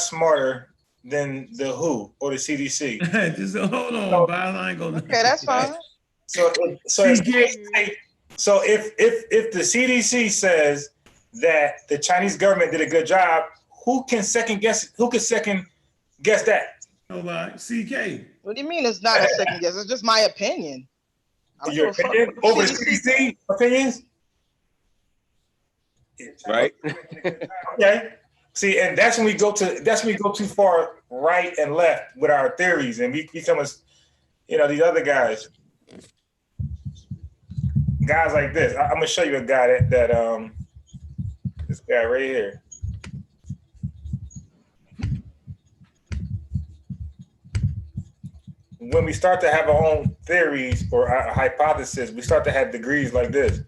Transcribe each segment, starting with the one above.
smarter than the WHO or the CDC. Just hold on, Bob. I ain't gonna. Okay, that's fine. So if the CDC says that the Chinese government did a good job, who can second guess that? Nobody. CK. What do you mean it's not a second guess? It's just my opinion. Your opinion over CDC opinions? Right. Okay. See, and that's when we go too far right and left with our theories, and we become these other guys like this. I'm gonna show you a guy that this guy right here. When we start to have our own theories or our hypothesis, we start to have degrees like this.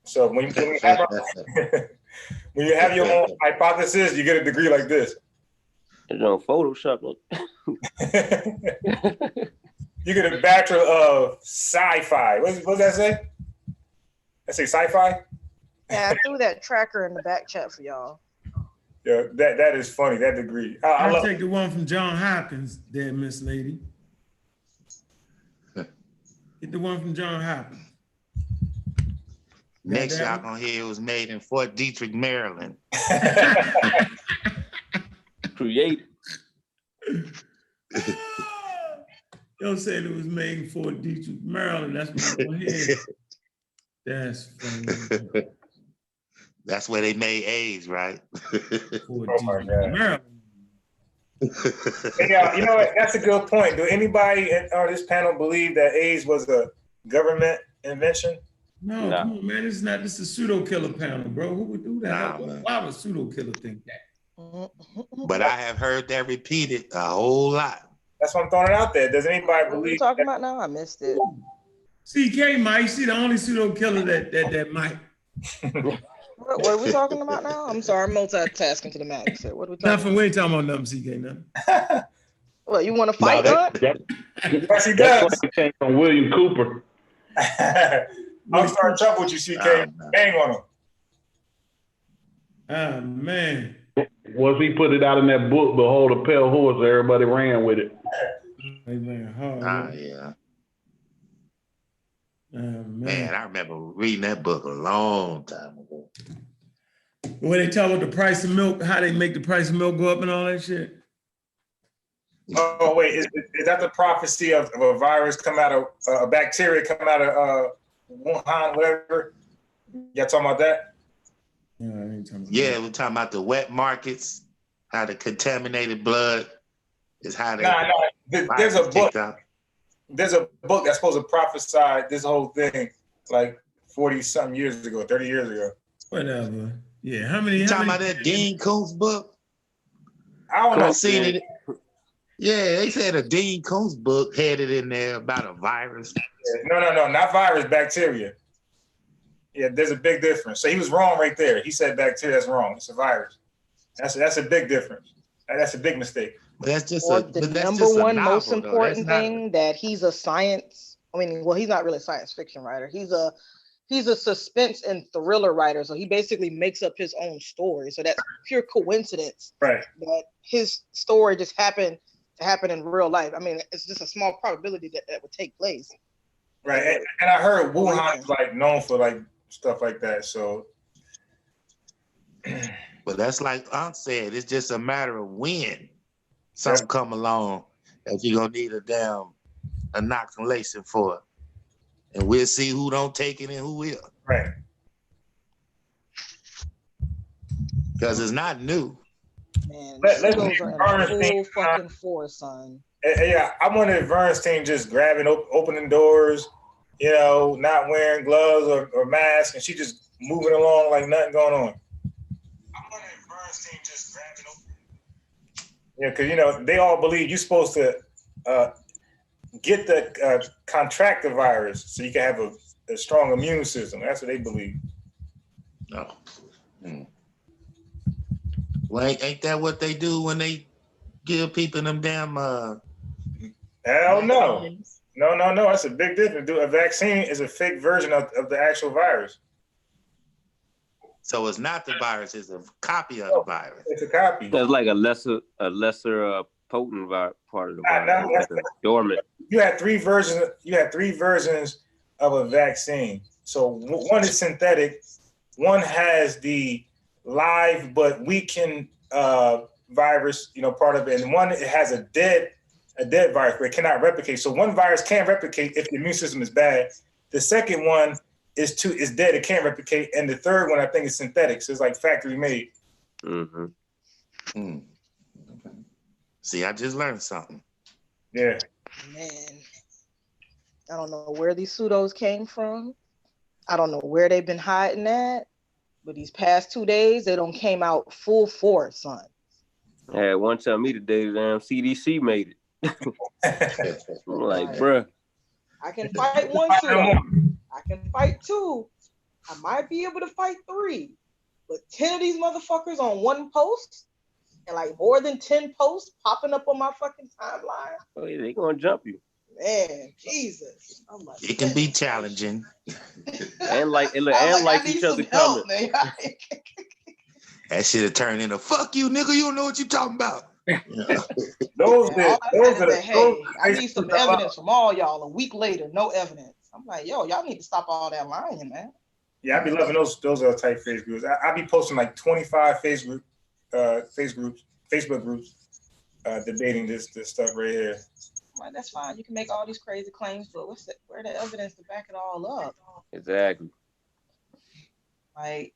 So when you have your own hypothesis, you get a degree like this. It's on Photoshop. You get a bachelor of sci-fi. What does that say? I say sci-fi? Yeah, I threw that tracker in the back chat for y'all. Yeah, that is funny, that degree. I'll take the one from John Hopkins there, Miss Lady. Get the one from John Hopkins. Next y'all gonna hear it was made in Fort Detrick, Maryland. Created. Yo said it was made in Fort Detrick, Maryland. That's what I'm gonna hear. That's funny. That's where they made AIDS, right? Oh my God. Maryland. Yeah, you know what? That's a good point. Do anybody on this panel believe that AIDS was a government invention? No, come on, man. This is a pseudo killer panel, bro. Who would do that? Why would a pseudo killer think that? But I have heard that repeated a whole lot. That's why I'm throwing it out there. Does anybody What are we believe talking about now? I missed it. CK Mike, see the only pseudo killer that might. What are we talking about now? I'm sorry, I'm multitasking to the max. What are we talking Nothing. We ain't talking about nothing, CK. Nothing. What, you want to fight, huh? Yes, he does. That's why he came from William Cooper. I'm starting trouble with you, CK. Bang on him. Ah, man. Once he put it out in that book, Behold a Pale Horse, everybody ran with it. Yeah. Man, I remember reading that book a long time ago. When they talk about the price of milk, how they make the price of milk go up and all that shit. Oh wait, is that the prophecy of a virus come out of a bacteria come out of Wuhan, whatever? Y'all talking about that? Yeah, I ain't talking about that. We're talking about the wet markets, how the contaminated blood is how they. There's a book. There's a book that's supposed to prophesy this whole thing like 40-something years ago, 30 years ago. Whatever. Yeah, how many? You talking about that Dean Koontz book? I don't know. Seen it. Yeah, they said a Dean Koontz book had it in there about a virus. No, not virus, bacteria. Yeah, there's a big difference. So he was wrong right there. He said bacteria, that's wrong. It's a virus. That's a big difference. That's a big mistake. But that's just the number one most important thing that he's a science. I mean, well, he's not really a science fiction writer. He's a suspense and thriller writer. So he basically makes up his own story. So that's pure coincidence. Right. That his story just happened to happen in real life. I mean, it's just a small probability that would take place. Right. And I heard Wuhan is like known for like stuff like that. So. But that's like Aunt said, it's just a matter of when something come along that you're gonna need a inoculation for it. And we'll see who don't take it and who will. Right. Because it's not new. Man, let's those are in full fucking force, son. Yeah, I wanted Bernstein just grabbing, opening doors, not wearing gloves or masks, and she just moving along like nothing going on. I wanted Bernstein just grabbing, Yeah, because they all believe you're supposed to get the contract the virus so you can have a strong immune system. That's what they believe. No. Well, ain't that what they do when they give people them damn Hell no. No. That's a big difference. A vaccine is a fake version of the actual virus. So it's not the virus; it's a copy of the virus. It's a copy. That's like a lesser potent part of the virus, like a dormant. You had three versions. You had three versions of a vaccine. So one is synthetic. One has the live but weakened virus, part of it, and one it has a dead virus, but it cannot replicate. So one virus can replicate if the immune system is bad. The second one is dead; it can't replicate, and the third one I think is synthetic. So it's like factory made. Mm-hmm. Mm. See, I just learned something. Yeah, Man, I don't know where these pseudos came from. I don't know where they've been hiding at, but these past 2 days, they don't came out full force, son. I had one tell me today, damn CDC made it. I'm like, bruh. I can fight one pseudo. I can fight two. I might be able to fight three. But 10 of these motherfuckers on one post, and like more than 10 posts popping up on my fucking timeline. Oh, yeah, they gonna jump you. Man, Jesus. I'm like, It can be challenging. And like each other help, comments. That shit have turned into "fuck you, nigga. You don't know what you talking about." I need some evidence from all y'all. A week later, no evidence. I'm like, yo, y'all need to stop all that lying, man. Yeah, I be loving those type Facebook groups. I be posting like 25 Facebook groups debating this stuff right here. Like, that's fine. You can make all these crazy claims, but where the evidence to back it all up? Exactly. Like,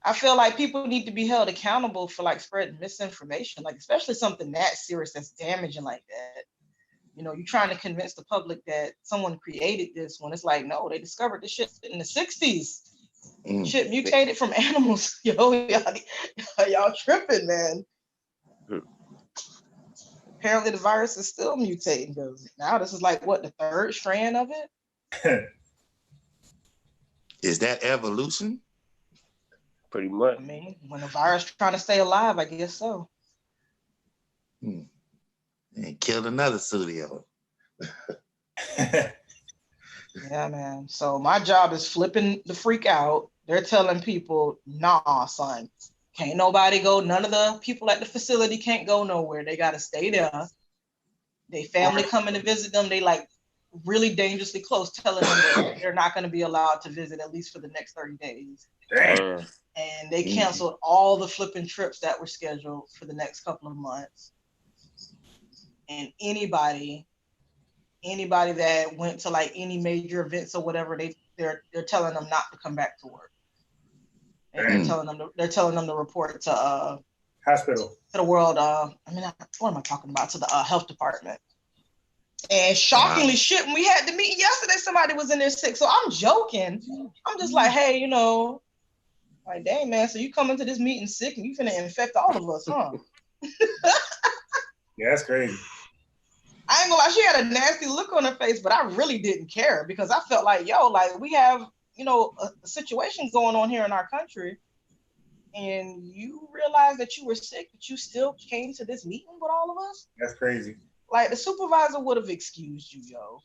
I feel like people need to be held accountable for like spreading misinformation, like especially something that serious that's damaging like that. You're trying to convince the public that someone created this when it's like, no, they discovered this shit in the 60s. Shit mutated from animals. Yo, y'all tripping, man. Apparently the virus is still mutating because now this is like what, the third strand of it? Is that evolution? Pretty much. I mean, when a virus trying to stay alive, I guess so. And killed another studio. Yeah, man. So my job is flipping the freak out. They're telling people, nah, son, can't nobody go. None of the people at the facility can't go nowhere. They got to stay there. They family coming to visit them. They like really dangerously close, telling them that they're not going to be allowed to visit at least for the next 30 days. Damn. And they canceled all the flipping trips that were scheduled for the next couple of months. And anybody that went to like any major events or whatever, they're telling them not to come back to work. And they're telling them to report to hospital, to the world. What am I talking about? To the health department. And shockingly, shit, when we had the meeting yesterday, somebody was in there sick. So I'm joking. I'm just like, hey, like, dang, man. So you come into this meeting sick and you finna infect all of us, huh? Yeah, that's crazy. I ain't gonna lie, she had a nasty look on her face, but I really didn't care because I felt like, we have, a situation going on here in our country, and you realize that you were sick, but you still came to this meeting with all of us? That's crazy. Like, the supervisor would have excused you, yo.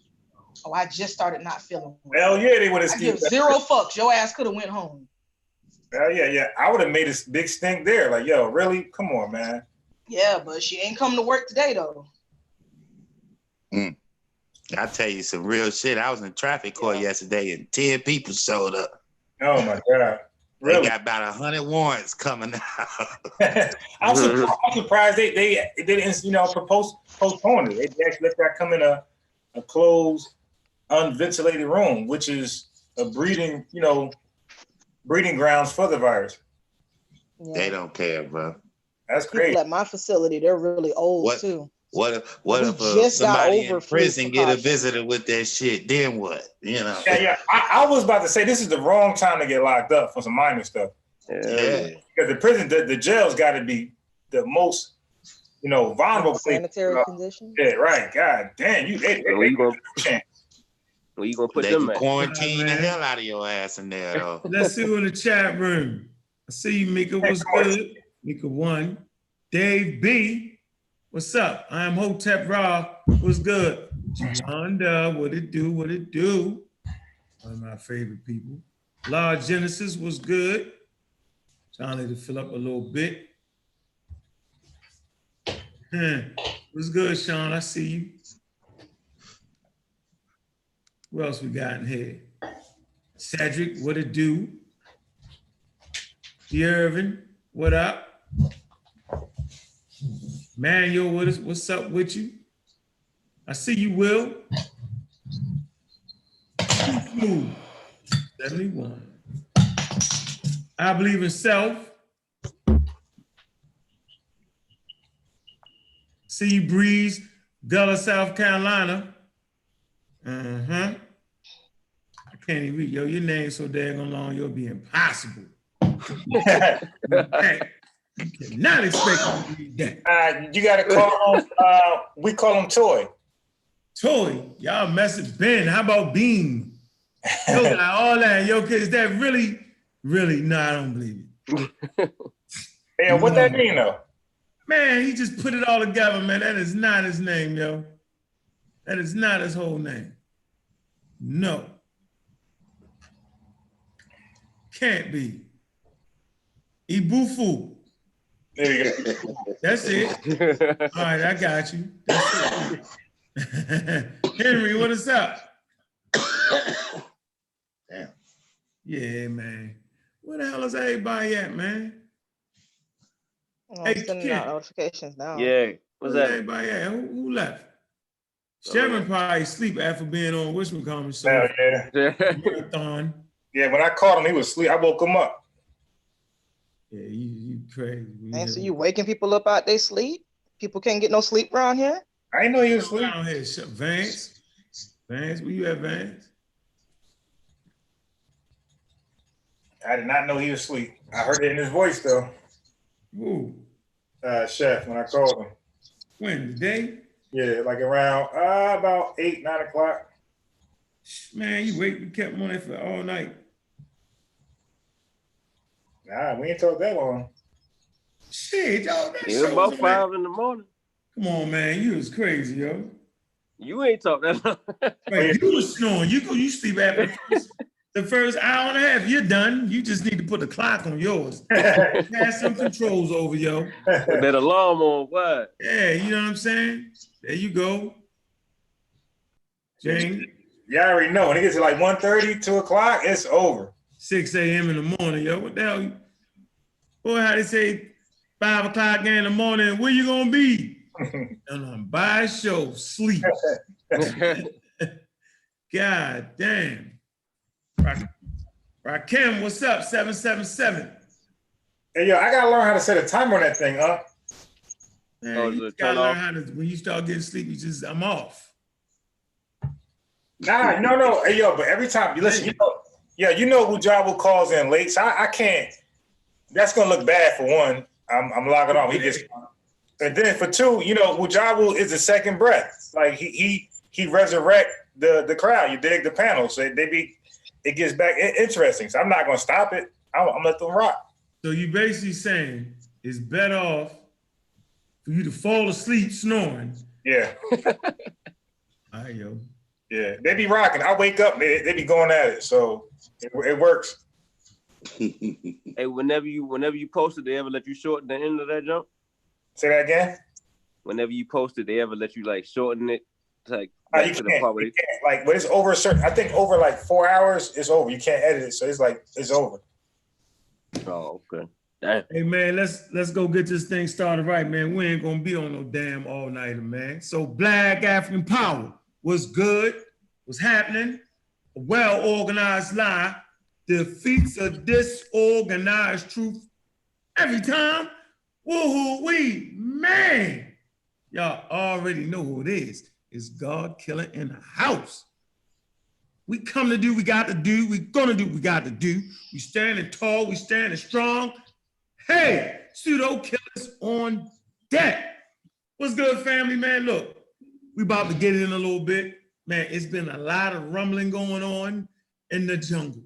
Oh, I just started not feeling well. Hell yeah, they would have excused you. Zero fucks. Your ass could have went home. Hell yeah. I would have made a big stink there. Like, yo, really? Come on, man. Yeah, but she ain't come to work today, though. I'll tell you some real shit. I was in traffic court yesterday and 10 people showed up. Oh my God. Really? They got about 100 warrants coming out. I'm surprised they didn't, postpone it. They actually let that come in a closed, unventilated room, which is a breeding grounds for the virus. Yeah. They don't care, bro. That's crazy. People at my facility, they're really old too. What if somebody in prison get a visitor with that shit? Then what? Yeah. I was about to say this is the wrong time to get locked up for some minor stuff. Yeah. Because the prison, the jail's got to be the most, vulnerable place. Sanitary conditions. Yeah, right. God damn, Where you gonna put them at? Quarantine the hell out of your ass in there, though. Let's see who in the chat room. I see you, Mika. What's good? Mika 1. Dave B. What's up? I am Hotep Ra. What's good? Jonda, what it do? One of my favorite people. Large Genesis was good. Trying to fill up a little bit. What's good, Sean? I see you. Who else we got in here? Cedric, what it do? Irvin, what up? Manuel, what's up with you? I see you, Will. 71. I believe in self. See you, Breeze, Gullah, South Carolina. I can't even read. Yo, your name's so daggone long, you'll be impossible. You cannot expect me to read that. You gotta call him, we call him Toy. Toy, y'all messing Ben. How about Bean? Yo, like, all that. Yo, is that really? No, I don't believe it. Yeah, what that mean though? Man, he just put it all together, man. That is not his name, yo. That is not his whole name. No. Can't be. Ibufu. There you go. That's it. All right, I got you. That's it. Henry, what is up? Damn. Yeah, man. Where the hell is everybody at, man? I'm sending out notifications now. Yeah. What's Where's that? everybody at? Who left? Sharon probably asleep after being on whatchamacallit show. Hell yeah. Marathon. Yeah, when I called him, he was asleep. I woke him up. Yeah, you crazy. And so you waking people up out they sleep? People can't get no sleep around here? I didn't know he was asleep. Down here, Vance, where you at, Vance? I did not know he was asleep. I heard it in his voice though. Ooh. Chef, when I called him. When, today? Yeah, like around about 8, 9 o'clock. Man, you kept him on there for all night. Nah, we ain't talked that long. Shit, y'all, that It was show about 5 in the morning. Come on, man, you was crazy, yo. You ain't talk that long. Right, you was snoring. You sleep after the first hour and a half. You're done. You just need to put a clock on yours. Pass some controls over, yo. With that alarm on, what? Yeah, you know what I'm saying? There you go. James. You already know. When it gets to like 1:30, 2 o'clock, it's over. 6 a.m. in the morning, yo. What the hell? Boy, how they say 5 o'clock in the morning, where you gonna be? And I'm by a show, sleep. God damn. Rakim, what's up? 777. Hey, yo, I gotta learn how to set a timer on that thing, huh? Man, you gotta learn how to, when you start getting sleepy, I'm off. Nah, no. Hey, yo, but every time you listen, you know who Jabo calls in late, so I can't. That's gonna look bad for one. I'm logging on. He just, and then for two, Mujabu is the second breath. Like he resurrect the crowd. You dig the panel, so it gets back interesting. So I'm not gonna stop it. I'm gonna let them rock. So you basically saying it's better off for you to fall asleep snoring. Yeah. All right, yo. Yeah, they be rocking. I wake up, they be going at it, so it works. Hey, whenever you posted, they ever let you shorten the end of that jump? Say that again. Whenever you posted, they ever let you like shorten it, like you to can't, the part where you can't. Like when it's over a certain, I think over like 4 hours, it's over. You can't edit it, so it's over. Oh, okay. Damn. Hey man, let's go get this thing started right, man. We ain't gonna be on no damn all-nighter, man. So Black African Power. What's good? What's happening? A well-organized lie defeats a disorganized truth every time. Woo-hoo-wee, man. Y'all already know who it is. It's God Killer in the house. We come to do, we got to do, we gonna do, we got to do. We standing tall, we standing strong. Hey, pseudo killers on deck. What's good, family, man? Look, we about to get in a little bit. Man, it's been a lot of rumbling going on in the jungle,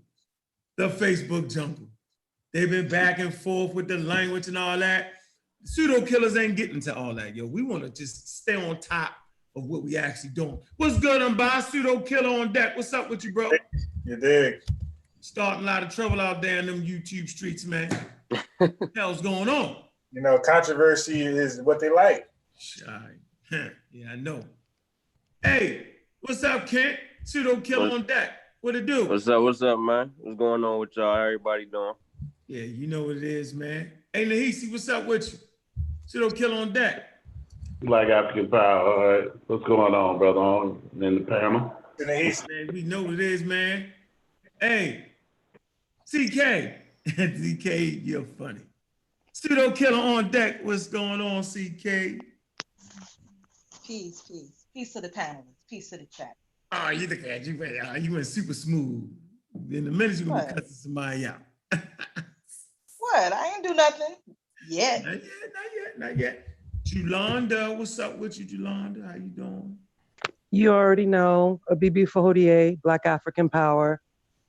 the Facebook jungle. They've been back and forth with the language and all that. Pseudo killers ain't getting to all that, yo. We want to just stay on top of what we actually doing. What's good, I'm by Pseudo Killer on deck. What's up with you, bro? You dig? starting a lot of trouble out there in them YouTube streets, man. What the hell's going on? You know, controversy is what they like. Shy. Yeah, I know. Hey, what's up, Kent? Pseudo Killer on deck. What it do? What's up, man? What's going on with y'all? How everybody doing? Yeah, you know what it is, man. Hey, Nahisi, what's up with you? Pseudo Killer on deck. Black African Power. All right. What's going on, brother? On in the panel. Man, we know what it is, man. Hey, CK. CK, you're funny. Pseudo Killer on deck. What's going on, CK? Peace, peace. Peace to the panelists. Peace to the chat. Oh, you look at you, man. You went super smooth. In a minute, you're going to be cussing somebody out. What? I ain't do nothing yet. Not yet. Julanda, what's up with you, Julanda? How you doing? You already know, a BB Fahodier, Black African Power,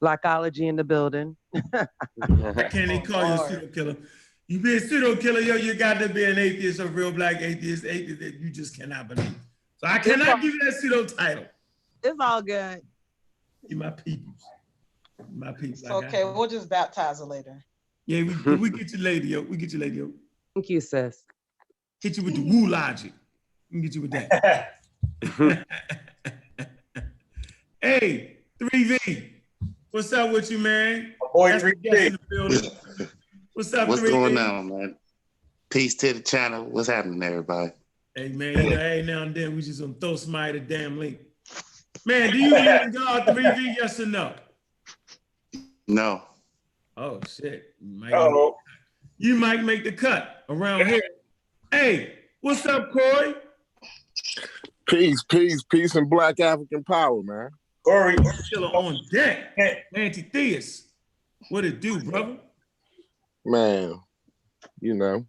Blackology in the building. I can't even call you a pseudo killer. You be a pseudo killer, yo, you got to be an atheist, a real black atheist that you just cannot believe. So I cannot give you that pseudo title. It's all good. You my peoples. My peoples. Okay, we'll just baptize her later. Yeah, we get you later, yo. We get you later, yo. Thank you, sis. Hit you with the woo logic. We can get you with that. Hey, 3V. What's up with you, man? My boy 3V. What's up, What's 3V? going on, man? Peace to the channel. What's happening, everybody? Hey, man, hey, now and then we just gonna throw somebody the damn link. Man, do you believe in God, 3V? Yes or no? No. Oh, shit. You might make the cut around here. Hey, what's up, Corey? Peace, and Black African Power, man. Corey. Killer on deck. Anti-theist. What it do, brother? Man, you know,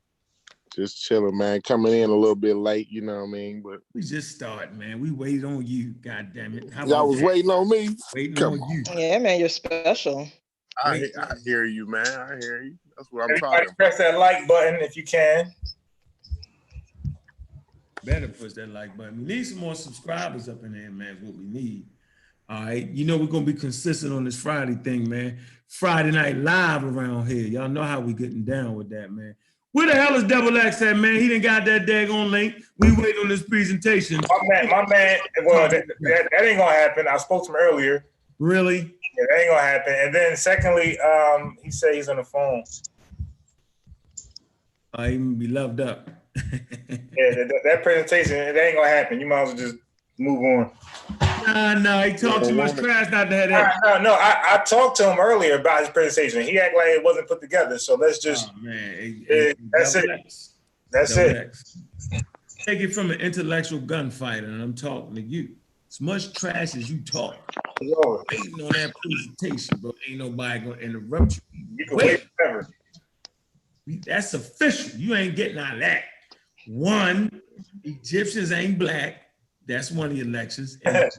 just chilling, man. Coming in a little bit late, you know what I mean? But we just started, man. We waited on you, God damn it. Y'all was waiting on me? Waiting on you. Yeah, man, you're special. I hear you, man. I hear you. That's what I'm Everybody talking about. press that like button if you can. Better push that like button. We need some more subscribers up in there, man. Is what we need. All right. You know we're gonna be consistent on this Friday thing, man. Friday night live around here. Y'all know how we getting down with that, man. Where the hell is Double X at, man? He didn't got that daggone link. We wait on this presentation. My man. Well, that ain't gonna happen. I spoke to him earlier. Really? Yeah, that ain't gonna happen. And then secondly, he said he's on the phone. He can be loved up. Yeah, that presentation, it ain't gonna happen. You might as well just move on. No, he talked too much trash not to have that. No, I talked to him earlier about his presentation. He acted like it wasn't put together. So let's just, that's it. That's it. Take it from an intellectual gunfighter, and I'm talking to you. As much trash as you talk, waiting on that presentation, bro. Ain't nobody gonna interrupt you. You can wait forever. That's official. You ain't getting out of that. One, Egyptians ain't black. That's one of the elections. Let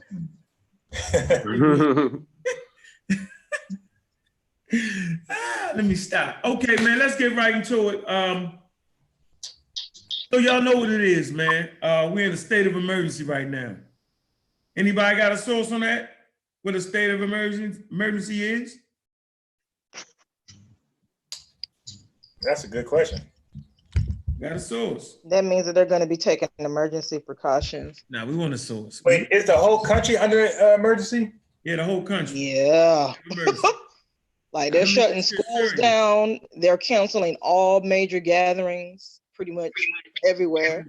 me stop. Okay, man, let's get right into it. So y'all know what it is, man. We're in a state of emergency right now. Anybody got a source on that? What a state of emergency is? That's a good question. Got a source. That means that they're going to be taking emergency precautions. Nah, we want a source. Wait, is the whole country under emergency? Yeah, the whole country. Yeah. Like they're shutting schools down. They're canceling all major gatherings pretty much everywhere.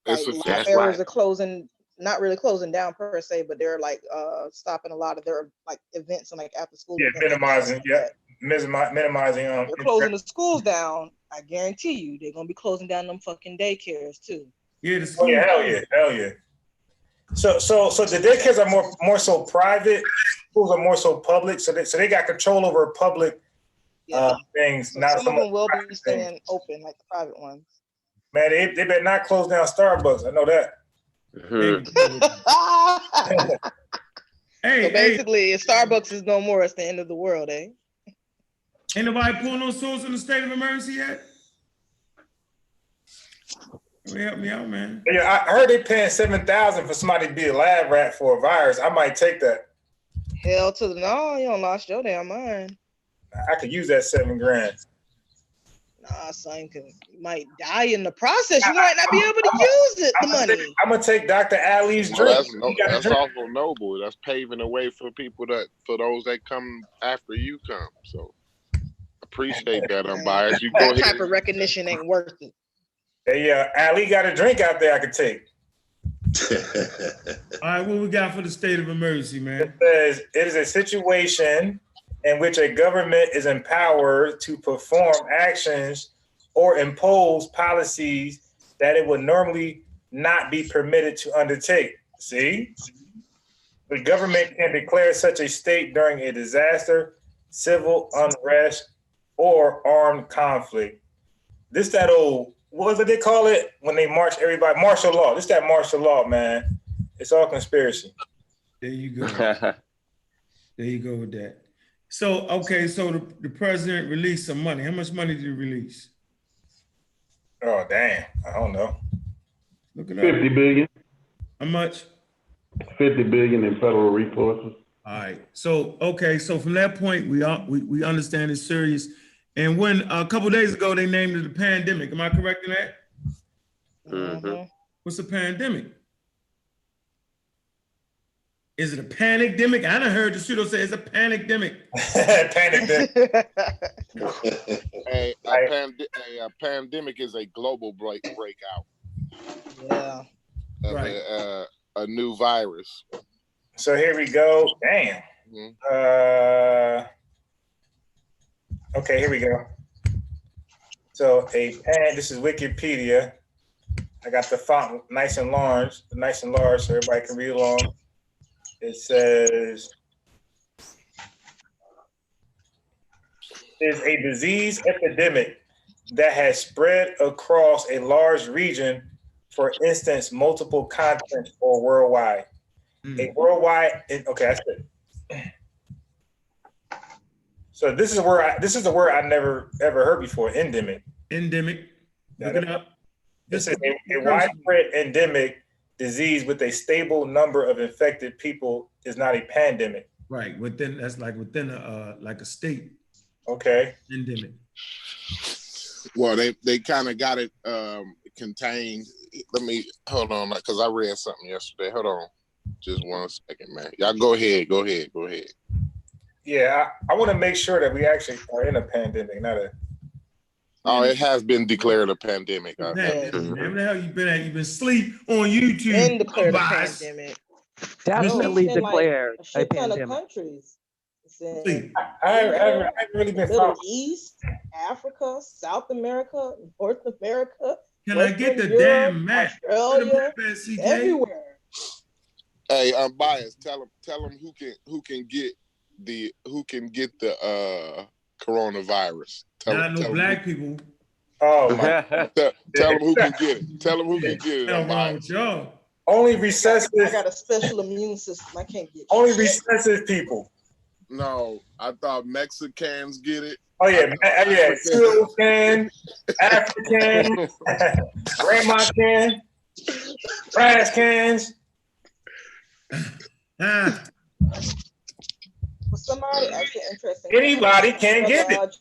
Like libraries are closing, not really closing down per se, but they're like stopping a lot of their like events and like after school. Yeah, minimizing. Yeah. Minimizing. They're closing the schools down. I guarantee you, they're gonna be closing down them fucking daycares too. Yeah, the school. Hell yeah. So the daycares are more so private. Schools are more so public. So they got control over public things. So not some of them will be staying open, like the private ones. Man, they better not close down Starbucks. I know that. So basically, if Starbucks is no more, it's the end of the world, eh? Ain't nobody pulling no source in the state of emergency yet? Help me out, man. Yeah, I heard they paying $7,000 for somebody to be a lab rat for a virus. I might take that. Hell to the no, you don't lost your damn mind. I could use that $7,000. Nah, son, cause you might die in the process. You might not be able to use it. The money. I'm gonna take Dr. Ali's Well, drink. that's awful noble. That's paving the way for those that come after you come. So appreciate that, unbiased. You go That ahead. type of recognition ain't worth it. Hey, Ali got a drink out there I could take. All right, what we got for the state of emergency, man? It says it is a situation in which a government is empowered to perform actions or impose policies that it would normally not be permitted to undertake. See? The government can declare such a state during a disaster, civil unrest, or armed conflict. This that old, what did they call it when they march everybody? Martial law. This that martial law, man. It's all conspiracy. There you go. There you go with that. So, okay, so the president released some money. How much money did he release? Oh, damn. I don't know. Look it up. 50 billion. How much? 50 billion in federal resources. All right. So, okay, so from that point, we understand it's serious. And when a couple of days ago, they named it a pandemic. Am I correct in that? Mm-hmm. What's a pandemic? Is it a panic-demic? I done heard the pseudo say it's a panic-demic. Panic-demic. A pandemic is a global breakout. Yeah. Right. A new virus. So here we go. Damn. Mm-hmm. Okay, here we go. So this is Wikipedia. I got the font nice and large, so everybody can read along. It says, is a disease epidemic that has spread across a large region, for instance, multiple continents or worldwide. A worldwide, okay, that's it. So this is the word I never ever heard before, endemic. Endemic. Look it up. This is a widespread endemic disease with a stable number of infected people is not a pandemic. Right. That's like within a state. Okay. Endemic. Well, they kind of got it contained. Let me hold on, because I read something yesterday. Hold on, just 1 second, man. Y'all go ahead. Yeah, I want to make sure that we actually are in a pandemic, not a. Oh, it has been declared a pandemic. Man, where the hell you been at? You been asleep on YouTube. And declared a pandemic. Definitely declared a a shit ton of pandemic. countries. It's I in haven't really been Middle following. East, Africa, South America, North America. Can I get the Europe, damn map? Australia, CK? everywhere. Hey, unbiased. Tell them who can get the coronavirus. Not no black people. Oh my! Tell them who can get it. Tell them who can get it. Hell wrong with y'all. Only recessive. I got a special immune system. I can't get Only shit. recessive people. No, I thought Mexicans get it. Oh yeah, Cuban, African, grandma can, trash cans. Ah, For somebody actually interesting. Anybody can get it.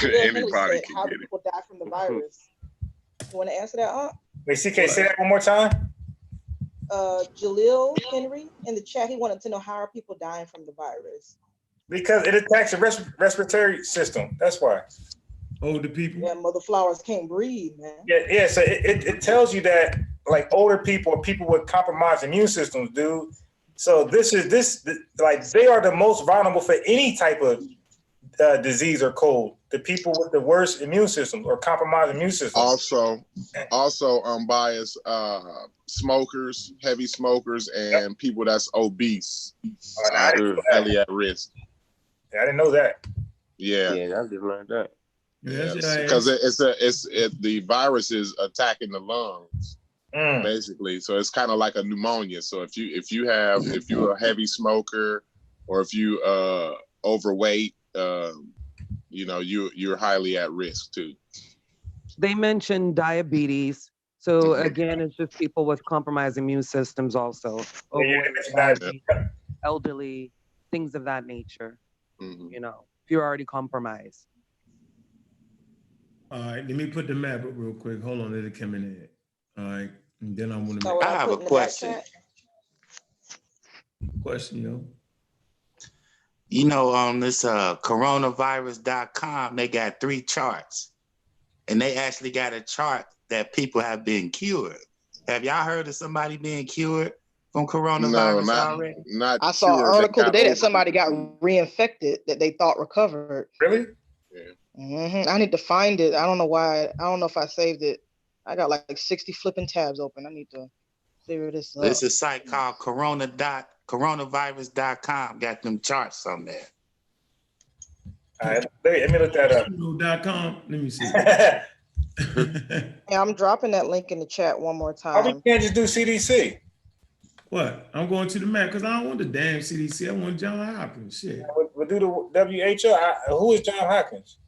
Anybody can how get do people die from the virus? You want to answer that, huh? Wait, CK, say that one more time. Jalil Henry in the chat, he wanted to know how are people dying from the virus? Because it attacks the respiratory system. That's why. older people. Yeah, mother flowers can't breathe, man. Yeah. So it tells you that like older people or people with compromised immune systems, dude. So like they are the most vulnerable for any type of disease or cold. The people with the worst immune system or compromised immune system. Also unbiased smokers, heavy smokers, and people that's obese, highly at risk. Yeah, I didn't know that. Yeah, I didn't learn that. Because the virus is attacking the lungs, basically. So it's kind of like a pneumonia. So if you're a heavy smoker, or if you overweight, you're highly at risk too. They mentioned diabetes. So again, it's just people with compromised immune systems also. Elderly. things of that nature. Mhm. You know, if you're already compromised. All right, let me put the map up real quick. Hold on, let it come in there. All right, and then I want to So make what I I have put a in the back question. chat? a question, yo. You know, on this coronavirus.com, they got 3 charts. And they actually got a chart that people have been cured. Have y'all heard of somebody being cured from No, coronavirus not already? not I saw an cured. They article got today that over somebody it. got reinfected that they thought recovered. Really? I need to find it. I don't know why. I don't know if I saved it. I got like 60 flipping tabs open. I need to figure this out. There's a site called coronavirus.com. Got them charts on there. All right, let me look that up. .com. Let me see. Yeah, I'm dropping that link in the chat one more Why we time. can't just do CDC? What? I'm going to the map because I don't want the damn CDC. I want John Hopkins. Shit. We'll do the WHO. Who is John Hopkins?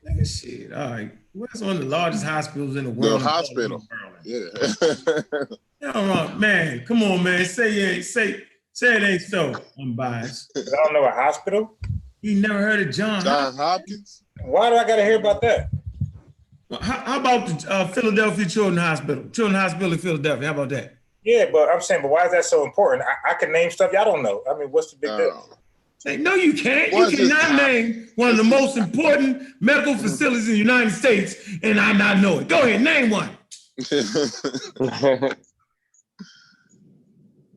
Nigga, shit. All right. What's one of the largest hospitals in the The world? hospital. Yeah. You know what, man? Come on, man. Say it ain't so. I'm biased. I don't know a hospital. You never heard of John Hopkins? Why do I gotta hear about that? Well, how about the Philadelphia Children's Hospital? Children's Hospital in Philadelphia. How about that? Yeah, but I'm saying, but why is that so important? I can name stuff y'all don't know. I mean, what's the big deal? Hey, no, you can't. Well, You cannot name one of the most important medical facilities in the United States and I not know it. Go ahead, name one.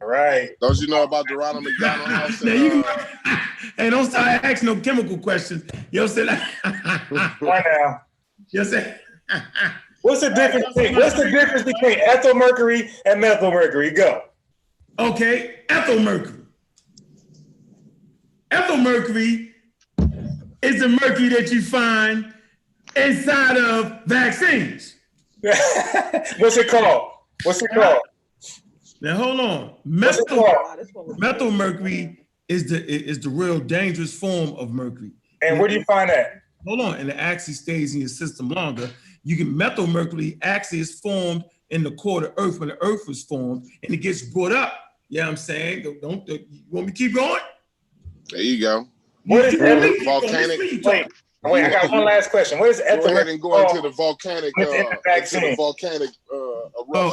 All right. Don't you know about the Ronald McDonald House? Now you hey, don't start asking no chemical questions. You'll say that. Why now? You'll say. What's the difference between ethyl mercury and methyl mercury? Go. Okay, ethyl mercury. Ethyl mercury is the mercury that you find inside of vaccines. What's it called? Now hold on. Methyl mercury is the real dangerous form of mercury. And where do you find that? Hold on, and it actually stays in your system longer. You can methyl mercury actually is formed in the core of the earth when the earth was formed, and it gets brought up. Yeah, I'm saying, you want me to keep going? There you go. What is volcanic? Wait, I got one last question. What is ethyl mercury? Go ahead and go into the volcanic. Eruption.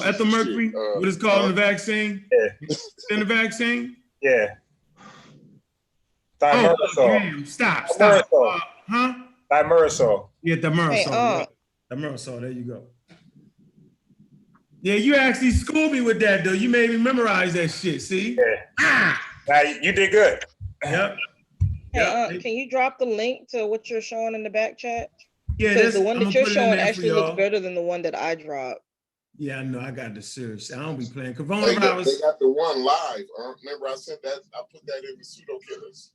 Ethyl mercury. What is called in the vaccine? Yeah. In the vaccine? Yeah. Thimerosal. Stop. Thimerosal. Yeah, thimerosal. Thimerosal. There you go. Yeah, you actually schooled me with that, though. You made me memorize that shit. See? Yeah. Now you did good. Yep. Can you drop the link to what you're showing in the back chat? Yeah, because the one that you're showing actually looks better than the one that I dropped. Yeah, I know. I got the search. I don't be playing They coronavirus. got the one live. Remember, I said that. I put that in the pseudo killers.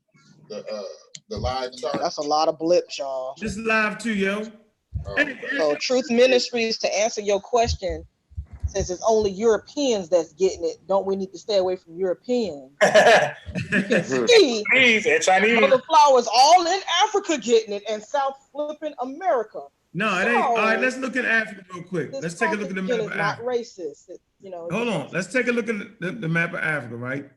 The live chart. That's a lot of blips, y'all. This is live too, yo. So Truth Ministries, to answer your question, since it's only Europeans that's getting it, don't we need to stay away from Europeans? You can see and Chinese. Mother Flowers all in Africa getting it and South flipping America. No, it ain't. All right, let's look at Africa real quick. Let's take a look at the map of not Africa. racist. Hold on. Let's take a look at the map of Africa, right?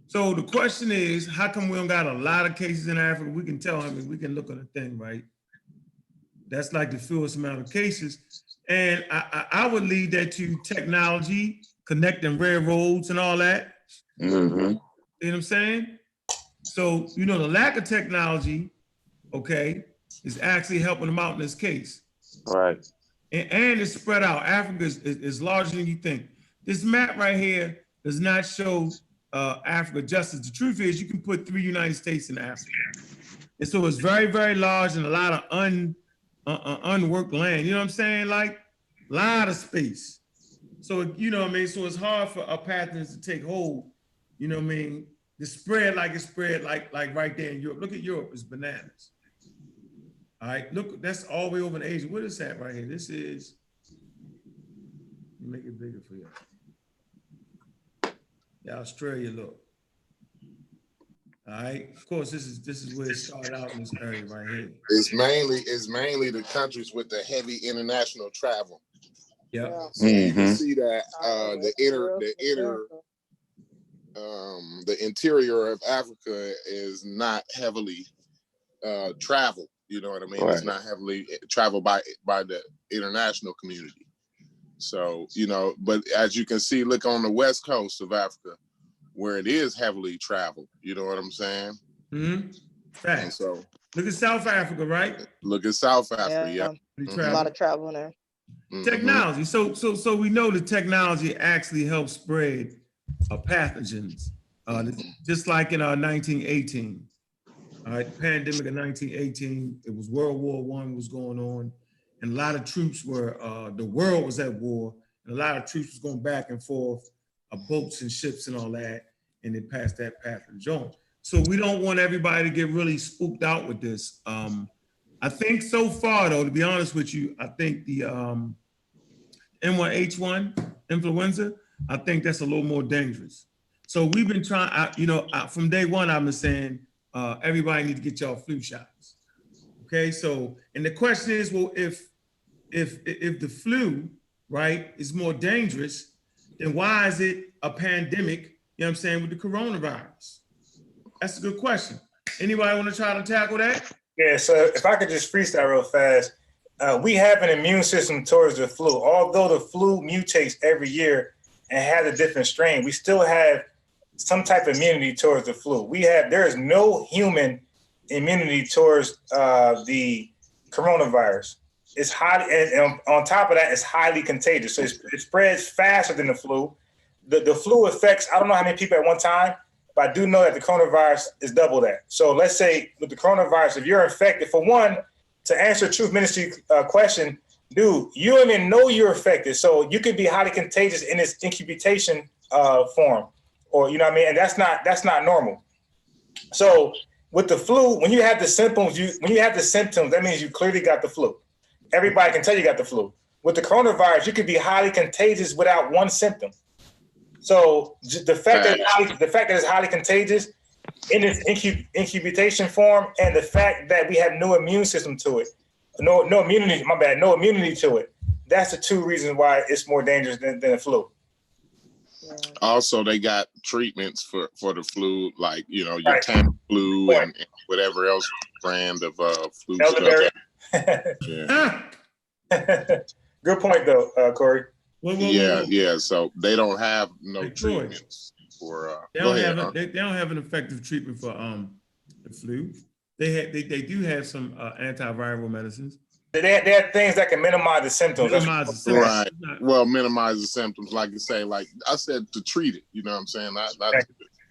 So the question is, how come we don't got a lot of cases in Africa? We can tell, we can look at the thing, right? That's like the fewest amount of cases. And I would lead that to technology, connecting railroads and all that. Mm-hmm. You know what I'm saying? So, the lack of technology, okay, is actually helping them out in this case. Right. And it's spread out. Africa is larger than you think. This map right here does not show Africa justice. The truth is you can put 3 United States in Africa. And so it's very, very large and a lot of unworked land. You know what I'm saying? Like a lot of space. So, so it's hard for pathogens to take hold, to spread like it's spread like right there in Europe. Look at Europe, it's bananas. All right, look, that's all the way over in Asia. What is that right here? This is, let me make it bigger for you. Yeah, Australia, look. All right, of course, this is where it started out in this area right here. It's mainly the countries with the heavy international travel. Yep. So you can see that the inner the interior of Africa is not heavily traveled. You know what I mean? Right. It's not heavily traveled by the international community. So, you know, but as you can see, look on the west coast of Africa, where it is heavily traveled. You know what I'm saying? Mm-hmm. Right. So look at South Africa, right? Look at South Africa. Yeah. A lot of travel in there. Technology. So we know the technology actually helps spread pathogens. Just like in 1918. All right, the pandemic of 1918, it was World War I was going on, and a lot of troops were, the world was at war, and a lot of troops was going back and forth, boats and ships and all that, and they passed that pathogen on. So we don't want everybody to get really spooked out with this. I think so far, though, to be honest with you, I think the N1H1 influenza, I think that's a little more dangerous. So we've been trying, from day one, I've been saying, everybody need to get y'all flu shots. Okay, so, and the question is, well, if the flu, right, is more dangerous, then why is it a pandemic, you know what I'm saying, with the coronavirus? That's a good question. Anybody want to try to tackle that? Yeah, so if I could just freestyle real fast, we have an immune system towards the flu. Although the flu mutates every year and has a different strain, we still have some type of immunity towards the flu. There is no human immunity towards the coronavirus. It's highly, and on top of that, it's highly contagious. So it spreads faster than the flu. The flu affects, I don't know how many people at one time, but I do know that the coronavirus is double that. So let's say with the coronavirus, if you're infected, for one, to answer Truth Ministry question, dude, you don't even know you're affected. So you could be highly contagious in its incubation form. Or, you know what I mean? And that's not normal. So with the flu, when you have the symptoms, that means you clearly got the flu. Everybody can tell you got the flu. With the coronavirus, you could be highly contagious without one symptom. So the fact that it's highly contagious in its incubation form, and the fact that we have no immune system to it, no immunity to it, that's the two reasons why it's more dangerous than the flu. Also, they got treatments for the flu, like, you know, your Tamiflu and whatever else brand of flu Elderberry. stuff. Yeah. Good point, though, Corey. Yeah. So they don't have no treatments for. They don't have an effective treatment for the flu. They do have some antiviral medicines. They have things that can minimize the symptoms. Right. Well, minimize the symptoms, like you say, like I said, to treat it. You know what I'm saying? Not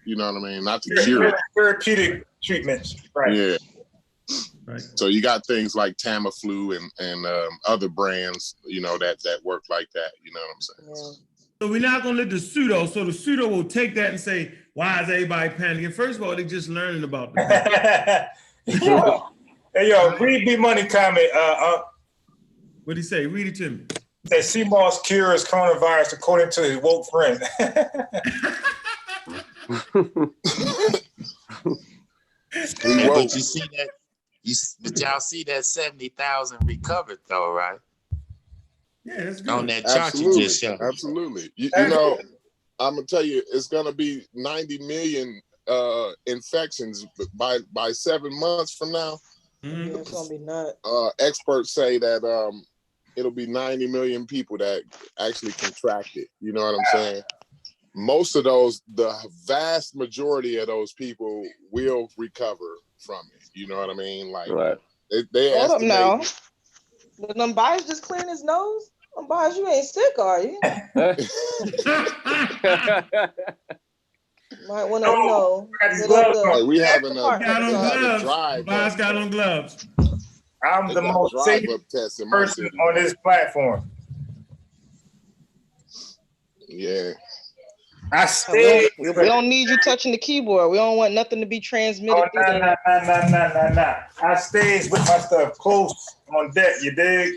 you know what I mean? Not to cure it. Therapeutic treatments. Right. Yeah. Right. So you got things like Tamiflu and other brands, you know, that work like that. You know what I'm saying? Yeah. So we're not gonna let the pseudo. So the pseudo will take that and say, "Why is everybody panicking?" First of all, they're just learning about the. Hey, yo, read B Money comment. What'd he say? Read it to me. That CMOS cures coronavirus according to his woke friend. But you see that? But y'all see that 70,000 recovered though, right? Yeah, that's good. On that chart you just showed. Absolutely. You know, I'm gonna tell you, it's gonna be 90 million infections by 7 months from now. Mm-hmm. It's gonna be nuts. Experts say that it'll be 90 million people that actually contract it. You know what I'm saying? Most of those, the vast majority of those people will recover from it. You know what I mean? Like, right. they Hold up estimate. now. Did them Bias just clearing his nose? Them Bias, you ain't sick, are you? Might want to know. We having a drive. Bias got on gloves. I'm the most safe person on this platform. Yeah. I stay. We don't need you touching the keyboard. We don't want nothing to be transmitted. Nah. I stays with my stuff close on deck. You dig?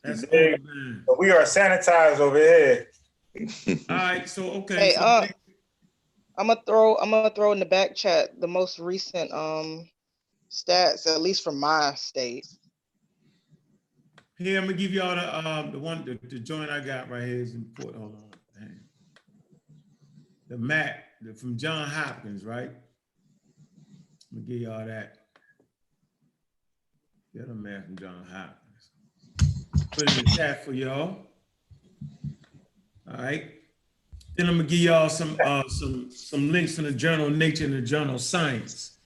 That's dig? But we are sanitized over here. All right. So okay. Hey, so I'm gonna throw in the back chat the most recent stats, at least from my state. Here, I'm gonna give y'all the joint I got right here is important. Hold on. Dang. the map from John Hopkins, right? Let me give y'all that. Get a map from John Hopkins. Put it in the chat for y'all. All right. Then I'm gonna give y'all some links from the Journal of Nature and the Journal of Science.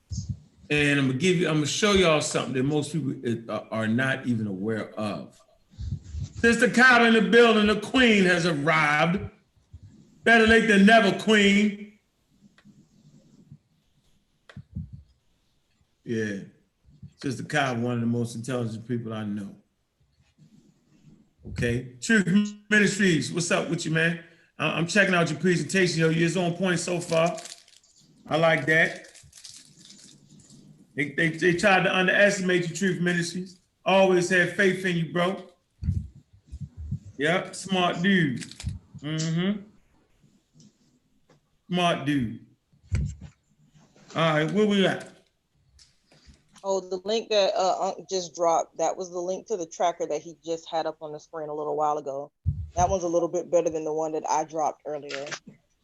And I'm gonna show y'all something that most people are not even aware of. Since the cow in the building, the queen has arrived. Better late than never, queen. Yeah. Sister Cobb, one of the most intelligent people I know. Okay. Truth Ministries, what's up with you, man? I'm checking out your presentation, yo. You're on point so far. I like that. They tried to underestimate you, Truth Ministries. Always had faith in you, bro. Yep, smart dude. Mm-hmm. Smart dude. All right, where we at? Oh, the link that Unc just dropped, that was the link to the tracker that he just had up on the screen a little while ago. That one's a little bit better than the one that I dropped earlier.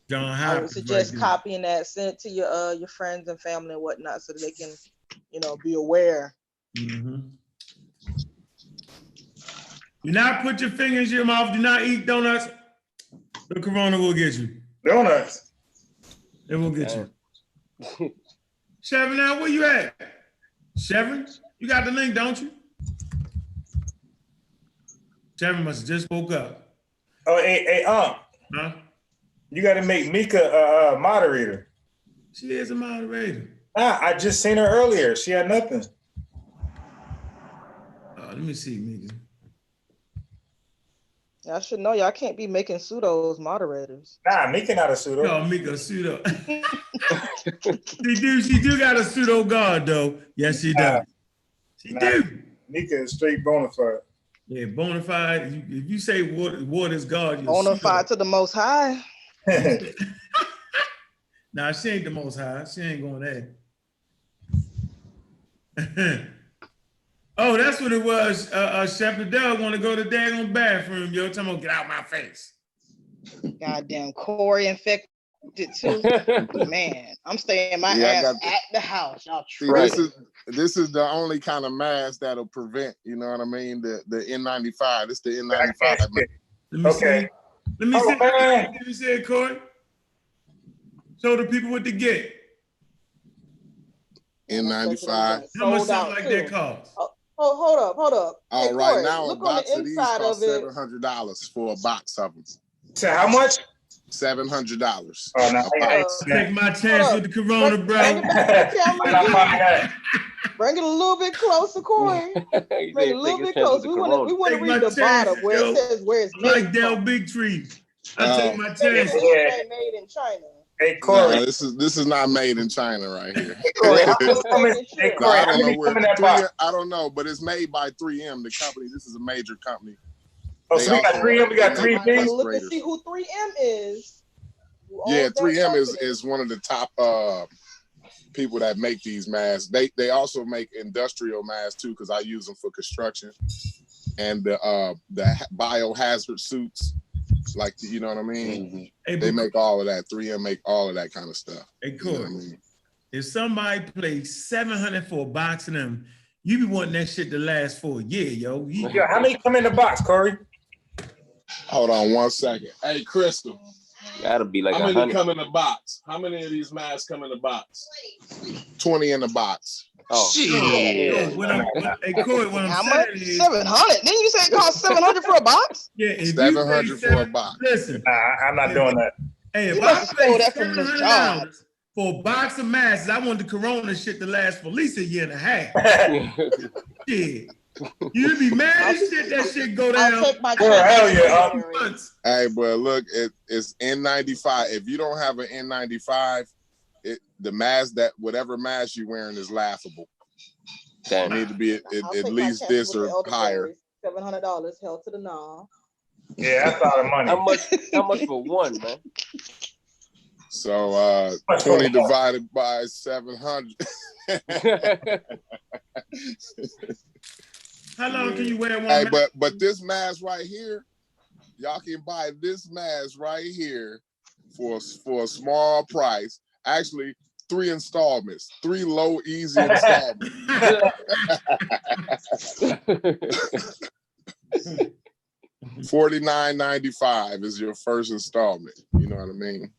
John Hopkins, I would suggest copying that, send it to your friends and family and whatnot so that they can, be aware. Mm-hmm. Do not put your fingers in your mouth. Do not eat donuts. The corona will get you. Donuts. It will get you. Chevron, now where you at? Chevron, you got the link, don't you? Chevron must have just woke up. Oh, hey, Huh? You got to make Mika a moderator. She is a moderator. I just seen her earlier. She had nothing. Let me see, Mika. Y'all should know y'all can't be making pseudos moderators. Nah, Mika not a pseudo. No, Mika a pseudo. She do got a pseudo guard though. Yes, she does. She do. Mika is straight bona fide. Yeah, bona fide. If you say water is God, you're bona fide to the Most High. Nah, she ain't the Most High. She ain't going there. Oh, that's what it was. Chef the Dog want to go to the daggone bathroom. Yo, tell me, get out my face. Goddamn Corey infected too. Man, I'm staying my ass at the house. Y'all try. This is the only kind of mask that'll prevent, you know what I mean? The N95. It's the N95. Let me see. Let me see it, Corey. Show the people what to get. N95. How much something like that cost? Oh, hold up. Oh, hey, right Corey, now, look a box on the inside of these costs of it. $700 for a box of them. So how much? $700. Oh, no, take my chance with the corona, bro. Bring it back to the camera. Bring it a little bit closer, Corey. Bring it a little bit closer. We want to read the bottom where it says where it's made. Like Del Big Tree. I take my chance. Made in China. Hey Corey, no, this is not made in China right here. Hey Corey, I don't know, but it's made by 3M, the company. This is a major company. Oh, so we got 3M. We got 3M. Look and see who 3M is. Yeah, 3M is one of the top people that make these masks. They also make industrial masks too, because I use them for construction and the biohazard suits. Like, you know what I mean? Mm-hmm. Hey, they make all of that. 3M make all of that kind of stuff. Hey, Corey, you know what I mean? If somebody pays $700 for a box of them, you be wanting that shit to last for a year, yo. Yeah, how many come in the box, Corey? Hold on 1 second. Hey, Crystal. Gotta be like how many come in the box? How many of these masks come in the box? 20 in the box. Oh, shit. Hey, Corey, what I'm saying is 700. Didn't you say it cost 700 for a box? Yeah, if 700 for a box. Listen, I'm not doing that. Hey, if I pay $700 for a box of masks, I want the corona shit to last for at least a year and a half. Shit. You'd be mad as shit that shit go down. I'll take my hell yeah. Hey, bro, look, it's N95. If you don't have an N95, the mask whatever mask you're wearing is laughable. Damn. It need to be at least this or higher. $700 held to the knob. Yeah, that's a lot of money. How much for one, man? So 20 divided by 700. How long can you wear one? Hey, but this mask right here, y'all can buy this mask right here for a small price. Actually, 3 installments, 3 low, easy installments. $49.95 is your first installment. You know what I mean?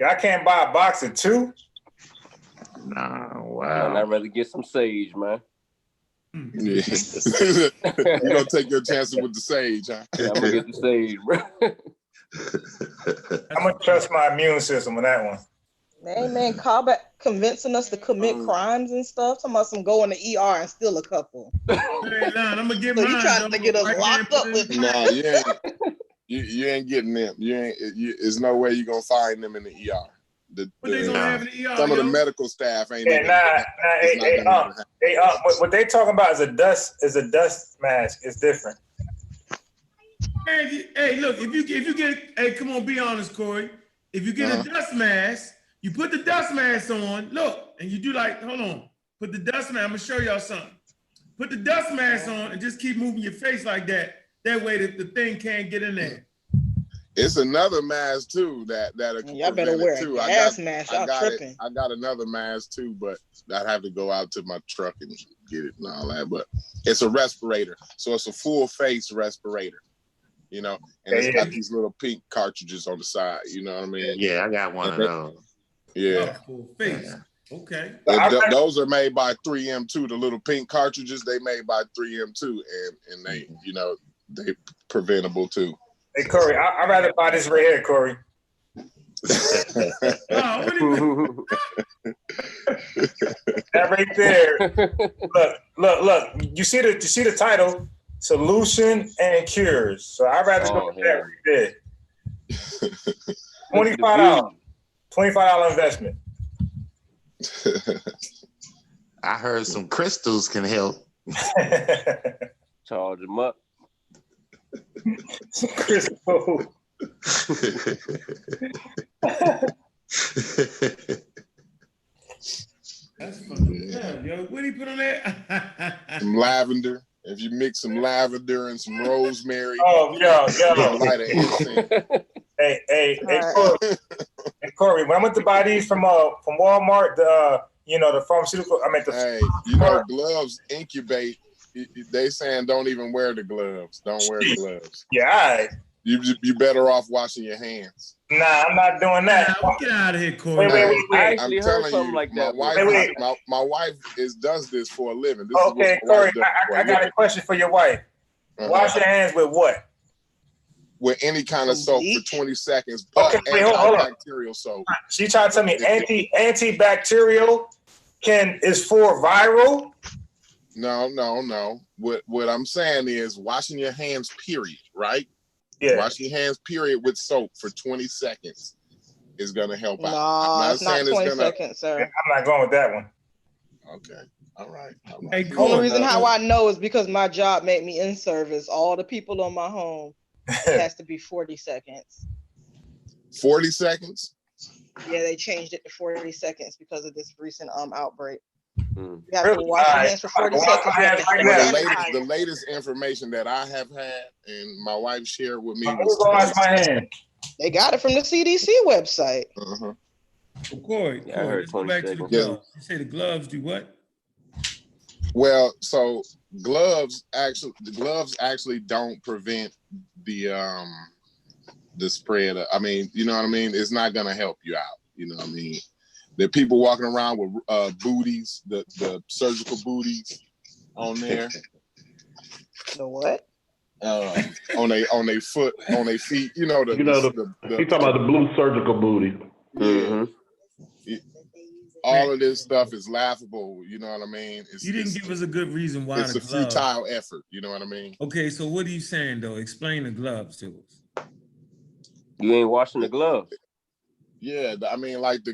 I can't buy a box of 2. Nah, wow. Man, I'd rather get some sage, man. Yeah. You're gonna take your chances with the sage, huh? Yeah, I'm gonna get the sage, bro. I'm gonna trust my immune system on that one. Man, Combat convincing us to commit crimes and stuff. Talking about some go in the ER and steal a couple. Hey, nah, I'm gonna get So mine. you trying to get us locked up with? Nah, you ain't getting them. There's no way you're gonna find them in the ER. What they gonna have in the ER? Some of the medical staff ain't. What they talking about is a dust mask. It's different. Hey, look, if you get, hey, come on, be honest, Corey. If you get a dust mask, you put the dust mask on, look, and you do like, hold on, put the dust mask, I'm gonna show y'all something. Put the dust mask on and just keep moving your face like that. That way the thing can't get in there. It's another mask too that y'all better wear a gas mask. Y'all tripping. I got another mask too, but I'd have to go out to my truck and get it and all that. But it's a respirator, so it's a full face respirator. You know, and it's got these little pink cartridges on the side. You know what I mean? Yeah, I got one of those. Yeah. Full face. Okay. Those are made by 3M too. The little pink cartridges, they made by 3M too, and they, you know, they preventable too. Hey Corey, I'd rather buy this right here, Corey. That right there. Look. You see the title, Solution and Cures. So I'd rather go with that right there. $25 investment. I heard some crystals can help. Charge them up. Crystal. That's funny. Yeah, yo, what do you put on there? Some lavender. If you mix some lavender and some rosemary. Oh, yeah. Light an incense. Hey, Corey, when I went to buy these from Walmart, the pharmaceutical, gloves incubate. They saying don't even wear the gloves. Don't wear the gloves. Yeah, you better off washing your hands. Nah, I'm not doing that. Get out of here, Corey. Wait. I actually heard something like that. My wife does this for a living. This okay, Corey, I got a question for your wife. Wash your hands with what? With any kind of soap for 20 seconds, but antibacterial soap. She tried to tell me antibacterial is for viral. No. What I'm saying is washing your hands, period, right? Yeah. Washing your hands, period, with soap for 20 seconds is gonna help out. No, it's not 20 seconds, sir. I'm not going with that one. Okay. All right. Hey, the only reason how I know is because my job made me in service. All the people on my home, it has to be 40 seconds. 40 seconds? Yeah, they changed it to 40 seconds because of this recent outbreak. You have to wash your hands for 40 seconds. The latest information that I have had and my wife shared with me wash my hands. They got it from the CDC website. Well, Corey, let's go back to the gloves. You say the gloves do what? Well, so the gloves actually don't prevent the spread. I mean, you know what I mean? It's not gonna help you out. You know what I mean? There are people walking around with booties, the surgical booties on there. The what? On their foot, on their feet. He's talking about the blue surgical booty. Mm-hmm. All of this stuff is laughable. You know what I mean? You didn't give us a good reason why. It's a futile effort. You know what I mean? Okay, so what are you saying though? Explain the gloves to us. You ain't washing the gloves. Yeah, I mean, like the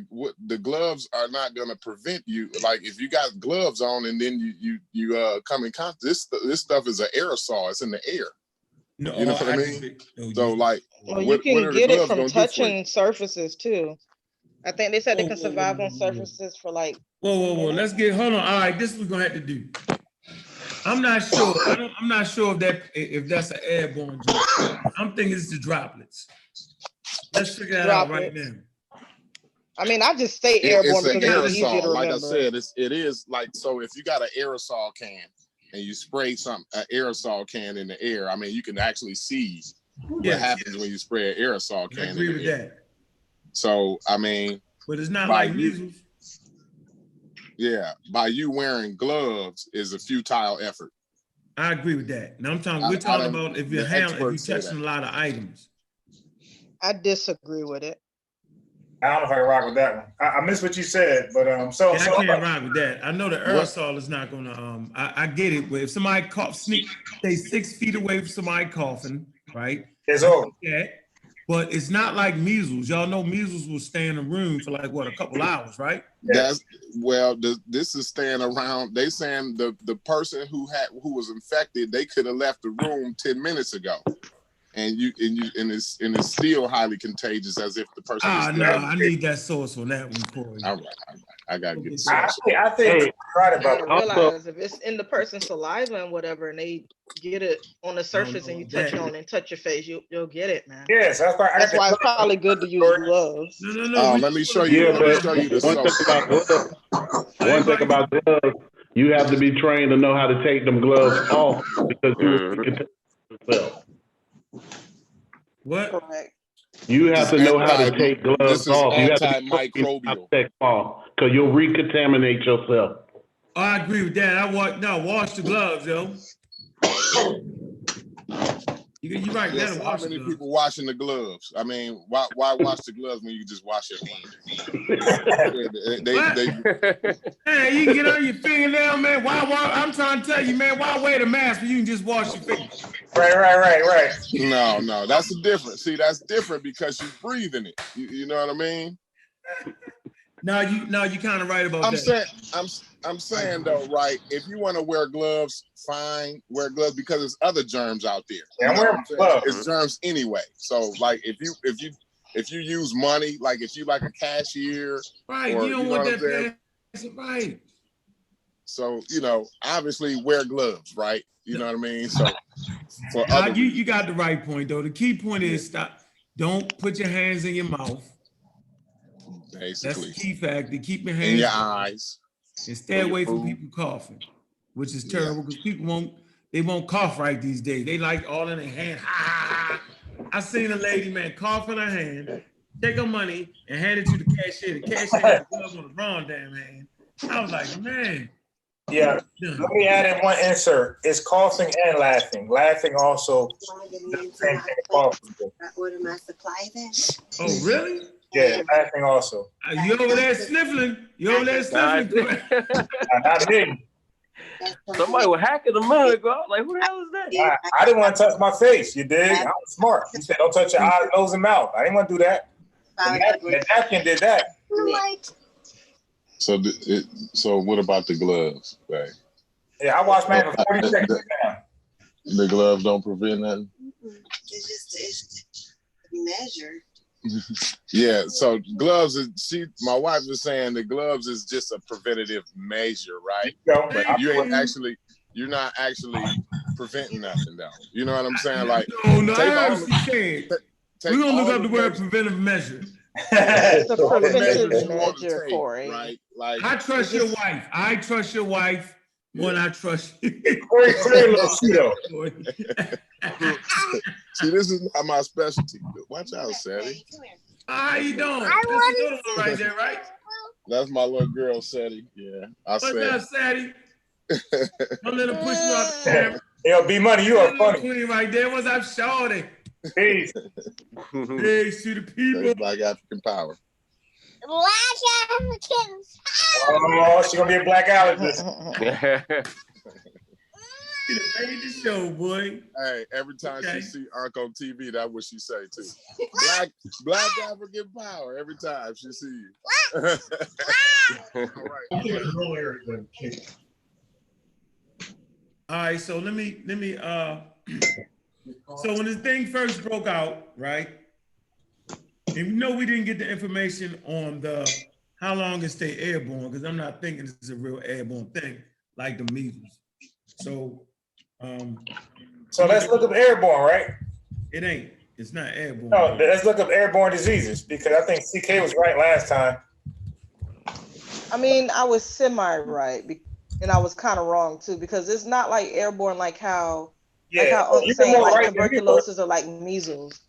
gloves are not gonna prevent you. Like if you got gloves on and then you come in contact, this stuff is an aerosol. It's in the air. No, you know what I mean? So like, you can get it from touching surfaces too. I think they said they can survive on surfaces for like. Whoa! Let's hold on. All right, this is what we're gonna have to do. I'm not sure. I'm not sure if that's an airborne drop. I'm thinking it's the droplets. Let's figure that Drop out right it. now. I mean, I just say airborne It's an because it's easier to aerosol. Like I remember. said, it is like, so if you got an aerosol can and you spray an aerosol can in the air, I mean, you can actually see what happens when you spray an aerosol can. I agree with that. So, I mean, but it's not like measles. Yeah, by you wearing gloves is a futile effort. I agree with that. Now we're talking about if you're touching a lot of items. I disagree with it. I don't know if I can rock with that one. I missed what you said, but I can't rock with that. I know the aerosol is not gonna. I get it, but if somebody stay 6 feet away from somebody coughing, right? It's over. Yeah, but it's not like measles. Y'all know measles will stay in the room for like what, a couple hours, right? This is staying around. They saying the person who was infected, they could have left the room 10 minutes ago. And it's still highly contagious, as if the person. I need that source on that one, Corey. All right. I gotta get the source. I think you're right about that. Realize if it's in the person's saliva and whatever, and they get it on the surface, and you touch it on and touch your face, you'll get it, man. Yes, that's right. That's why it's probably good to use gloves. No. Let me show you. Let me show you the source. One thing about gloves, you have to be trained to know how to take them gloves off because you can take yourself. What? Correct. You have to know how to take gloves off. You have to antimicrobial because you'll recontaminate yourself. Oh, I agree with that. Wash the gloves, yo. You're right. Yes, how many people washing the gloves? I mean, why wash the gloves when you just wash your hands? Hey, you can get on your fingernail, man. Why? I'm trying to tell you, man. Why wear the mask when you can just wash your fingers? Right. No, that's the difference. See, that's different because you're breathing it. You know what I mean? No, you kind of right about that. I'm saying though, right? If you want to wear gloves, fine, wear gloves because there's other germs out there. Yeah, I'm wearing gloves. It's germs anyway. So like if you use money, like if you like a cashier, right? You don't want that. Right. So obviously wear gloves, right? You know what I mean? So for you got the right point though. The key point is don't put your hands in your mouth. Basically. That's the key factor. Keep your hands in your eyes. And stay away from people coughing, which is terrible because people won't cough right these days. They like all in their hand. I seen a lady, man, cough in her hand, take her money and hand it to the cashier. The cashier had the glove on the wrong damn hand. I was like, man. Yeah. Let me add in one insert. It's coughing and laughing. Laughing also. Order my supply then. Oh, really? Yeah, laughing also. You over there sniffling? Not me. Somebody was hacking a minute ago. Like, who the hell is that? I didn't want to touch my face. You dig? I was smart. You said don't touch your eyes, nose, and mouth. I didn't want to do that. The napkin did that. So what about the gloves, right? Yeah, I washed mine for 40 seconds now. The gloves don't prevent nothing? It's measured. Yeah, so gloves my wife was saying the gloves is just a preventative measure, right? But you're not actually preventing nothing though. You know what I'm saying? Like no, I heard what she said. We're gonna look up the word preventive measure. It's a preventive measure, Corey. Right? Like I trust your wife. I trust your wife when I trust you. Corey, little See, this is not my specialty. Watch out, Sadie. How you doing? That's the little one right there, right? That's my little girl, Sadie. Yeah, What's up, Sadie? Don't let him push you out the camera. Yo, B-Money, you are funny. Queen right there. What's up, shorty? Peace. Peace to the people. Black African power. Black African power. Oh, she's gonna be a black allergist. She done made the show, boy. Hey, every time she see Unc on TV, that's what she say too. Black African power. Every time she see you. All right, so let me so when this thing first broke out, right? And we didn't get the information on how long it stay airborne, because I'm not thinking this is a real airborne thing like the measles. So let's look up airborne, right? It ain't. It's not airborne. No, let's look up airborne diseases because I think CK was right last time. I mean, I was semi-right, and I was kind of wrong too, because it's not like airborne like how I'm saying like tuberculosis or like measles.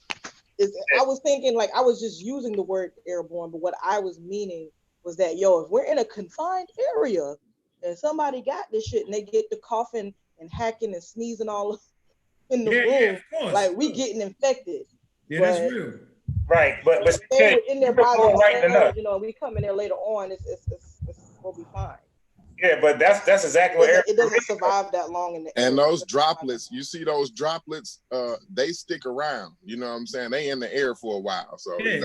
I was thinking like I was just using the word airborne, but what I was meaning was that if we're in a confined area and somebody got this shit and they get to coughing and hacking and sneezing all in the room, like we getting infected. Yeah, that's real. Right, but they were in there by themselves, we come in there later on, it's we'll be fine. Yeah, but that's exactly what it doesn't survive that long in the and those droplets, you see those droplets, they stick around. You know what I'm saying? They in the air for a while. So they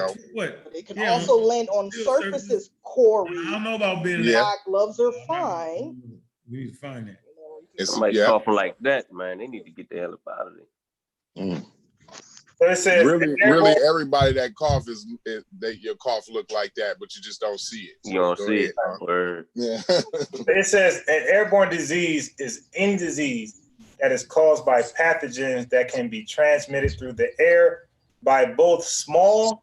can also land on surfaces, Corey. I don't know about being gloves are fine. We need to find that. Somebody coughing like that, man, they need to get the hell up out of there. So it says really everybody that cough your cough look like that, but you just don't see it. So you don't see it. Yeah. It says an airborne disease is any disease that is caused by pathogens that can be transmitted through the air by both small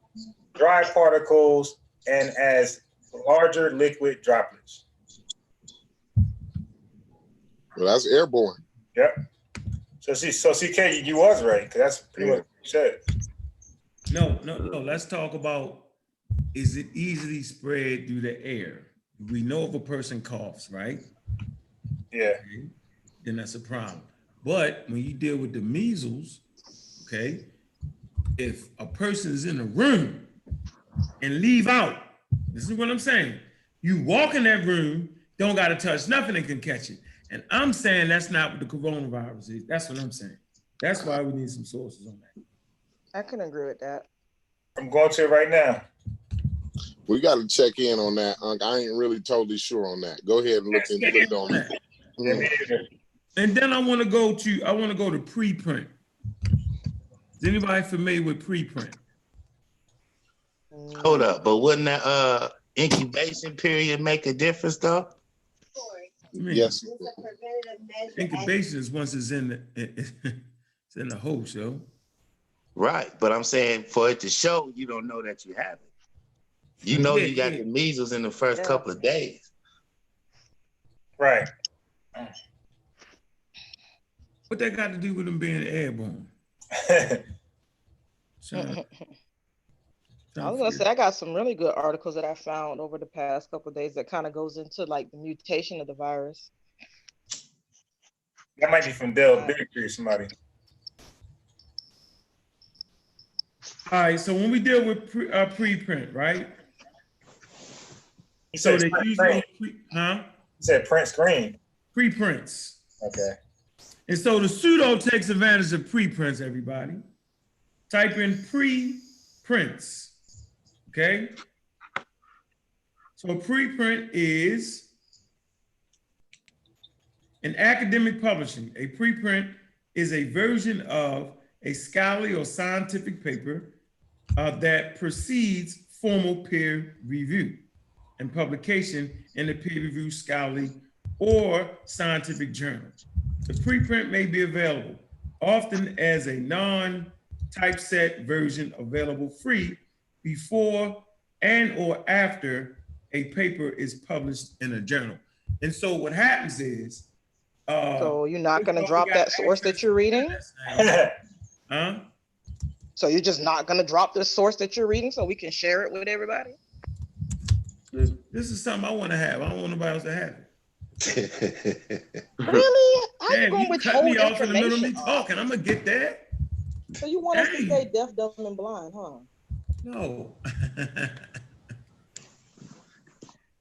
dry particles and as larger liquid droplets. Well, that's airborne. Yep. So CK, you was right, because that's pretty much what you said. No. Let's talk about, is it easily spread through the air? We know if a person coughs, right? Yeah. Okay. Then that's a problem. But when you deal with the measles, okay, if a person is in a room and leave out, this is what I'm saying. You walk in that room, don't got to touch nothing and can catch it. And I'm saying that's not what the coronavirus is. That's what I'm saying. That's why we need some sources on that. I can agree with that. I'm going to it right now. We got to check in on that, Unc. I ain't really totally sure on that. Go ahead and look on that. And then I want to go to preprint. Is anybody familiar with preprint? Hold up, but wouldn't that incubation period make a difference though? Yes. Incubation is once it's in the hole, show. Right, but I'm saying for it to show, you don't know that you have it. You know you got the measles in the first couple of days. Right. What that got to do with them being airborne? I was gonna say I got some really good articles that I found over the past couple of days that kind of goes into like the mutation of the virus. That might be from Dell Bigtree or somebody. All right, so when we deal with preprint, right? He said He said print screen. Preprints. Okay. And so the pseudo takes advantage of preprints, everybody. Type in preprints. Okay. So a preprint is in academic publishing. A preprint is a version of a scholarly or scientific paper that precedes formal peer review and publication in a peer-reviewed scholarly or scientific journal. The preprint may be available often as a non-typeset version available free before and or after a paper is published in a journal. And so what happens is, so you're not going to drop that source that you're reading? Huh? So you're just not going to drop the source that you're reading so we can share it with everybody? This is something I want to have. I don't want nobody else to have it. Really? How Damn, you cut me off in the middle of me talking. I'm gonna get that. So you want us to stay deaf, dumb, and blind, huh? No.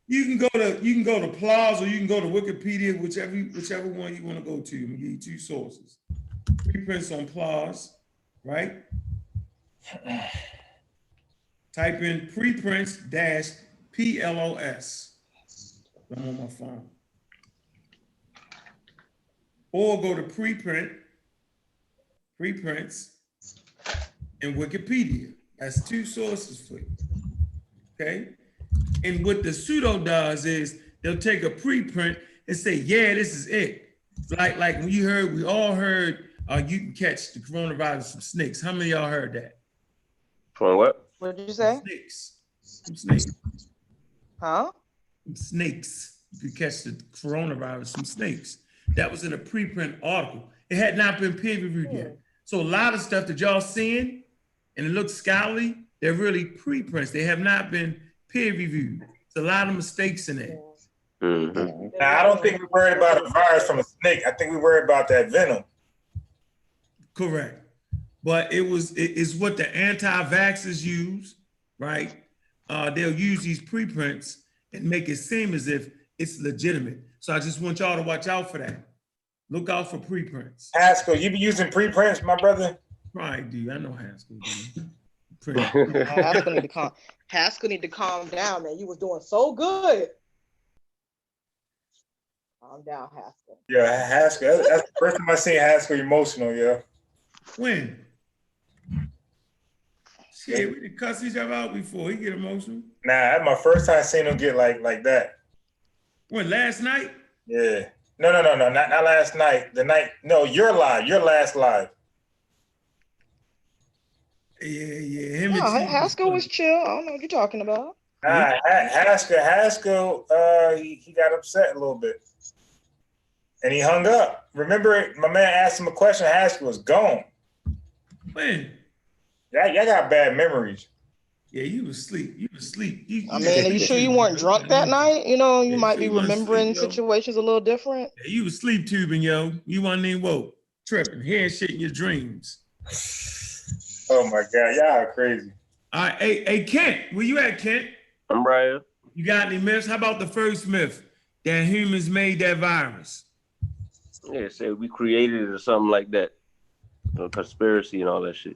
You can go to PLOS or you can go to Wikipedia, whichever one you want to go to. I'm gonna give you two sources. Preprints on PLOS, right? Type in preprints-PLOS. I'm on my phone. Or go to preprints and Wikipedia. That's two sources for you. Okay? And what the pseudo does is they'll take a preprint and say, yeah, this is it. Like when we all heard you can catch the coronavirus from snakes. How many of y'all heard that? From what? What did you say? Snakes. From snakes. Huh? From snakes. You could catch the coronavirus from snakes. That was in a preprint article. It had not been peer reviewed yet. So a lot of stuff that y'all seeing and it looks scholarly, they're really preprints. They have not been peer reviewed. There's a lot of mistakes in it. Mm-hmm. Now, I don't think we're worried about a virus from a snake. I think we're worried about that venom. Correct. But it's what the anti-vaxxers use, right? They'll use these preprints and make it seem as if it's legitimate. So I just want y'all to watch out for that. Look out for preprints. Haskell, you be using preprints, my brother? Right, dude. I know Haskell. Haskell need to calm down, man. You was doing so good. Calm down, Haskell. Yeah, Haskell. That's the first time I seen Haskell emotional, yeah. When? Shit, we done cuss each other out before. He get emotional. Nah, that's my first time seeing him get like that. When, last night? Yeah. No, not last night. The night, no, your last live. Yeah. Haskell was chill. I don't know what you're talking about. Nah, Haskell, he got upset a little bit. And he hung up. Remember, my man asked him a question, Haskell was gone. When? Y'all got bad memories. Yeah, you was asleep. I mean, are you sure you weren't drunk that night? You know, you might be remembering situations a little different. Yeah, you was sleep tubing, yo. You wasn't even woke. Tripping, hearing shit in your dreams. Oh my God, y'all are crazy. All right, hey, Kent, where you at, Kent? I'm Brian. You got any myths? How about the first myth that humans made that virus? Yeah, say we created it or something like that. Conspiracy and all that shit.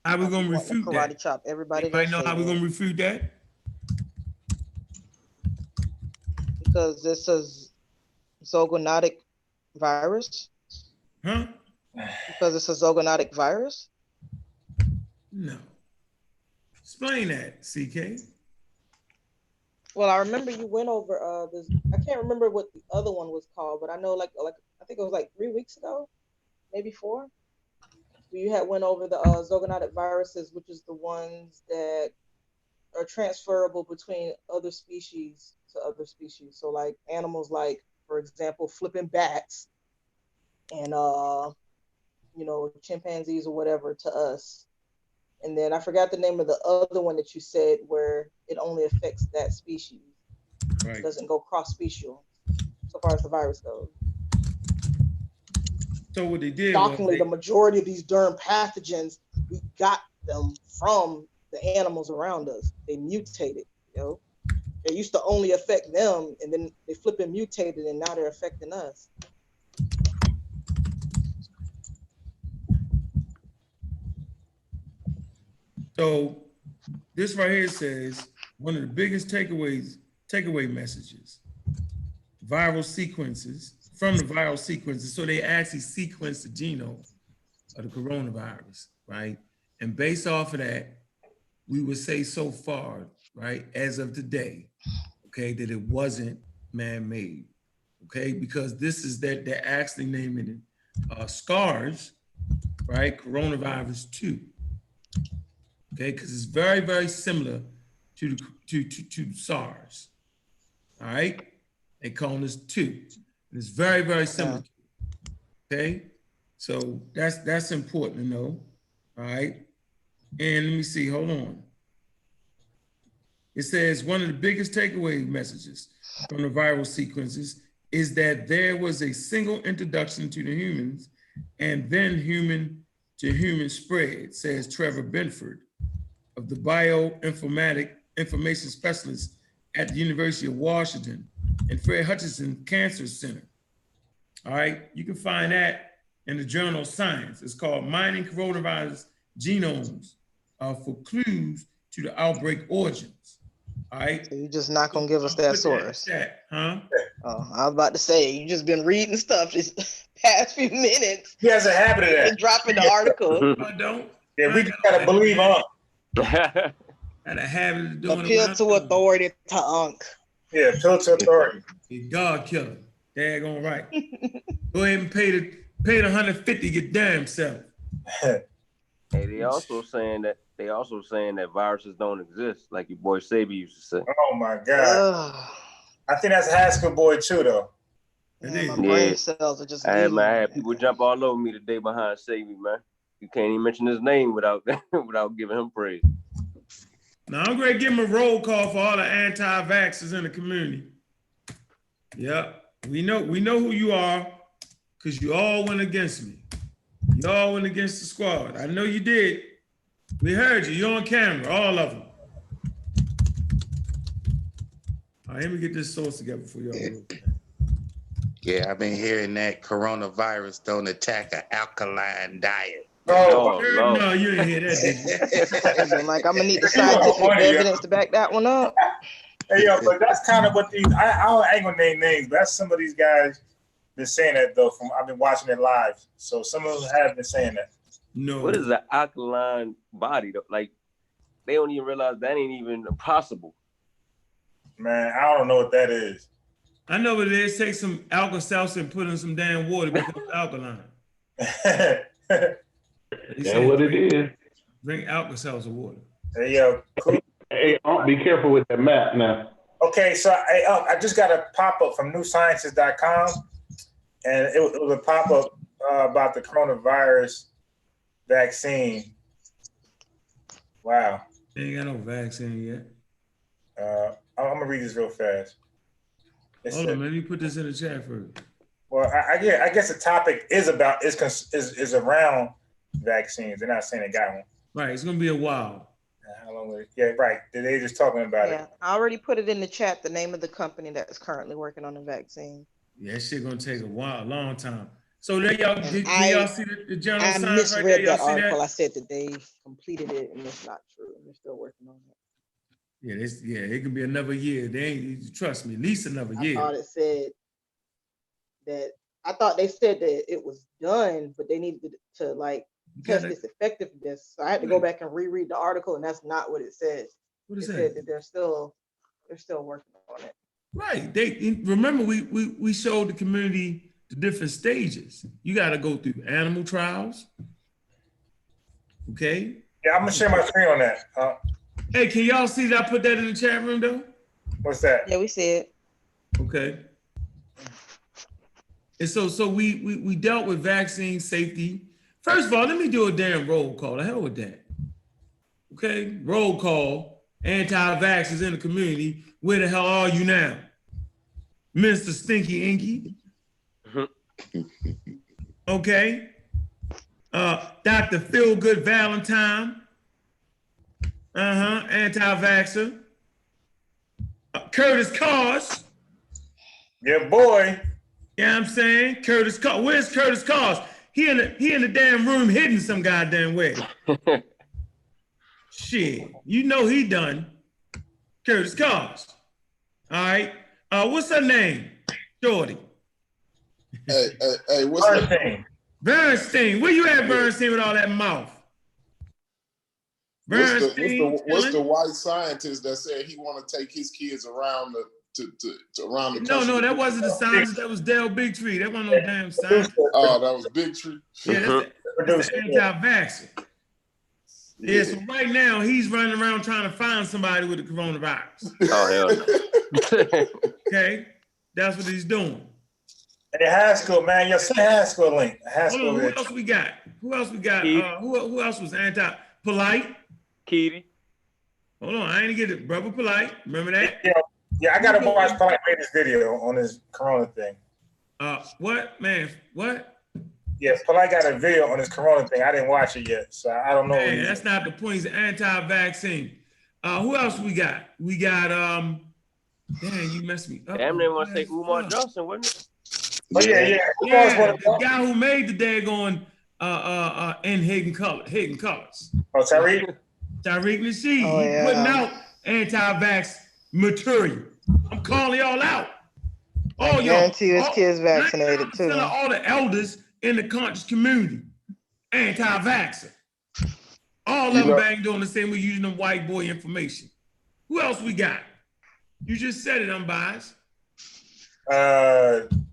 How we gonna refute that? Karate chop everybody. Anybody know how we gonna refute that? Because this is zoonotic virus. Huh? Because it's a zoonotic virus. No. Explain that, CK. Well, I remember you went over this. I can't remember what the other one was called, but I know like I think it was like 3 weeks ago, maybe 4. You had went over the zoonotic viruses, which is the ones that are transferable between other species to other species. So like animals, like for example, flipping bats, and chimpanzees or whatever to us. And then I forgot the name of the other one that you said where it only affects that species. Right. It doesn't go cross-special so far as the virus goes. So what they did shockingly, the majority of these derm pathogens, we got them from the animals around us. They mutated, They used to only affect them, and then they flipping mutated, and now they're affecting us. So this right here says one of the biggest takeaway messages, viral sequences. From the viral sequences, so they actually sequenced the genome of the coronavirus, right? And based off of that, we would say so far, right, as of today, okay, that it wasn't man-made, okay? Because this is that they're actually naming it SARS, right? Coronavirus 2, okay? Because it's very, very similar to SARS, all right? They call this 2. It's very, very similar. Okay, so that's important to know. All right, and let me see. Hold on. It says one of the biggest takeaway messages from the viral sequences is that there was a single introduction to the humans, and then human to human spread, says Trevor Benford of the bioinformatic information specialist at the University of Washington and Fred Hutchinson Cancer Center. All right, you can find that in the journal Science. It's called Mining Coronavirus Genomes for Clues to the Outbreak Origins. All right. So you're just not gonna give us that source. Huh? Oh, I was about to say, you just been reading stuff this past few minutes. He has a habit of that. Dropping the article. I don't. Yeah, we just gotta believe on. Had a habit of doing appeal to authority to Unc. Yeah, appeal to authority. God killer. Daggone right. Go ahead and pay paid $150 to get damn self. Hey, they also saying that viruses don't exist, like your boy Sabi used to say. Oh my God. I think that's Haskell boy too, though. My brain cells are just. I had people jump all over me today behind Sabi, man. You can't even mention his name without giving him praise. Now I'm going to give him a roll call for all the anti-vaxxers in the community. Yep, we know who you are, because you all went against me. You all went against the squad. I know you did. We heard you. You're on camera, all of them. All right, let me get this source together for y'all. Yeah, I've been hearing that coronavirus don't attack an alkaline diet. No, you didn't hear that, did you? Like, I'm gonna need the scientific evidence to back that one up. Hey, yo, but that's kind of what these. I ain't gonna name names, but that's some of these guys been saying that though. I've been watching it live, so some of them have been saying that. No. What is an alkaline body though? Like, they don't even realize that ain't even possible. Man, I don't know what that is. I know what it is. Take some Alka-Seltzer and put in some damn water because it's alkaline. That's what it is. Drink Alka-Seltzer water. Hey, yo. Cool. Hey, be careful with that map now. Okay, so I just got a pop-up from newsciences.com, and it was a pop-up about the coronavirus vaccine. Wow. They ain't got no vaccine yet. I'm gonna read this real fast. Hold on, let me put this in the chat first. Well, I guess the topic is around vaccines. They're not saying they got one. Right, it's gonna be a while. How long will it? Yeah, right. They just talking about it. I already put it in the chat. The name of the company that's currently working on the vaccine. Yeah, that shit gonna take a long time. So there y'all, did y'all see the general signs right there? Misread Y'all that see article. that? I said that they completed it, and it's not true. They're still working on it. Yeah, it could be another year. They ain't, trust me, at least another year. I thought it said that. I thought they said that it was done, but they needed to like test its effectiveness. So I had to go back and reread the article, and that's not what it says. What is it that? said that they're still working on it. Right. They remember we showed the community the different stages. You got to go through animal trials. Okay. Yeah, I'm gonna share my screen on that. Hey, can y'all see that I put that in the chat room though? What's that? Yeah, we see it. Okay. And so we dealt with vaccine safety. First of all, let me do a damn roll call. The hell with that. Okay, roll call. Anti-vaxxers in the community. Where the hell are you now, Mr. Stinky Inky? Okay. Dr. Feel Good Valentine. Anti-vaxxer. Curtis Cars. Yeah, boy. Yeah, I'm saying Curtis Cars. Where's Curtis Cars? He in the damn room hidden some goddamn way. Shit, you know he done. Curtis Cars. All right. What's her name? Shorty. Hey, what's her name? Bernstein. Where you at, Bernstein, with all that mouth? What's the white scientist that said he want to take his kids around the around the country? No, that wasn't the scientist. That was Dale Bigtree. That wasn't no damn scientist. Oh, that was Bigtree. Yeah, that's the anti-vaxxer. Yeah, so right now he's running around trying to find somebody with the coronavirus. Oh, hell. Okay, that's what he's doing. Hey, Haskell, man, your Haskell link. Haskell. Hold on, who else we got? Who else was anti-polite? Kitty. Hold on, I ain't get it. Brother Polite, remember that? Yeah, I gotta watch Polite made this video on his corona thing. What, man? What? Yeah, Polite got a video on his corona thing. I didn't watch it yet, so I don't know. Man, that's not the point. He's anti-vaccine. Who else we got? We got dang, you messed me up. Damn, they want to say Umar Johnson, wasn't it? Oh yeah. The guy who made the daggone in hidden colors. Oh, Tariq Nasheed. Oh, yeah. Putting out anti-vax material. I'm calling y'all out. All y'all. Guarantee his kids vaccinated too. All the elders in the conscious community, anti-vaxxer. All of them banged on the same. We're using them white boy information. Who else we got? You just said it, unbiased.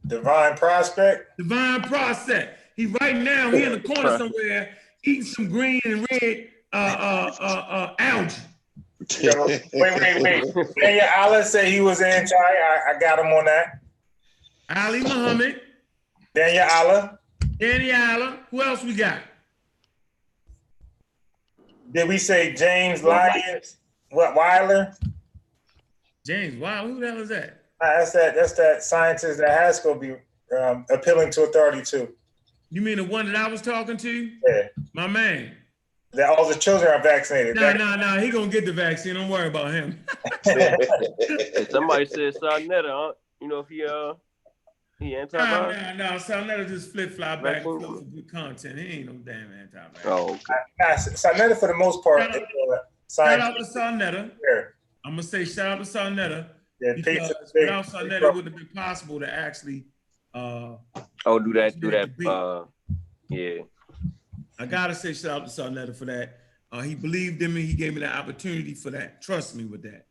Divine Prospect. Divine Prospect. He right now, he in the corner somewhere eating some green and red algae. Wait. Daniel Allah said he was anti. I got him on that. Ali Muhammad. Daniel Allah. Who else we got? Did we say James Lyons? What, Weiler? James Weiler, who the hell is that? That's that scientist that Haskell be appealing to authority too. You mean the one that I was talking to? Yeah. My man. That all the children are vaccinated. Nah. He gonna get the vaccine. Don't worry about him. Somebody said Sarnetta, huh? You know if he anti-virus? No. Sarnetta just flip-flop back and forth for good content. He ain't no damn anti-virus. Oh, okay. Sarnetta for the most part. Shout out to Sarnetta. Yeah. I'm gonna say shout out to Sarnetta. Yeah, because without Sarnetta, it wouldn't have been possible to actually do that. Yeah. I gotta say shout out to Sarnetta for that. He believed in me. He gave me the opportunity for that. Trust me with that.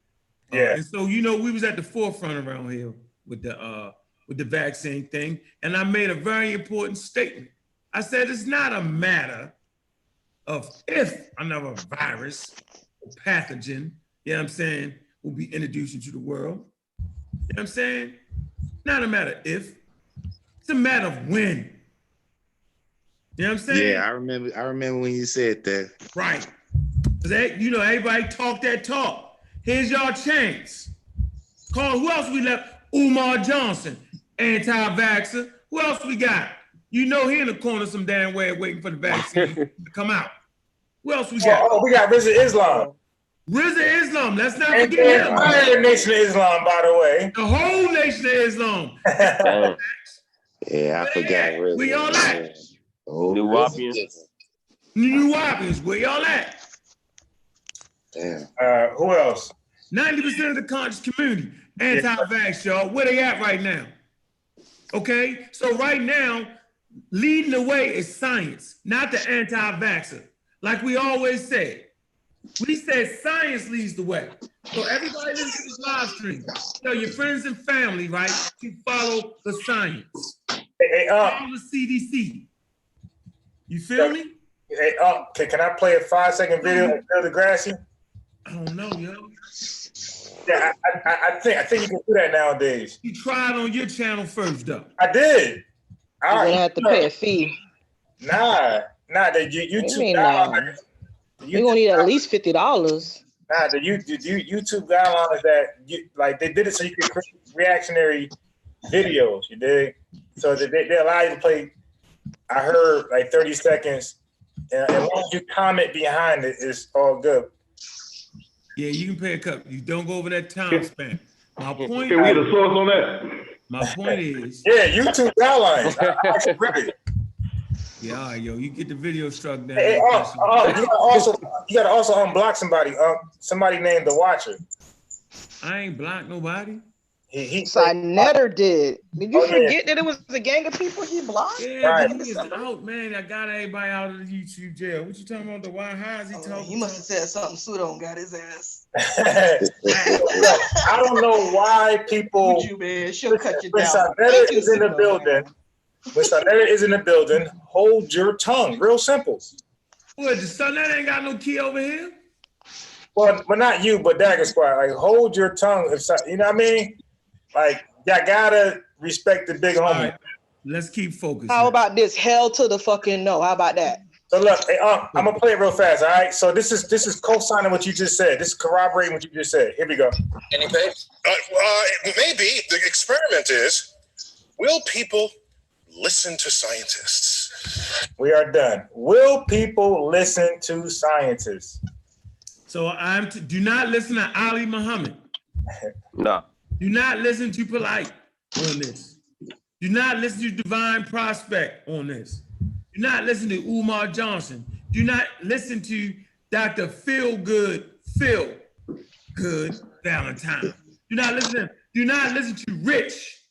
Yeah. And so we was at the forefront around here with the vaccine thing, and I made a very important statement. I said it's not a matter of if another virus or pathogen, you know what I'm saying, will be introduced into the world. You know what I'm saying? Not a matter if, it's a matter of when. You know what I'm saying? Yeah, I remember when you said that. Right. Because everybody talk that talk. Here's your chance. Call who else we left? Umar Johnson, anti-vaxxer. Who else we got? He in the corner some damn way waiting for the vaccine to come out. Who else we got? Oh, we got Rizza Islam. Let's not forget him. The entire Nation of Islam, by the way. The whole Nation of Islam. Yeah, I forgot Rizza. Where y'all at? Oh, New Wapians, where y'all at? Damn. Who else? 90% of the conscious community, anti-vax, y'all. Where they at right now? Okay, so right now, leading the way is science, not the anti-vaxxer. Like we always said. We said science leads the way. So everybody listen to this live stream. Tell your friends and family, right, to follow the science. Follow the CDC. You feel me? Hey, can I play a 5-second video of Bill deGrassi? I don't know, yo. Yeah, I think you can do that nowadays. You tried on your channel first, though. I did. You're gonna have to pay a fee. Nah. The YouTube guidelines. You're gonna need at least $50. Nah, the YouTube guidelines that they did it so you could create reactionary videos. You dig? So they allow you to play. I heard like 30 seconds, and as long as you comment behind it, it's all good. Yeah, you can pay a cut. You don't go over that time span. My point. Can we get a source on that? My point is. Yeah, YouTube guidelines. I read it. Yeah, yo, you get the video struck down. Hey, you gotta also unblock somebody. Somebody named The Watcher. I ain't blocked nobody. Sarnetta did. Did you forget that it was a gang of people he blocked? Yeah, right. But he is out, man. I got everybody out of the YouTube jail. What you talking about? How is he talking? He must have said something. Sudo got his ass. I don't know why people. Would you, man? She'll cut you down. Sarnetta is in the building. When Sarnetta is in the building, hold your tongue. Real simple. What? The Sarnetta ain't got no key over here? Well, not you, but Dagger Squad. Like, hold your tongue. You know what I mean? Like, y'all gotta respect the big homie. Right. Let's keep focused. How about this? Hell to the fucking no. How about that? So look, hey, I'm gonna play it real fast. All right. So this is co-signing what you just said. This is corroborating what you just said. Here we go. Anything? Maybe the experiment is: will people listen to scientists? We are done. Will people listen to scientists? So do not listen to Ali Muhammad. No. Do not listen to Polite on this. Do not listen to Divine Prospect on this. Do not listen to Umar Johnson. Do not listen to Dr. Phil Good Valentine. Do not listen to him. Do not listen to Rich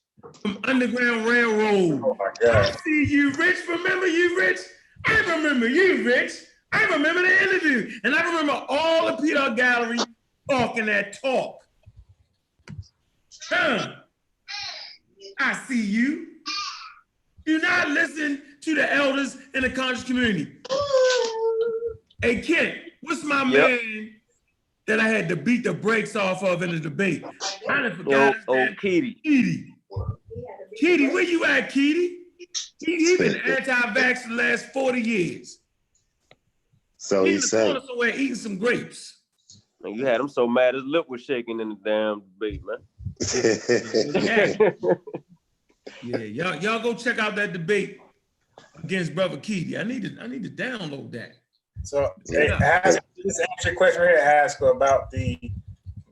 from Underground Railroad. Oh my God. I see you, Rich. Remember you, Rich? I remember you, Rich. I remember the interview. And I remember all the Peter Gallery talking that talk. I see you. Do not listen to the elders in the conscious community. Hey, Kent, what's my man that I had to beat the brakes off of in the debate? I done forgot his name. Keedy. Keedy, where you at, Keedy? He been anti-vax for the last 40 years. So He he in the said. corner somewhere eating some grapes. Man, you had him so mad his lip was shaking in the damn debate, man. Yeah, y'all go check out that debate against Brother Keedy. I need to download that. So just answer your question right here, ask about the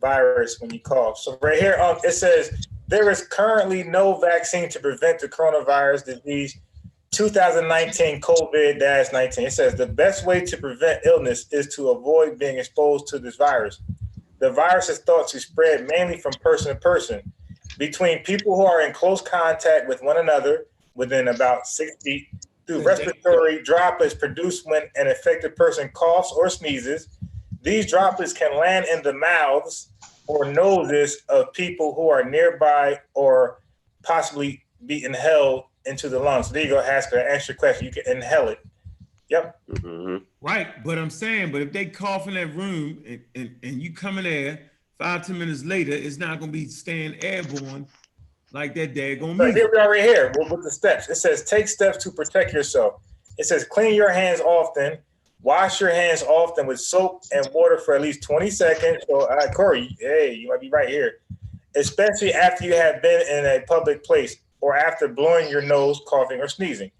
virus when you cough. So right here, it says there is currently no vaccine to prevent the coronavirus disease 2019 COVID-19. It says the best way to prevent illness is to avoid being exposed to this virus. The virus is thought to spread mainly from person to person, between people who are in close contact with one another within about 6 feet, through respiratory droplets produced when an infected person coughs or sneezes. These droplets can land in the mouths or noses of people who are nearby or possibly be inhaled into the lungs. So there you go, Haskell. Answer your question. You can inhale it. Yep. Mm-hmm. Right, but I'm saying, but if they cough in that room and you come in there 5-10 minutes later, it's not going to be staying airborne like that daggone So music. here we are right here with the steps. It says take steps to protect yourself. It says clean your hands often. Wash your hands often with soap and water for at least 20 seconds. So, Corey, hey, you might be right here. Especially after you have been in a public place or after blowing your nose, coughing, or sneezing.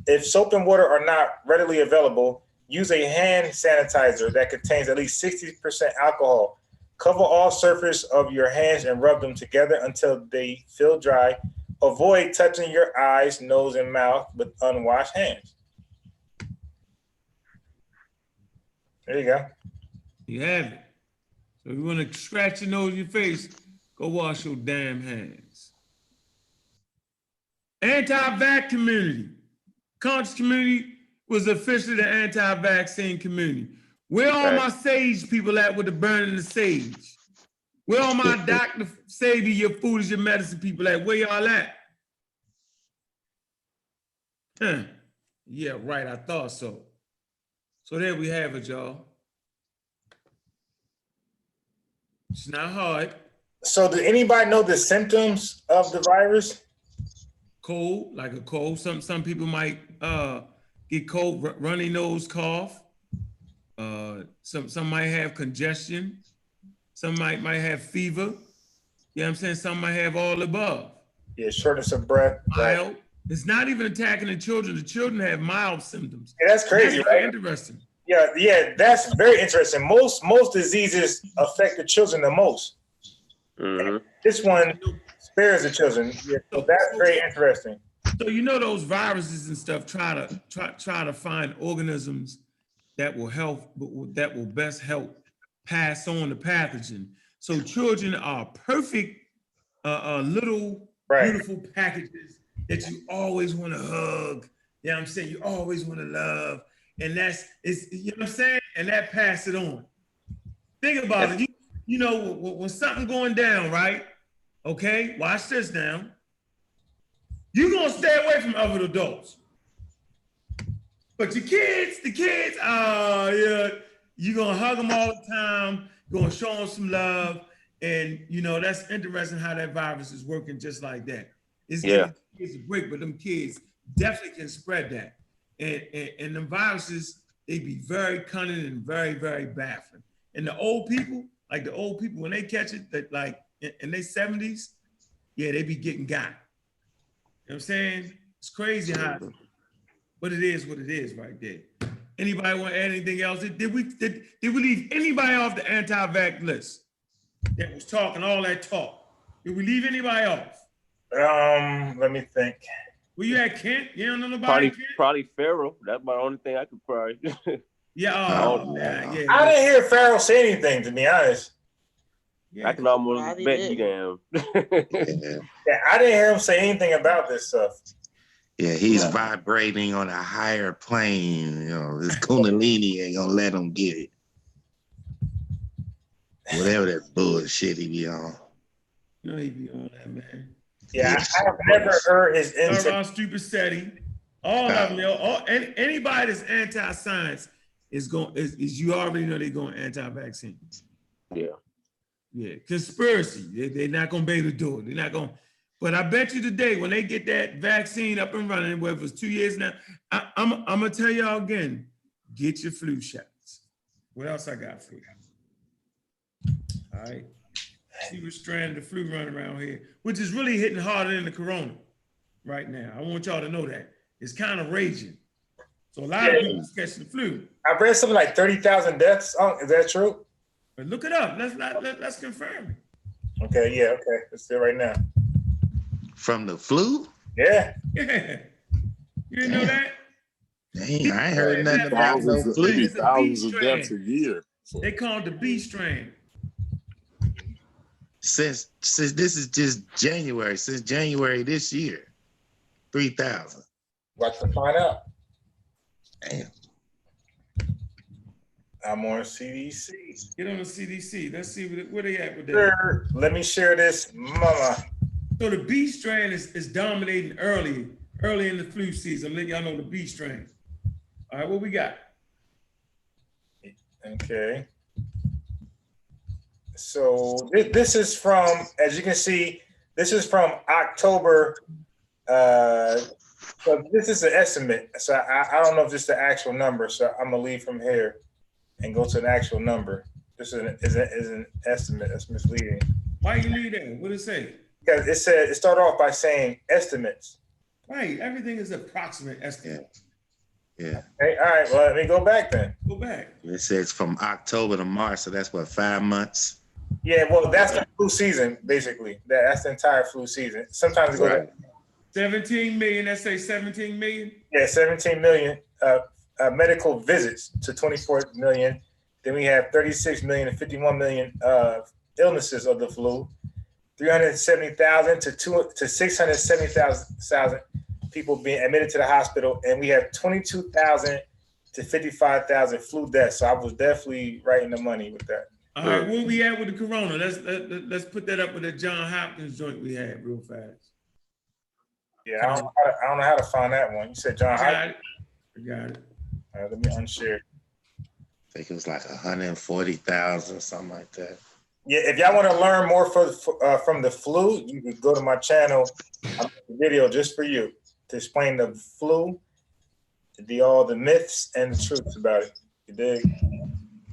If soap and water are not readily available, use a hand sanitizer that contains at least 60% alcohol. Cover all surface of your hands and rub them together until they feel dry. Avoid touching your eyes, nose, and mouth with unwashed hands. There you go. You have it. So if you want to scratch your nose, your face, go wash your damn hands. Anti-vax community. Conscious community was officially the anti-vaccine community. Where all my sage people at with the burning the sage? Where all my Dr. Save your food is your medicine people at? Where y'all at? Yeah, right, I thought so. So there we have it, y'all. It's not hard. So did anybody know the symptoms of the virus? Cold, like a cold. Some people might get cold, runny nose, cough. Some might have congestion. Some might have fever. You know what I'm saying? Some might have all above. Yeah, shortness of breath. Mild. Right. It's not even attacking the children. The children have mild symptoms. Yeah, that's crazy, that's right? Interesting. Yeah, that's very interesting. Most diseases affect the children the most. Mm-hmm. This one spares the children. Yeah, so that's very interesting. So you know those viruses and stuff try to find organisms that will best help pass on the pathogen. So children are perfect little beautiful packages that you always want to hug. You know what I'm saying? You always want to love. And you know what I'm saying? And that pass it on. Think about it. You know, when something going down, right? Okay, watch this now. You're gonna stay away from other adults. But the kids, yeah, you're gonna hug them all the time, you're gonna show them some love. And you know, that's interesting how that virus is working just like that. It's giving kids a break, but them kids definitely can spread that. And the viruses, they be very cunning and very, very baffling. And the old people, when they catch it, that like in their 70s, yeah, they be getting got. You know what I'm saying? It's crazy how, but it is what it is right there. Anybody want to add anything else? Did we leave anybody off the anti-vax list that was talking all that talk? Did we leave anybody off? Let me think. Were you at Kent? You don't know nobody? Probably Pharaoh. That's my only thing I could probably. Yeah. I didn't hear Pharaoh say anything, to be honest. Yeah, I can almost bet you damn. Yeah, I didn't hear him say anything about this stuff. Yeah, he's vibrating on a higher plane. You know, his Kundalini ain't gonna let him get it. Whatever that bullshit he be on. No, he be on that, man. Yeah, I have never heard his Our stupid SETI. All of them, anybody that's anti-science is you already know they're going anti-vaccine. Yeah. Yeah, conspiracy. They're not gonna be able to do it. They're not gonna. But I bet you today, when they get that vaccine up and running, whether it's 2 years now, I'm gonna tell y'all again, get your flu shots. What else I got for you? All right. See what strand of the flu running around here, which is really hitting harder than the corona right now. I want y'all to know that. It's kind of raging. So a lot of people is catching the flu. I've read something like 30,000 deaths. Oh, is that true? But look it up. Let's confirm it. Okay, yeah, okay. Let's do it right now. From the flu? Yeah. Yeah. You didn't know that? Dang, I ain't heard nothing about no flu. Thousands of deaths a year. They call it the B strain. Since this is just January, since January this year, 3,000. Watch to find out. Damn. I'm on CDC. Get on the CDC. Let's see where they at with that. Sure. Let me share this, mama. So the B strain is dominating early in the flu season. I'm letting y'all know the B strain. All right, what we got? Okay. So this is from, as you can see, this is from October. So this is an estimate. So I don't know if this is the actual number. So I'm gonna leave from here and go to an actual number. This is an estimate. That's misleading. Why you leave that? What did it say? Because it started off by saying estimates. Right. Everything is approximate estimate. Yeah. Hey, all right. Well, let me go back then. Go back. It says from October to March, so that's what, 5 months? Yeah. Well, that's the flu season, basically. That's the entire flu season. Sometimes it goes. Right. 17 million. Let's say 17 million. Yeah, 17 million medical visits to 24 million. Then we have 36 million and 51 million illnesses of the flu. 370,000 to 670,000 people being admitted to the hospital, and we have 22,000 to 55,000 flu deaths. So I was definitely right in the money with that. All right, where we at with the corona? Let's put that up with the John Hopkins joint we had real fast. Yeah, I don't know how to find that one. You said John Hopkins. I got it. All right, let me unshare. I think it was like 140,000, something like that. Yeah, if y'all want to learn more from the flu, you can go to my channel. I made a video just for you to explain the flu, all the myths and the truths about it. You dig?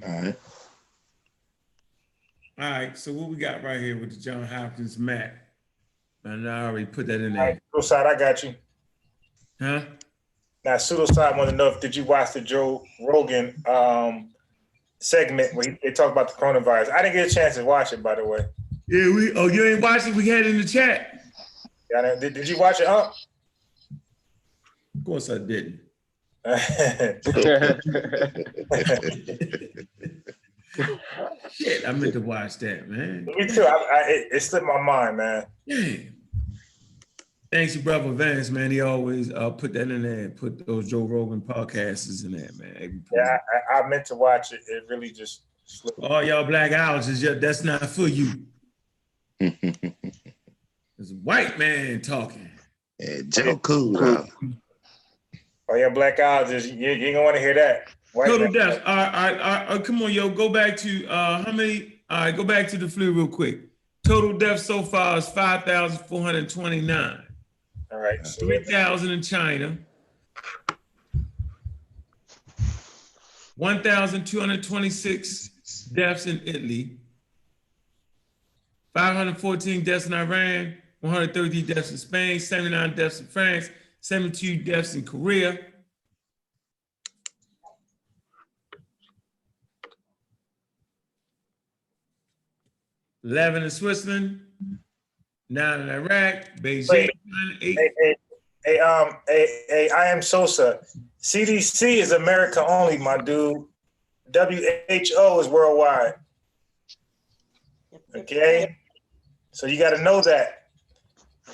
All right. All right, so what we got right here with the John Hopkins map? And I already put that in there. All right, Pseudoside, I got you. Huh? Now, Pseudoside want to know, did you watch the Joe Rogan segment where they talk about the coronavirus? I didn't get a chance to watch it, by the way. Yeah, you ain't watched it? We had it in the chat. Yeah, did you watch it, huh? Of course I didn't. Shit, I meant to watch that, man. Me too. It slipped my mind, man. Yeah. Thanks to Brother Vance, man. He always put that in there and put those Joe Rogan podcasts in there, man. Yeah, I meant to watch it. It really just slipped. All y'all black owls, that's not for you. It's a white man talking. Yeah, Joe Cool, though. Oh, yeah, black owls, you ain't gonna want to hear that. Total deaths. All right, come on, yo. Go back to how many? All right, go back to the flu real quick. Total deaths so far is 5,429. All right. 3,000 in China. 1,226 deaths in Italy. 514 deaths in Iran. 130 deaths in Spain. 79 deaths in France. 72 deaths in Korea. 11 in Switzerland, 9 in Iraq, Beijing, 8. Hey, I am Sosa. CDC is America only, my dude. WHO is worldwide. Okay? So you got to know that,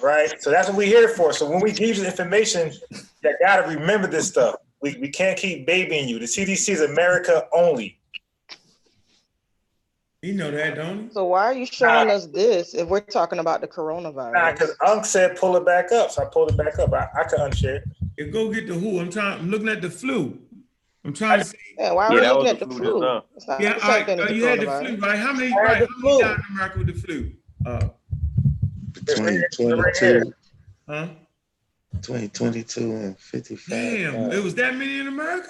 right? So that's what we're here for. So when we give you information, you got to remember this stuff. We can't keep babying you. The CDC is America only. You know that, don't you? So why are you showing us this if we're talking about the coronavirus? Nah, because Unc said pull it back up, so I pulled it back up. I can unshare it. Go get the who. I'm looking at the flu. I'm trying to see. Yeah, why are we looking at the flu? It's not the same thing as the you had the coronavirus. flu, right? How many died in America with the flu? Between 22, huh? 22 and 55. Damn, it was that many in America?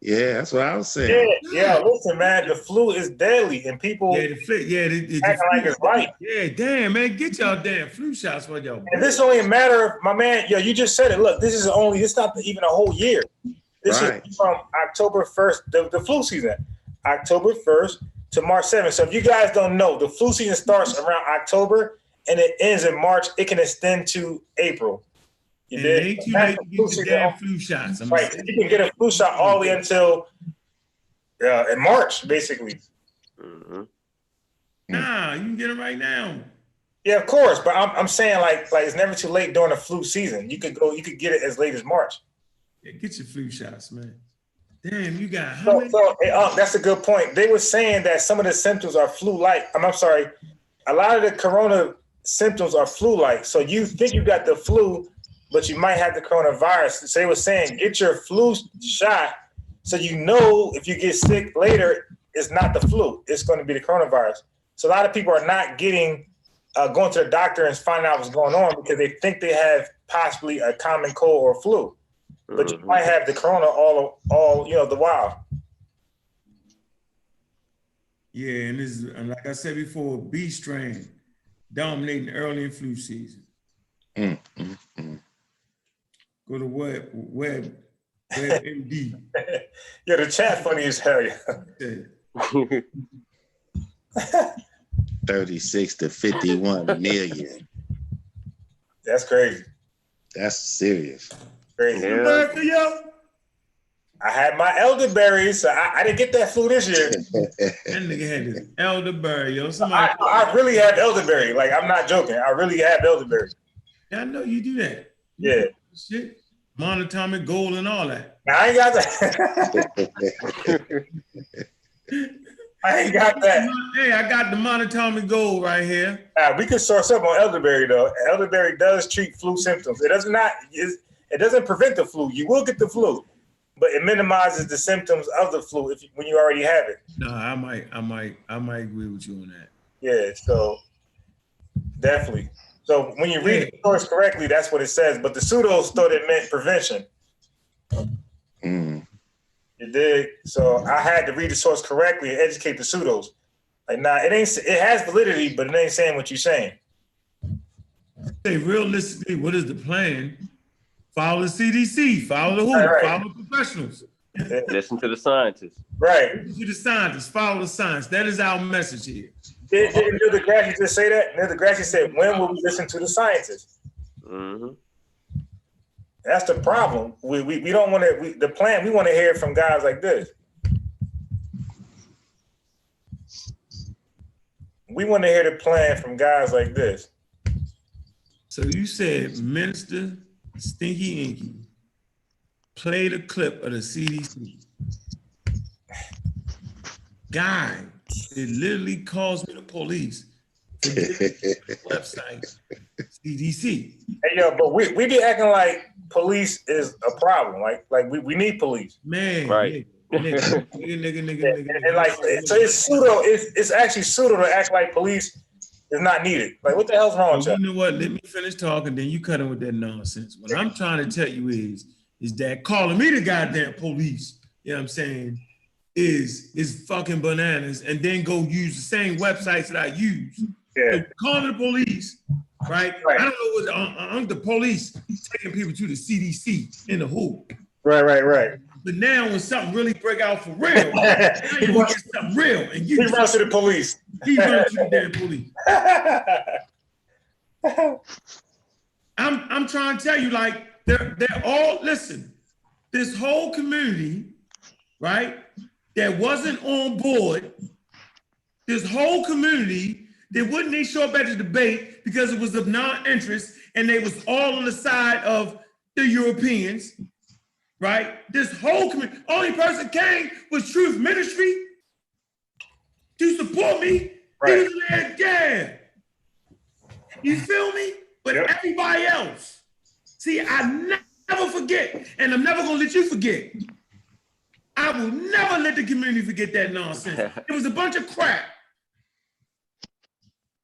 Yeah, that's what I was saying. Yeah, listen, man, the flu is deadly, and people the flu, acting like it's right. Yeah, damn, man, get y'all damn flu shots for y'all. And this only a matter of, my man, you just said it. Look, it's not even a whole year. This is from October 1st, the flu season, October 1st to March 7th. So if you guys don't know, the flu season starts around October and it ends in March. It can extend to April. It ain't too late to get the damn flu shots. Right, you can get a flu shot all the way until in March, basically. Mm-hmm. Nah, you can get it right now. Yeah, of course, but I'm saying like it's never too late during the flu season. You could get it as late as March. Yeah, get your flu shots, man. Damn, you got how many? That's a good point. They were saying that some of the symptoms are flu-like. I'm sorry, a lot of the corona symptoms are flu-like. So you think you got the flu, but you might have the coronavirus. So they were saying get your flu shot so you know if you get sick later, it's not the flu. It's going to be the coronavirus. So a lot of people are not getting going to the doctor and finding out what's going on because they think they have possibly a common cold or flu. But you might have the corona all the while. Yeah, and like I said before, B strain dominating early in flu season. Go to WebMD. Yeah, the chat funny as hell. Yeah. 36 to 51 million. That's crazy. That's serious. Crazy. Yeah. I had my elderberries, so I didn't get that flu this year. That nigga had his elderberry, yo. I really have elderberry. Like, I'm not joking. I really have elderberry. Yeah, I know you do that. Yeah. Shit. Monatomic gold and all that. I ain't got that. I ain't got that. Hey, I got the monatomic gold right here. We can source up on elderberry though. Elderberry does treat flu symptoms. It doesn't prevent the flu. You will get the flu, but it minimizes the symptoms of the flu when you already have it. No, I might agree with you on that. Yeah, so definitely. So when you read the source correctly, that's what it says. But the pseudos thought it meant prevention. You dig? So I had to read the source correctly and educate the pseudos. Like, nah, it has validity, but it ain't saying what you're saying. Hey, realistically, what is the plan? Follow the CDC, follow the WHO, follow the professionals. Listen to the scientists. Right. Listen to the scientists, follow the science. That is our message here. Didn't Neil deGrasse just say that? Neil deGrasse said, when will we listen to the scientists? Mm-hmm. That's the problem. We don't want to, the plan, we want to hear it from guys like this. We want to hear the plan from guys like this. So you said Minister Stinky Inky played a clip of the CDC. Guy, it literally calls me the police to get the website CDC. Hey, yo, but we be acting like police is a problem. Like we need police. Man, right. Nigga. And like, so it's actually pseudo to act like police is not needed. Like, what the hell's wrong with you? You know what? Let me finish talking, then you cut in with that nonsense. What I'm trying to tell you is that calling me the goddamn police, you know what I'm saying, is fucking bananas, and then go use the same websites that I use. Yeah. So calling the police, right? I don't know what I'm the police taking people to the CDC in the WHO. Right. But now when something really break out for real, you get something real, and he runs to the police. He runs to the damn police. I'm trying to tell you, like, they're all, listen, this whole community, right, that wasn't on board, this whole community, they wouldn't even show up at the debate because it was of non-interest, and they was all on the side of the Europeans, right? This whole community, only person came was Truth Ministry to support me. Right. He was like, yeah. You feel me? But everybody else, see, I never forget, and I'm never gonna let you forget. I will never let the community forget that nonsense. It was a bunch of crap.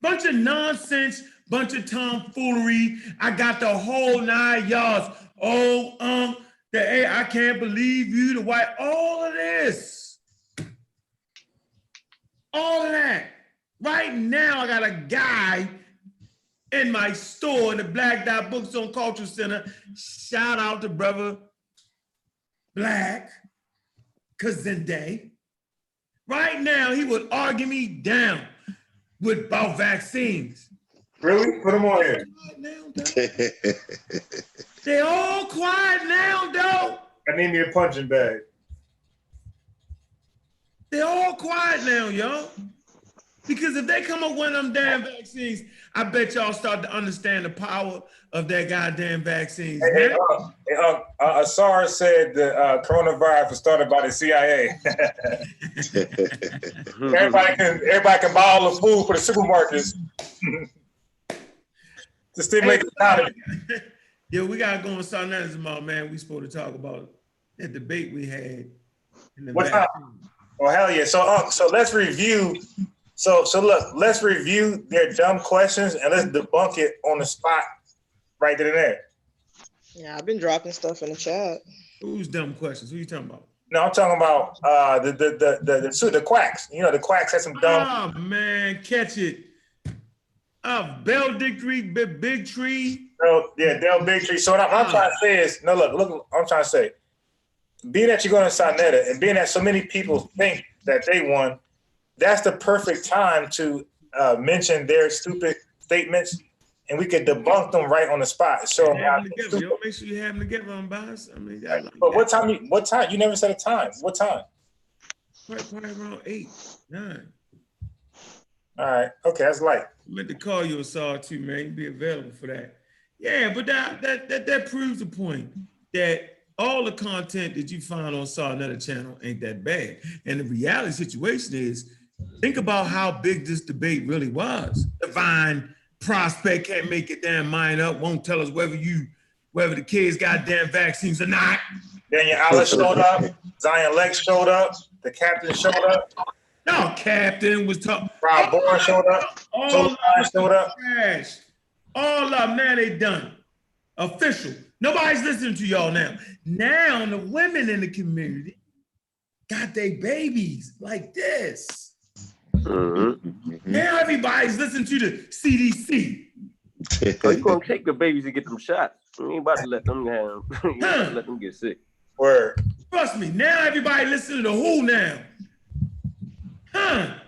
Bunch of nonsense, bunch of tomfoolery. I got the whole 9 yards. Oh, hey, I can't believe you, the white, all of this. All of that. Right now, I got a guy in my store in the Black Dot Bookstore Culture Center. Shout out to brother Black Kazende. Right now, he would argue me down about vaccines. Really? Put them on here. They all quiet now, though. I need me a punching bag. They all quiet now, y'all. Because if they come up with one of them damn vaccines, I bet y'all start to understand the power of that goddamn vaccines. SARS said the coronavirus was started by the CIA. everybody can buy all the food for the supermarkets to stimulate the economy. Yeah, we gotta go on something tomorrow, man. We supposed to talk about that debate we had. What time? Oh hell yeah! So let's review. So look, let's review their dumb questions and let's debunk it on the spot, right then and there. Yeah, I've been dropping stuff in the chat. Who's dumb questions? Who you talking about? No, I'm talking about the quacks. You know, the quacks had some dumb. Oh man, catch it. Bell Dictory, Big Tree. Oh yeah, Del Big Tree. So what I'm trying to say is, no, look, I'm trying to say, being that you're going to Sonetta and being that so many people think that they won, that's the perfect time to mention their stupid statements, and we could debunk them right on the spot. So make sure you have them together on bias. I mean, but what time? What time? You never said a time. What time? Probably around 8, 9. All right. Okay, that's light. I meant to call you a SAR too, man. You be available for that. Yeah, but that proves the point that all the content that you find on SAR channel ain't that bad. And the reality situation is, think about how big this debate really was. Divine Prospect can't make it damn mind up, won't tell us whether the kids got damn vaccines or not. Daniel Alice showed up, Zion Lex showed up, the captain showed up. No, captain was talking. Rob Bourne showed up. All of showed up. Trash. All of them, now they done. Official. Nobody's listening to y'all now. Now the women in the community got their babies like this. Now everybody's listening to the CDC. You gonna take the babies to get them shots? You ain't about to let them let them get sick. Word. Trust me. Now everybody listening to WHO now. Now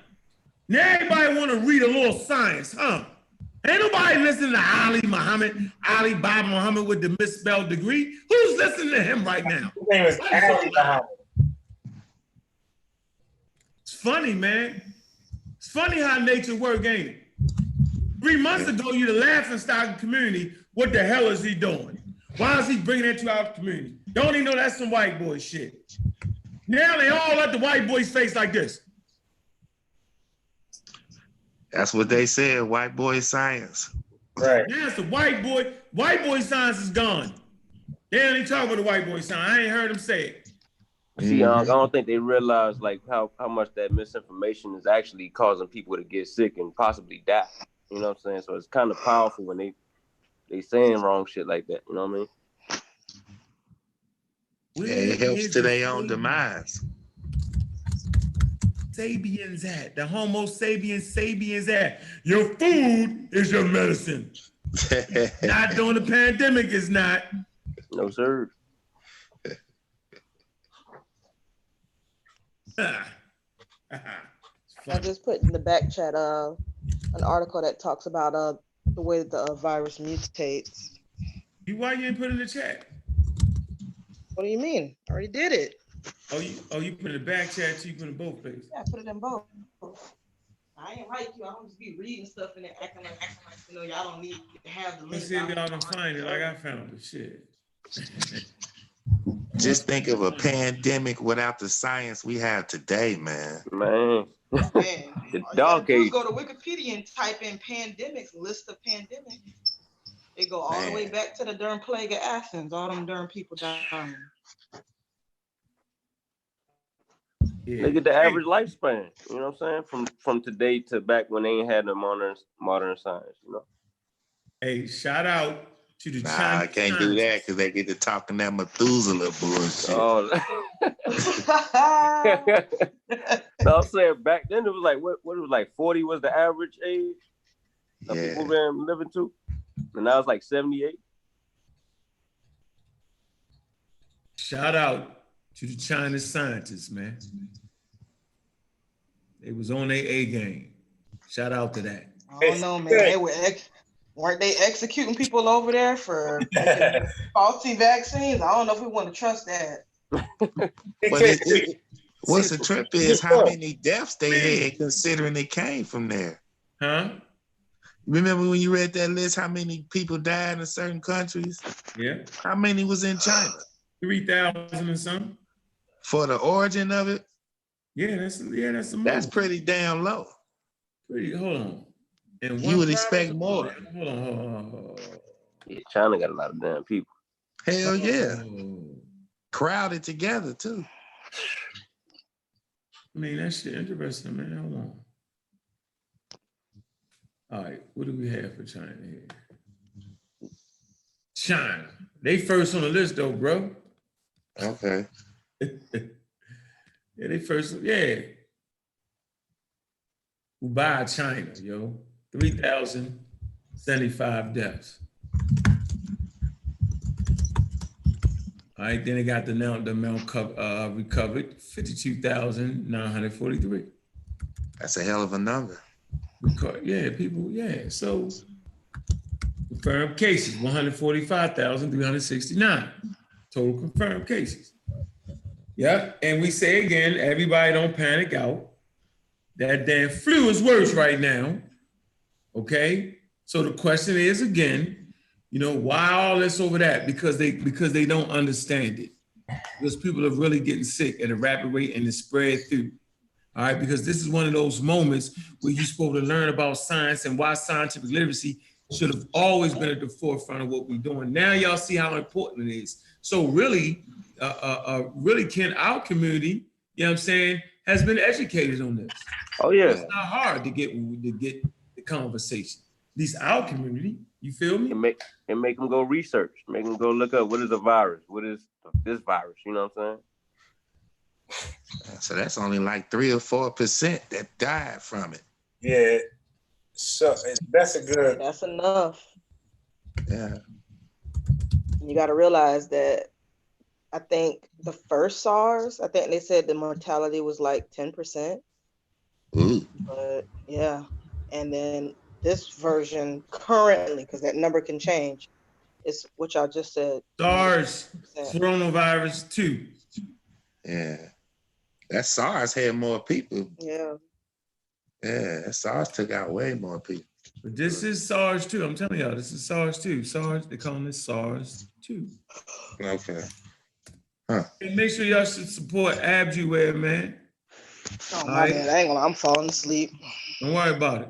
everybody want to read a little science, Ain't nobody listening to Ali Baba Muhammad with the misspelled degree. Who's listening to him right now? His name is Ali Muhammad. It's funny, man. It's funny how nature works, ain't it? 3 months ago, you're the laughingstock community. What the hell is he doing? Why is he bringing that to our community? Don't even know that's some white boy shit. Now they all at the white boy's face like this. That's what they said, white boy science. Right. Now it's the white boy science is gone. They don't even talk about the white boy science. I ain't heard them say it. See, I don't think they realize like how much that misinformation is actually causing people to get sick and possibly die. You know what I'm saying? So it's kind of powerful when they saying wrong shit like that. You know what I mean? Yeah, it helps to their own demise. Sapiens at the Homo sapiens at. Your food is your medicine. Not during the pandemic, it's not. No, sir. I just put in the back chat an article that talks about the way that the virus mutates. Why you ain't put it in the chat? What do you mean? I already did it. Oh, you put it in the back chat, so you put it in both places. Yeah, I put it in both. I ain't like you. I don't just be reading stuff and then acting like y'all don't need to have the link. Let's see if y'all can find it like I found it. Shit. Just think of a pandemic without the science we have today, man. Man. The dog age. Go to Wikipedia and type in pandemics, list of pandemics, It go all the way back to the darn plague of Athens. All them darn people dying. Yeah. Look at the average lifespan. You know what I'm saying? From today to back when they ain't had the modern science. You know. Hey, shout out to the Chinese. I can't do that because they get to talking that Methuselah bullshit. Oh. No, I'm saying back then it was like what it was like 40 was the average age of people been living to, and now it's like 78. Shout out to the Chinese scientists, man. They was on their A game. Shout out to that. I don't know, man. Weren't they executing people over there for making faulty vaccines? I don't know if we want to trust that. What's the trip is how many deaths they had considering they came from there. Huh? Remember when you read that list, how many people died in certain countries? Yeah. How many was in China? 3,000 or something. For the origin of it? Yeah, that's pretty damn low. Hold on. And you would expect more. Hold on. Yeah, China got a lot of damn people. Hell yeah. Crowded together too. I mean, that shit interesting, man. Hold on. All right, what do we have for China here? China. They first on the list though, bro. Okay. Yeah, they first, yeah. Hubei, China, yo. 3,075 deaths. All right, then they got the amount recovered, 52,943. That's a hell of a number. Yeah, people, yeah. So confirmed cases, 145,369. Total confirmed cases. Yeah, and we say again, everybody don't panic out. That damn flu is worse right now. Okay, so the question is again, you know, why all this over that? Because they don't understand it. Because people are really getting sick at a rapid rate and it's spread through. All right, because this is one of those moments where you're supposed to learn about science and why scientific literacy should have always been at the forefront of what we're doing. Now y'all see how important it is. So really, Ken, our community, you know what I'm saying, has been educated on this. Oh yeah. It's not hard to get the conversation. At least our community, you feel me? And make them go research, make them go look up what is a virus, what is this virus, you know what I'm saying? So that's only like 3 or 4% that died from it. Yeah. So that's enough. Yeah. You got to realize that I think the first SARS, I think they said the mortality was like 10%. Ooh. But yeah. And then this version currently, because that number can change, is what y'all just said. SARS, coronavirus 2. Yeah. That SARS had more people. Yeah. Yeah, that SARS took out way more people. But this is SARS 2. I'm telling y'all, this is SARS 2. SARS, they call this SARS 2. Okay. Huh. And make sure y'all should support Abjuware, man. Oh, my bad. I ain't gonna, I'm falling asleep. Don't worry about it.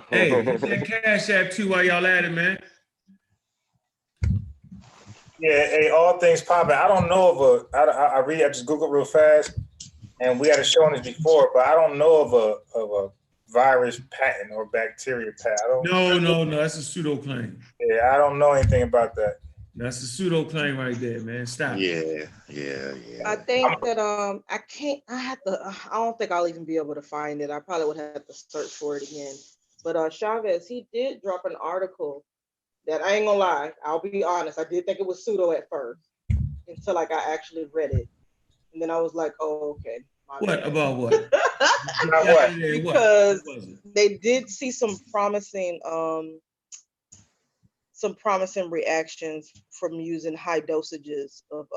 Hey, hit that Cash App too while y'all at it, man. Yeah, hey, all things popping. I don't know of I just Googled real fast, and we had a show on this before, but I don't know of a virus patent or bacteria patent. No, that's a pseudo claim. Yeah, I don't know anything about that. That's a pseudo claim right there, man. Stop. Yeah. I think that I don't think I'll even be able to find it. I probably would have to search for it again. But Chavez, he did drop an article that I ain't gonna lie, I'll be honest, I did think it was pseudo at first until like I actually read it. And then I was like, oh, okay. What about what? Because they did see some promising reactions from using high dosages of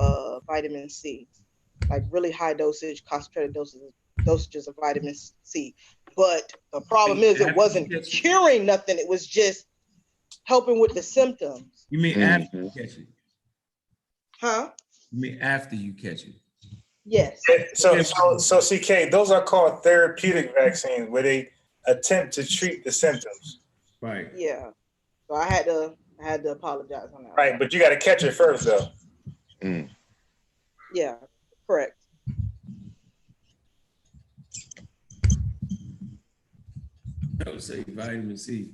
vitamin C, like really high dosage, concentrated dosages of vitamin C. But the problem is it wasn't curing nothing. It was just helping with the symptoms. You mean after you catch it? Huh? You mean after you catch it? Yes. So CK, those are called therapeutic vaccines where they attempt to treat the symptoms. Right. Yeah. So I had to I had to apologize on that. Right, but you got to catch it first, though. Yeah, correct. I would say vitamin C.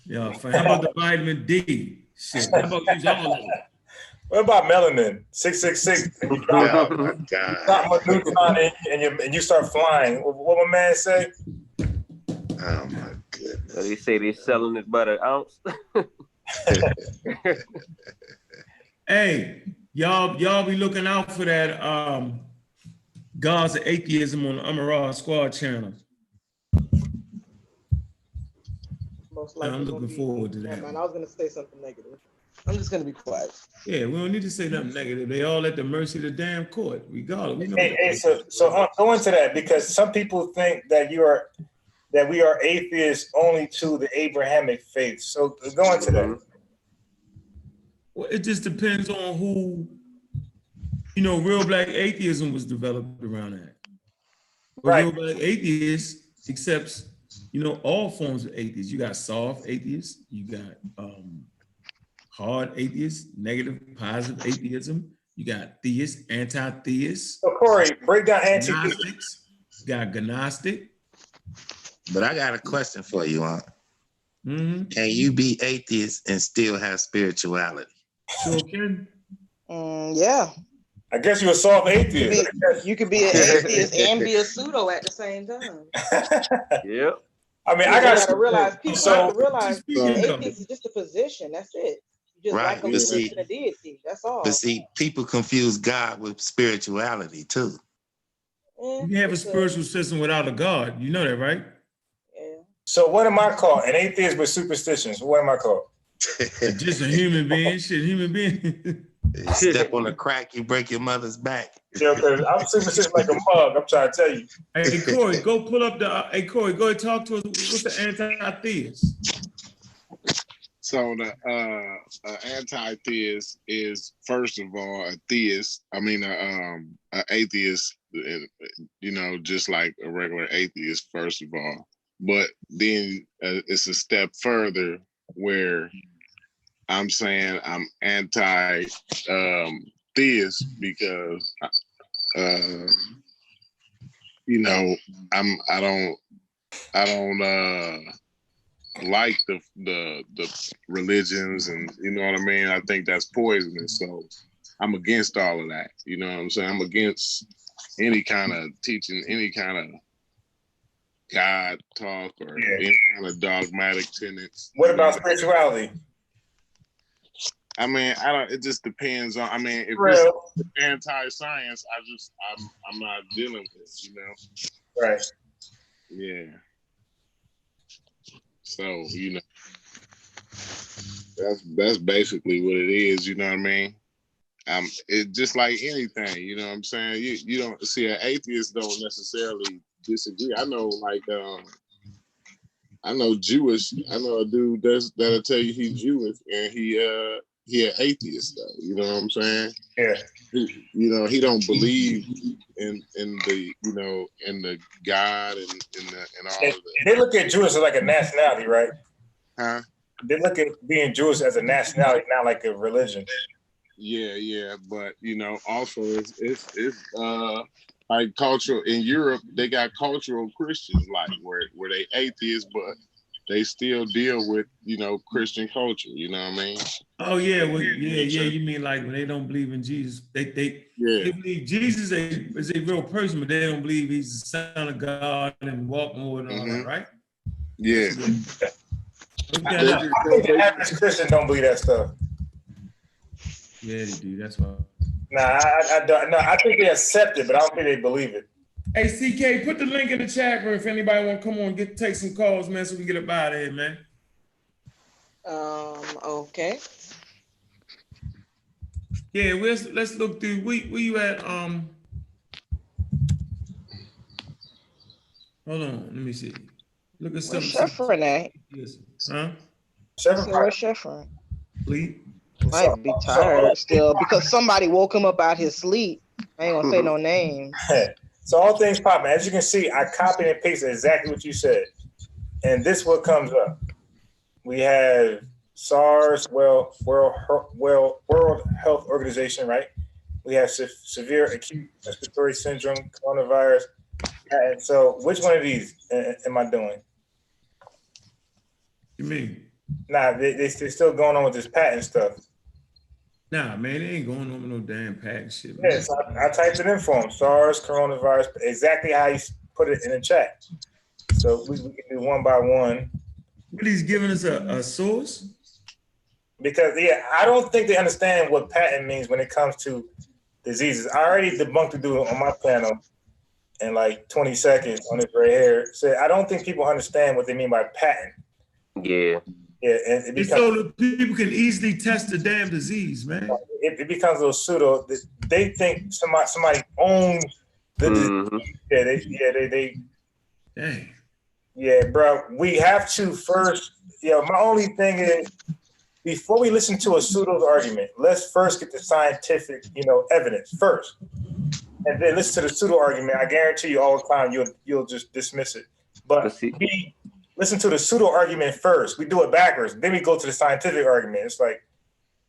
Yeah, how about the vitamin D? Shit, how about use all of it? What about melanin? 666. And you drop a neutron and you start flying. What my man say? Oh my goodness. They say they're selling it by the ounce. Hey, y'all be looking out for that Gods of Atheism on the Amaral Squad channel. Most likely I'm looking forward to that. Man, I was gonna say something negative. I'm just gonna be quiet. Yeah, we don't need to say nothing negative. They all at the mercy of the damn court. We got it. We know So go into that, because some people think that we are atheists only to the Abrahamic faith. So go into that. Well, it just depends on who, real black atheism was developed around that. Right. Real black atheist accepts, all forms of atheists. You got soft atheists, you got hard atheists, negative, positive atheism. You got theists, anti-theists. So Corey, break down anti-theists. You got agnostic. But I got a question for you, Aunt. Mm-hmm. Can you be atheist and still have spirituality? Sure can. Yeah. I guess you're a soft atheist. You could be an atheist and be a pseudo at the same time. Yep. I mean, people I gotta realize. People have to realize atheist is just a position. That's it. You just Right. like a belief in a deity. That's all. But see, people confuse God with spirituality too. You can have a spiritual system without a God. You know that, right? Yeah. So what am I called? An atheist with superstitions. What am I called? Just a human being. Shit, human being. You step on a crack, you break your mother's back. Yeah, because I'm superstitious like a mug. I'm trying to tell you. Hey, Corey, go pull up the. Hey, Corey, go and talk to us. What's the anti-theist? So the anti-theist is, first of all, a theist. I mean, an atheist. Just like a regular atheist, first of all. But then it's a step further where I'm saying I'm anti-theist because I don't like the religions, and you know what I mean. I think that's poisonous, so I'm against all of that. You know what I'm saying? I'm against any kind of teaching, any kind of God talk, or any kind of dogmatic tenets. What about spirituality? I mean, it just depends on. I mean, if it's anti-science, I'm not dealing with. Right. Yeah. So that's basically what it is. You know what I mean? It's just like anything. You know what I'm saying? You don't see an atheist don't necessarily disagree. I know, I know Jewish. I know a dude that'll tell you he's Jewish, and he an atheist though. You know what I'm saying? Yeah. He don't believe in the in the God and all of that. They look at Jewish as like a nationality, right? Huh? They look at being Jewish as a nationality, not like a religion. Yeah, but also it's like cultural in Europe. They got cultural Christians, like where they atheists, but they still deal with Christian culture. You know what I mean? Oh yeah, you mean like when they don't believe in Jesus, they believe Jesus is a real person, but they don't believe he's the Son of God and walk more and all that, right? Yeah. I think the average Christian don't believe that stuff. Yeah, they do. That's why. Nah, I don't. No, I think they accept it, but I don't think they believe it. Hey, CK, put the link in the chat room if anybody want to come on take some calls, man, so we can get up out of here, man. Okay. Yeah, let's look through. Where you at? Hold on, let me see. Look at something. Where's Chef Renee? Huh? Where's Chef Renee? Sleep. Might be tired still because somebody woke him up out his sleep. I ain't gonna say no names. So all things pop, man. As you can see, I copied and pasted exactly what you said. And this what comes up. We have SARS, World Health Organization, right? We have severe acute respiratory syndrome, coronavirus. And so, which one of these am I doing? You mean? Nah, they're still going on with this patent stuff. Nah, man, they ain't going on with no damn patent shit. Man. Yes, I typed it in for them. SARS, coronavirus, exactly how you put it in the chat. So we can do one by one. But he's giving us a source? Because, yeah, I don't think they understand what patent means when it comes to diseases. I already debunked the dude on my panel in like 20 seconds on this right here. So I don't think people understand what they mean by patent. Yeah. Yeah, and it becomes, so that people can easily test the damn disease, man. It becomes a little pseudo. They think somebody owns the disease. They Dang. Yeah, bro. We have to first. My only thing is, before we listen to a pseudo argument, let's first get the scientific, evidence first, and then listen to the pseudo argument. I guarantee you, all the time you'll just dismiss it. But we listen to the pseudo argument first. We do it backwards. Then we go to the scientific argument. It's like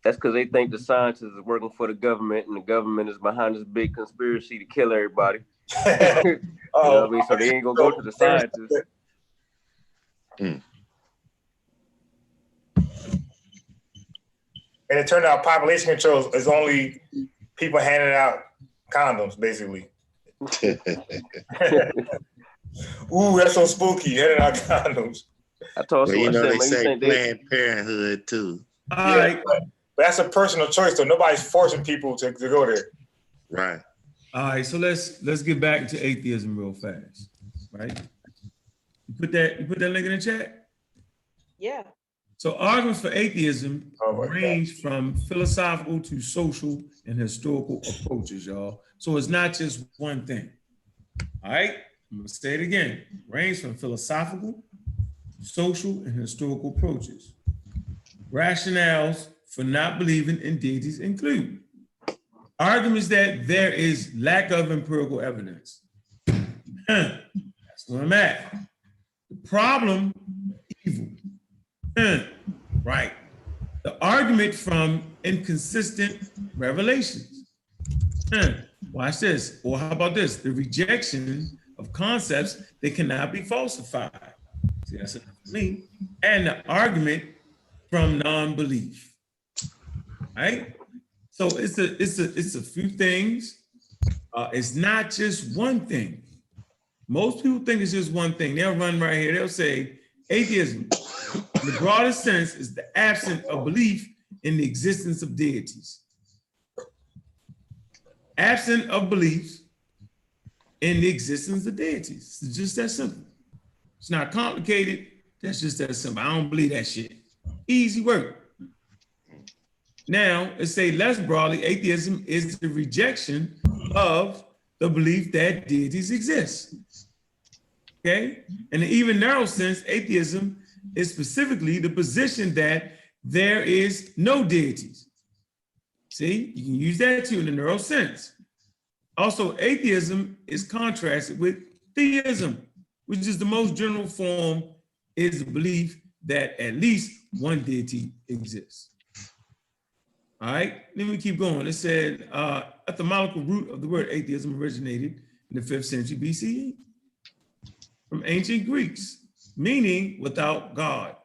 that's because they think the scientists is working for the government, and the government is behind this big conspiracy to kill everybody. You know what I mean? So they ain't gonna go to the scientists. And it turned out population control is only people handing out condoms, basically. Ooh, that's so spooky, handing out condoms. I told you, they say Planned Parenthood too. All right. But that's a personal choice, though. Nobody's forcing people to go there. Right. All right, so let's get back into atheism real fast, right? You put that link in the chat? Yeah. So arguments for atheism range from philosophical to social and historical approaches, y'all. So it's not just one thing. All right, I'm gonna say it again. Range from philosophical, social, and historical approaches. Rationales for not believing in deities include arguments that there is lack of empirical evidence. That's where I'm at. The problem, evil. Right. The argument from inconsistent revelations. Watch this. Or how about this? The rejection of concepts that cannot be falsified. See, that's enough for me. And the argument from non-belief. Right? So it's a few things. It's not just one thing. Most people think it's just one thing. They'll run right here. They'll say atheism, in the broadest sense, is the absence of belief in the existence of deities. Absent of beliefs in the existence of deities. It's just that simple. It's not complicated. That's just that simple. I don't believe that shit. Easy work. Now, let's say less broadly, atheism is the rejection of the belief that deities exist. Okay? In an even narrow sense, atheism is specifically the position that there is no deities. See, you can use that too in a narrow sense. Also, atheism is contrasted with theism, which is the most general form, is the belief that at least one deity exists. All right, let me keep going. It said, etymological root of the word atheism originated in the 5th century BCE from ancient Greeks, meaning without God.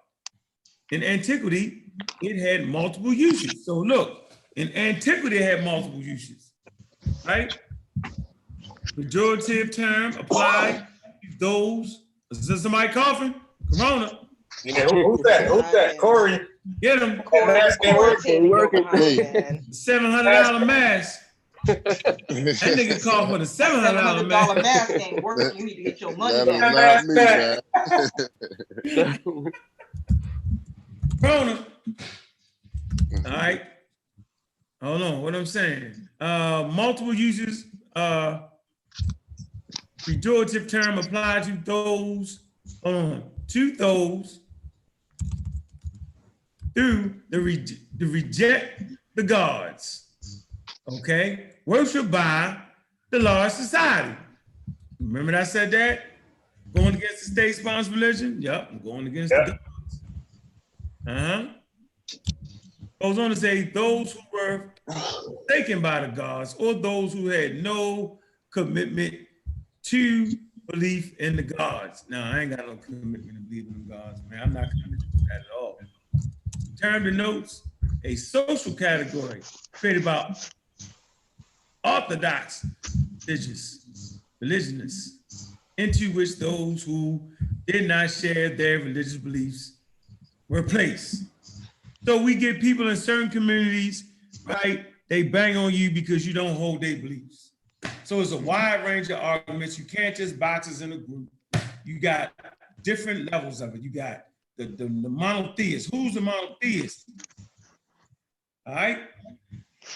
In antiquity, it had multiple uses. So look, in antiquity, it had multiple uses, right? Pejorative term applied to those. Is there somebody coughing? Corona. Yeah, who's that? Who's that? Corey. Get him. Mask ain't working. $700 mask. That nigga called for the $700 mask. mask ain't working. You need to get your money back. back. Corona. All right. Hold on. What I'm saying. Multiple uses. Pejorative term applied to those. Through the reject the gods, okay? Worshiped by the large society. Remember that I said that? Going against the state-sponsored religion? Yep, I'm going against the gods. Goes on to say those who were taken by the gods or those who had no commitment to belief in the gods. Now, I ain't got no commitment to believe in the gods, man. I'm not committed to that at all. Term denotes a social category created by orthodox religionists, into which those who did not share their religious beliefs were placed. So we get people in certain communities, right? They bang on you because you don't hold their beliefs. So it's a wide range of arguments. You can't just box us in a group. You got different levels of it. You got the monotheists. Who's the monotheist? All right?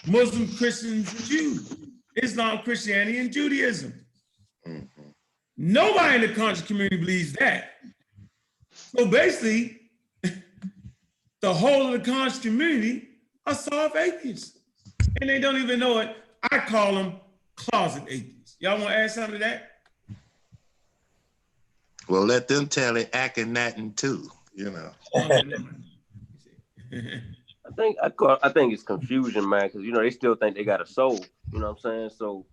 Muslim, Christians, Jews, Islam, Christianity, and Judaism. Nobody in the conscious community believes that. So basically, the whole of the conscious community are soft atheists. And they don't even know it. I call them closet atheists. Y'all want to add something to that? Well, let them tell it, acting that and too, you know. I think it's confusion, man, because they still think they got a soul. You know what I'm saying? So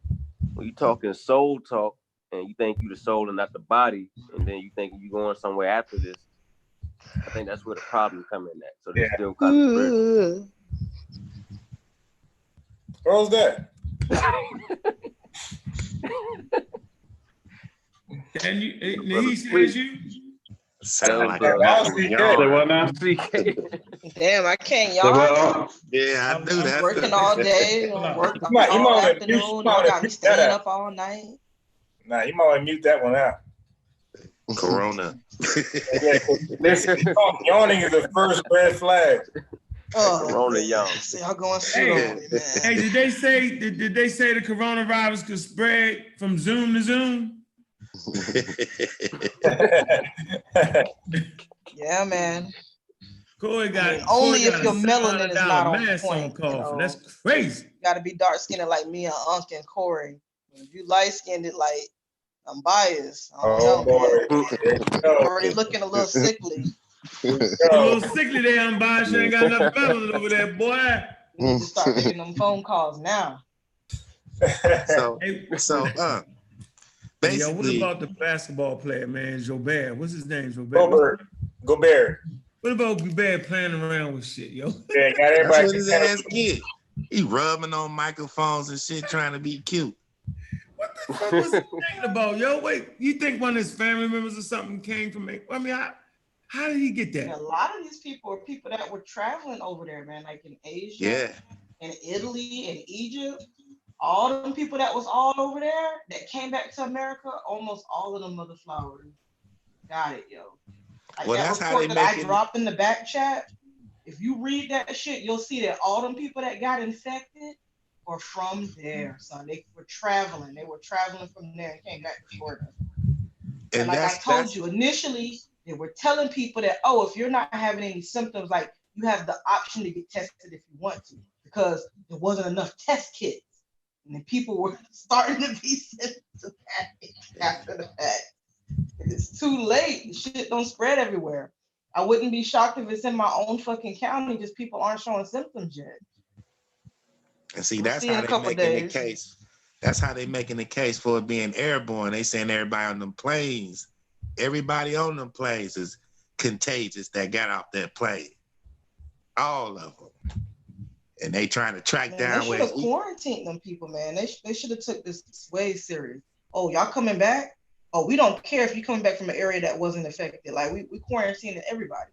when you talking soul talk and you think you the soul and not the body, and then you think you going somewhere after this, I think that's where the problem come in at. So they still kind of spiritual. What was that? And he says you. Sound like Damn, I can't yawn. Yeah, I do that. I'm working all day, working all afternoon. I got me staying up all night. Nah, you might want to mute that one out. Corona. Listen, yawning is the first red flag. Oh, Corona yawn. See, I'm going through Hey, did they say the coronavirus could spread from Zoom to Zoom? Yeah, man. Corey got only Corey if your melanin is not on mask point. That's crazy. You got to be dark skinned like me and Unc and Corey. If you light skinned, like I'm biased. I don't know. Already looking a little sickly. A little sickly there, I'm biased. You ain't got enough melanin over there, boy. You need to start making them phone calls now. Basically, yo, what about the basketball player, man, Gobert? What's his name, Gobert? Gobert. What about Gobert playing around with shit, yo? Yeah, got everybody. That's what his ass get. He rubbing on microphones and shit, trying to be cute. What the fuck was he thinking about, yo? Wait, you think one of his family members or something came from it? I mean, how did he get that? And a lot of these people are people that were traveling over there, man, like in Asia, in Italy, and Egypt. All them people that was all over there that came back to America, almost all of them mother flowers got it, yo. Like well, that that's report how they that I dropped in the back chat. If you read that shit, you'll see that all them people that got infected were from there, son. They were traveling. They were traveling from there and came back to Florida. And like I told you, initially, they were telling people that, oh, if you're not having any symptoms, like you have the option to get tested if you want to, because there wasn't enough test kits. And then people were starting to be symptomatic after the fact. It's too late. The shit don't spread everywhere. I wouldn't be shocked if it's in my own fucking county, just people aren't showing symptoms yet. And see, that's how they making the case. That's how they making the case for it being airborne. They saying everybody on them planes, everybody on them planes is contagious that got off that plane. All of them. And they trying to track down where they should have quarantined them people, man. They should have took this way serious. Oh, y'all coming back? Oh, we don't care if you're coming back from an area that wasn't affected. Like we quarantining everybody.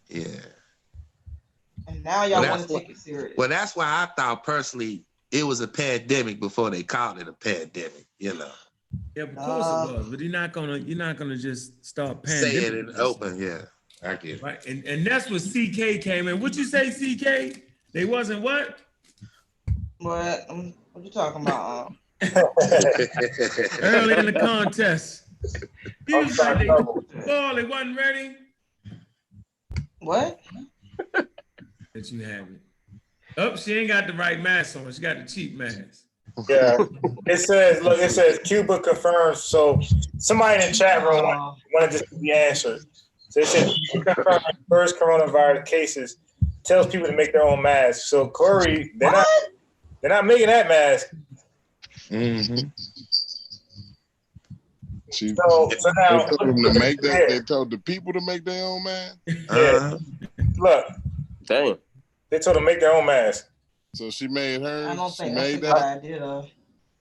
Yeah. And now y'all want to take it serious. Well, that's why I thought personally it was a pandemic before they called it a pandemic, you know. Yeah, of course it was, but you're not gonna just start pandemic. Say it in the open, yeah. I get it. Right. And that's what CK came in. What you say, CK? They wasn't what? What you talking about? Early in the contest. He was like, they wasn't ready. What? That you have it. Oh, she ain't got the right mask on. She got the cheap mask. Yeah. It says Cuba confirms. So somebody in the chat room wanted this to be answered. So it said Cuba confirmed first coronavirus cases tells people to make their own masks. So Corey, they're not making that mask. Mm-hmm. So now they told them to make that. They told the people to make their own mask. Yeah. Look. Damn. They told them to make their own mask. So she made her. I don't she think made that's a good idea though.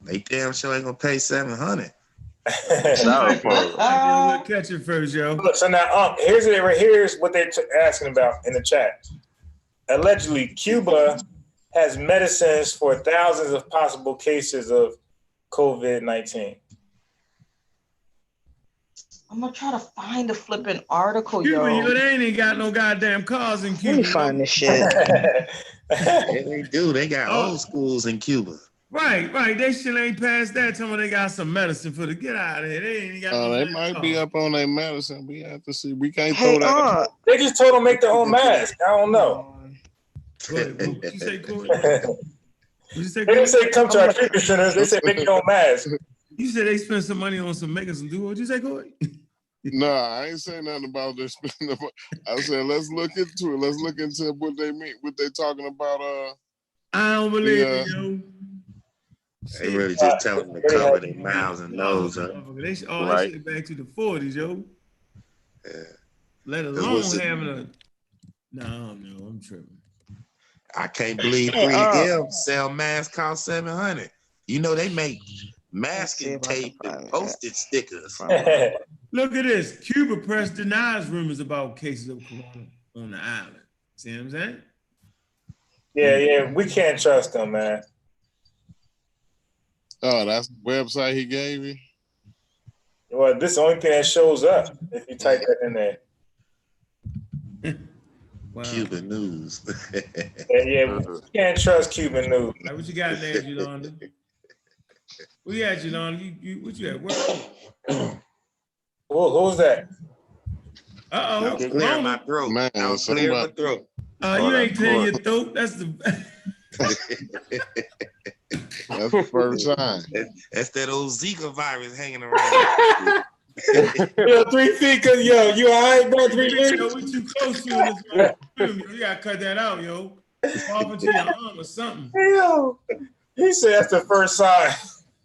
They damn sure ain't gonna pay $700. Catch it first, yo. Look, so now, here's what they're asking about in the chat. Allegedly, Cuba has medicines for thousands of possible cases of COVID-19. I'm gonna try to find a flipping article, Cuba, yo. They ain't got no goddamn cars in Cuba. Let me find this shit. Yeah, they do. They got old schools in Cuba. Right. They shit ain't past that. Tell me they got some medicine for the get out of here. They ain't got they might be up on their medicine. We have to see. We can't throw that. They just told them to make their own mask. I don't know. Go ahead. What you say, Corey? They didn't say come to our treatment centers. They said make your own mask. You said they spend some money on some makers and do. What'd you say, Corey? No, I ain't saying nothing about this. I said let's look into it. Let's look into what they mean. What they talking about? I don't believe it, yo. They really just telling them to cover their mouths and nose up. They should back to the 40s, yo. Yeah. Let alone having a. No, I'm tripping. I can't believe 3M sell masks cost $700. You know they make masking tape and postage stickers. Look at this. Cuba press denies rumors about cases of corona on the island. See what I'm saying? Yeah, we can't trust them, man. Oh, that's the website he gave you? Well, this is the only thing that shows up if you type that in there. Wow. Cuban news. Yeah, we can't trust Cuban news. Right, what you got there, Yolanda? What you at, Yolanda? What you at? Where? Who was that? I was clearing my throat. Man, I was clearing my throat. You ain't clearing your throat. That's the. That's the first time. That's that old Zika virus hanging around. Yo, 3 feet, cause yo, you all right, bro? 3 feet. Yo, we too close to it. You gotta cut that out, yo. Off into your arm or something. Yo, he said that's the first sign.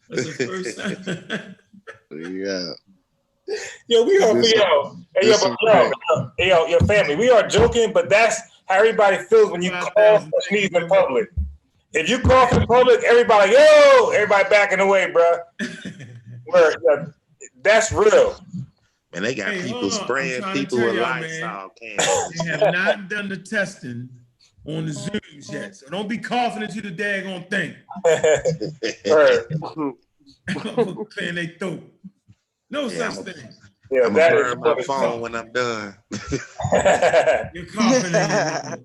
That's the first sign. Yeah. Yo, we are yo, your family. We are joking, but that's how everybody feels when you cough or sneeze in public. If you cough in public, everybody backing away, bro. That's real. And they got people spraying people with Lysol cans. They have not done the testing on the Zooms yet, so don't be coughing into the daggone thing. Clearing their throat. No such thing. Yeah, I'm gonna burn my phone when I'm done. You're coughing in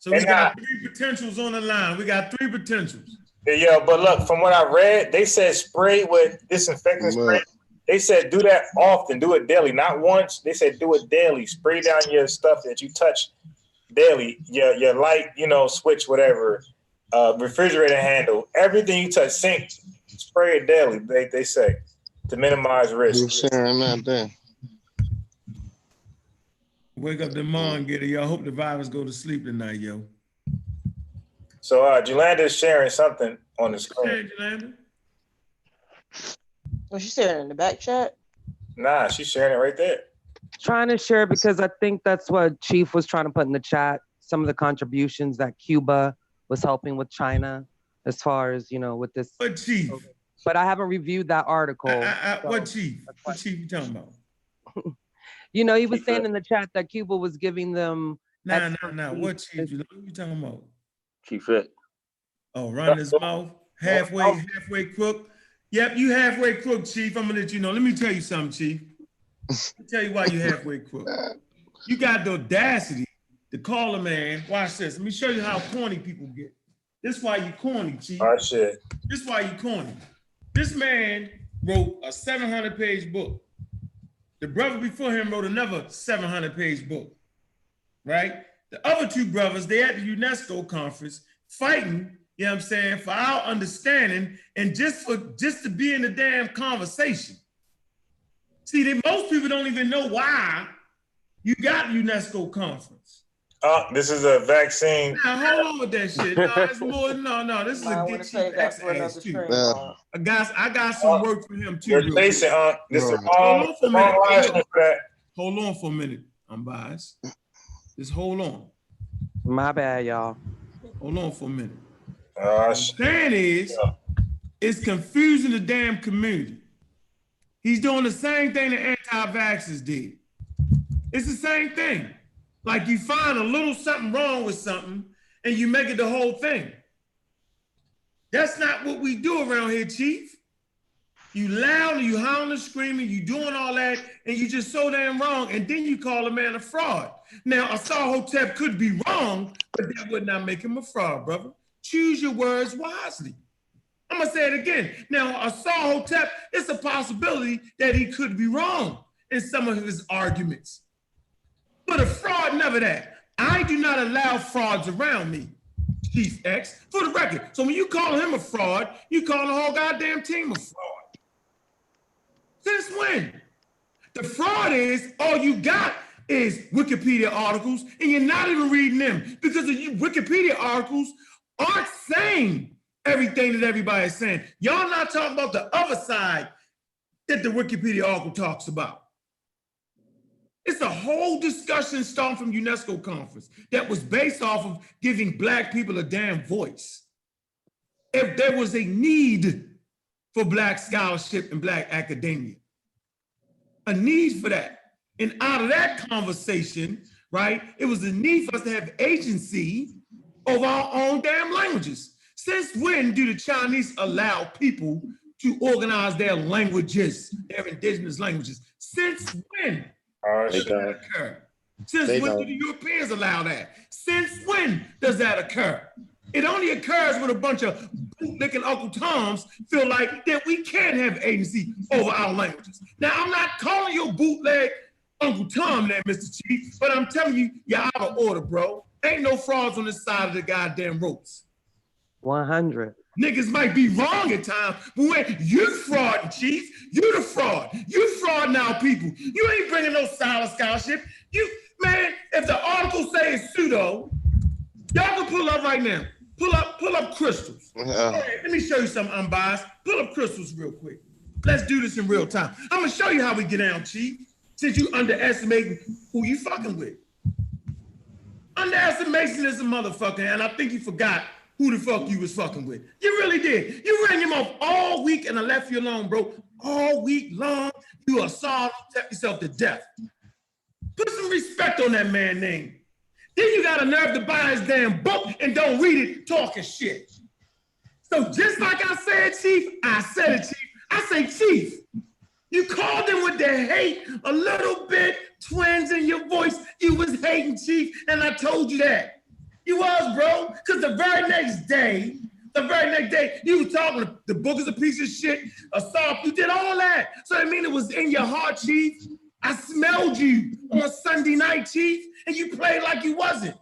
So we got 3 potentials on the line. We got 3 potentials. Yeah, but look, from what I read, they said spray with disinfectant spray. They said do that often, do it daily, not once. They said do it daily. Spray down your stuff that you touch daily, your light, switch, whatever, refrigerator handle, everything you touch, sink, spray it daily. They say to minimize risk. You're sharing that there. Wake up the mom, get it, yo. I hope the virus go to sleep tonight, yo. So Jolanda is sharing something on the screen. Hey, Jolanda. Was she sharing in the back chat? Nah, she's sharing it right there. Trying to share because I think that's what Chief was trying to put in the chat. Some of the contributions that Cuba was helping with China, as far as with this. What Chief? But I haven't reviewed that article. What Chief? What Chief you talking about? He was saying in the chat that Cuba was giving them. Nah. What Chief? What you talking about? Chief Fit. Oh, run his mouth. Halfway crook. Yep, you halfway crook, Chief. I'm gonna let you know. Let me tell you something, Chief. Let me tell you why you halfway crook. You got the audacity to call a man. Watch this. Let me show you how corny people get. This is why you corny, Chief. Oh shit. This is why you corny. This man wrote a 700-page book. The brother before him wrote another 700-page book. Right? The other 2 brothers, they at the UNESCO conference fighting, for our understanding and just to be in the damn conversation. See, most people don't even know why You got UNESCO conference. This is a vaccine. Now hold on with that shit. No, it's more. No. This is a get Chief X ass too. I got some work for him too. You're chasing, this is hold on for a minute. Hey, hold on for a minute. I'm biased. Just hold on. My bad, y'all. Hold on for a minute. What I'm saying is, it's confusing the damn community. He's doing the same thing the anti-vaxxers did. It's the same thing. Like you find a little something wrong with something and you make it the whole thing. That's not what we do around here, Chief. You loud and you howling and screaming, you doing all that, and you just so damn wrong, and then you call a man a fraud. Now, SARS-Hotep could be wrong, but that would not make him a fraud, brother. Choose your words wisely. I'm gonna say it again. Now, SARS-Hotep, it's a possibility that he could be wrong in some of his arguments. But a fraud, never that. I do not allow frauds around me, Chief X, for the record. So when you call him a fraud, you call the whole goddamn team a fraud. Since when? The fraud is all you got is Wikipedia articles, and you're not even reading them because the Wikipedia articles aren't saying everything that everybody's saying. Y'all not talking about the other side that the Wikipedia article talks about. It's a whole discussion starting from UNESCO conference that was based off of giving Black people a damn voice. If there was a need for Black scholarship and Black academia, a need for that. And out of that conversation, right, it was a need for us to have agency over our own damn languages. Since when do the Chinese allow people to organize their languages, their indigenous languages? Since when does that occur? Since when do the Europeans allow that? Since when does that occur? It only occurs when a bunch of bootlicking Uncle Toms feel like that we can't have agency over our languages. Now, I'm not calling you a bootleg Uncle Tom there, Mr. Chief, but I'm telling you, you're out of order, bro. Ain't no frauds on this side of the goddamn ropes. 100. Niggas might be wrong at times, but when you fraud, Chief, you the fraud. You fraud now, people. You ain't bringing no solid scholarship. Man, if the article says pseudo, y'all can pull up right now. Pull up crystals. Right, let me show you something unbiased. Pull up crystals real quick. Let's do this in real time. I'm gonna show you how we get down, Chief, since you underestimating who you fucking with. Underestimation is a motherfucker, and I think you forgot who the fuck you was fucking with. You really did. You ran him off all week and I left you alone, bro. All week long, you assaulted yourself to death. Put some respect on that man's name. Then you got a nerve to buy his damn book and don't read it, talking shit. So just like I said, Chief, I said it, Chief. I say, Chief, you called him with the hate, a little bit, twins in your voice. You was hating, Chief, and I told you that. You was, bro, because the very next day, you was talking, the book is a piece of shit, assault, you did all that. So I mean, it was in your heart, Chief. I smelled you on Sunday night, Chief, and you played like you wasn't.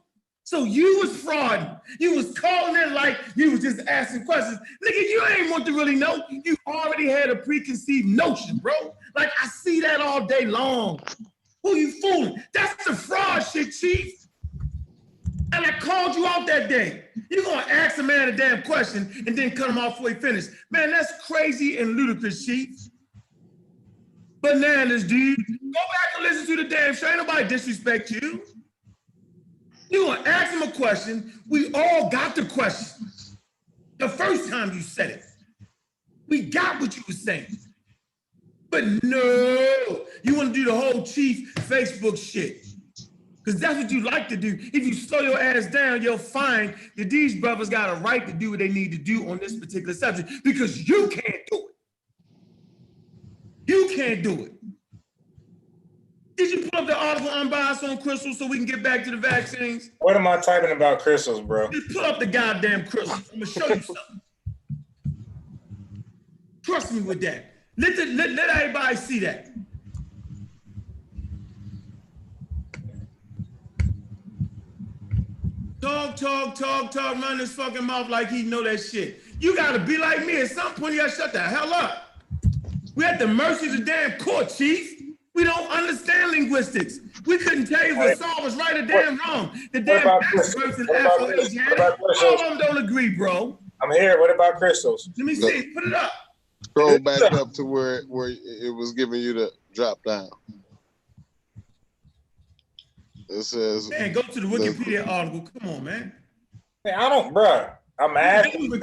So you was frauding. You was calling in like you was just asking questions. Nigga, you ain't want to really know. You already had a preconceived notion, bro. Like, I see that all day long. Who you fooling? That's the fraud shit, Chief. And I called you out that day. You're gonna ask a man a damn question and then cut him off before he finished. Man, that's crazy and ludicrous, Chief. Bananas, dude. Go back and listen to the damn show. Ain't nobody disrespect you. You gonna ask him a question. We all got the question. The first time you said it. We got what you were saying. But no, you wanna do the whole Chief Facebook shit. Because that's what you like to do. If you slow your ass down, you'll find that these brothers got a right to do what they need to do on this particular subject because you can't do it. You can't do it. Did you pull up the article unbiased on crystals so we can get back to the vaccines? What am I typing about crystals, bro? Just pull up the goddamn crystals. I'm gonna show you something. Trust me with that. Let everybody see that. Talk, run his fucking mouth like he know that shit. You gotta be like me. At some point, you gotta shut the hell up. We're at the mercy of the damn court, Chief. We don't understand linguistics. We couldn't tell you if Saul was right or damn wrong. The damn experts and athletes had it. All of them don't agree, bro. I'm here. What about crystals? Let me see. Put it up. Scroll back up to where it was giving you the drop down. It says, man, go to the Wikipedia article. Come on, man. Man, I don't, bro. I'm asking. Look,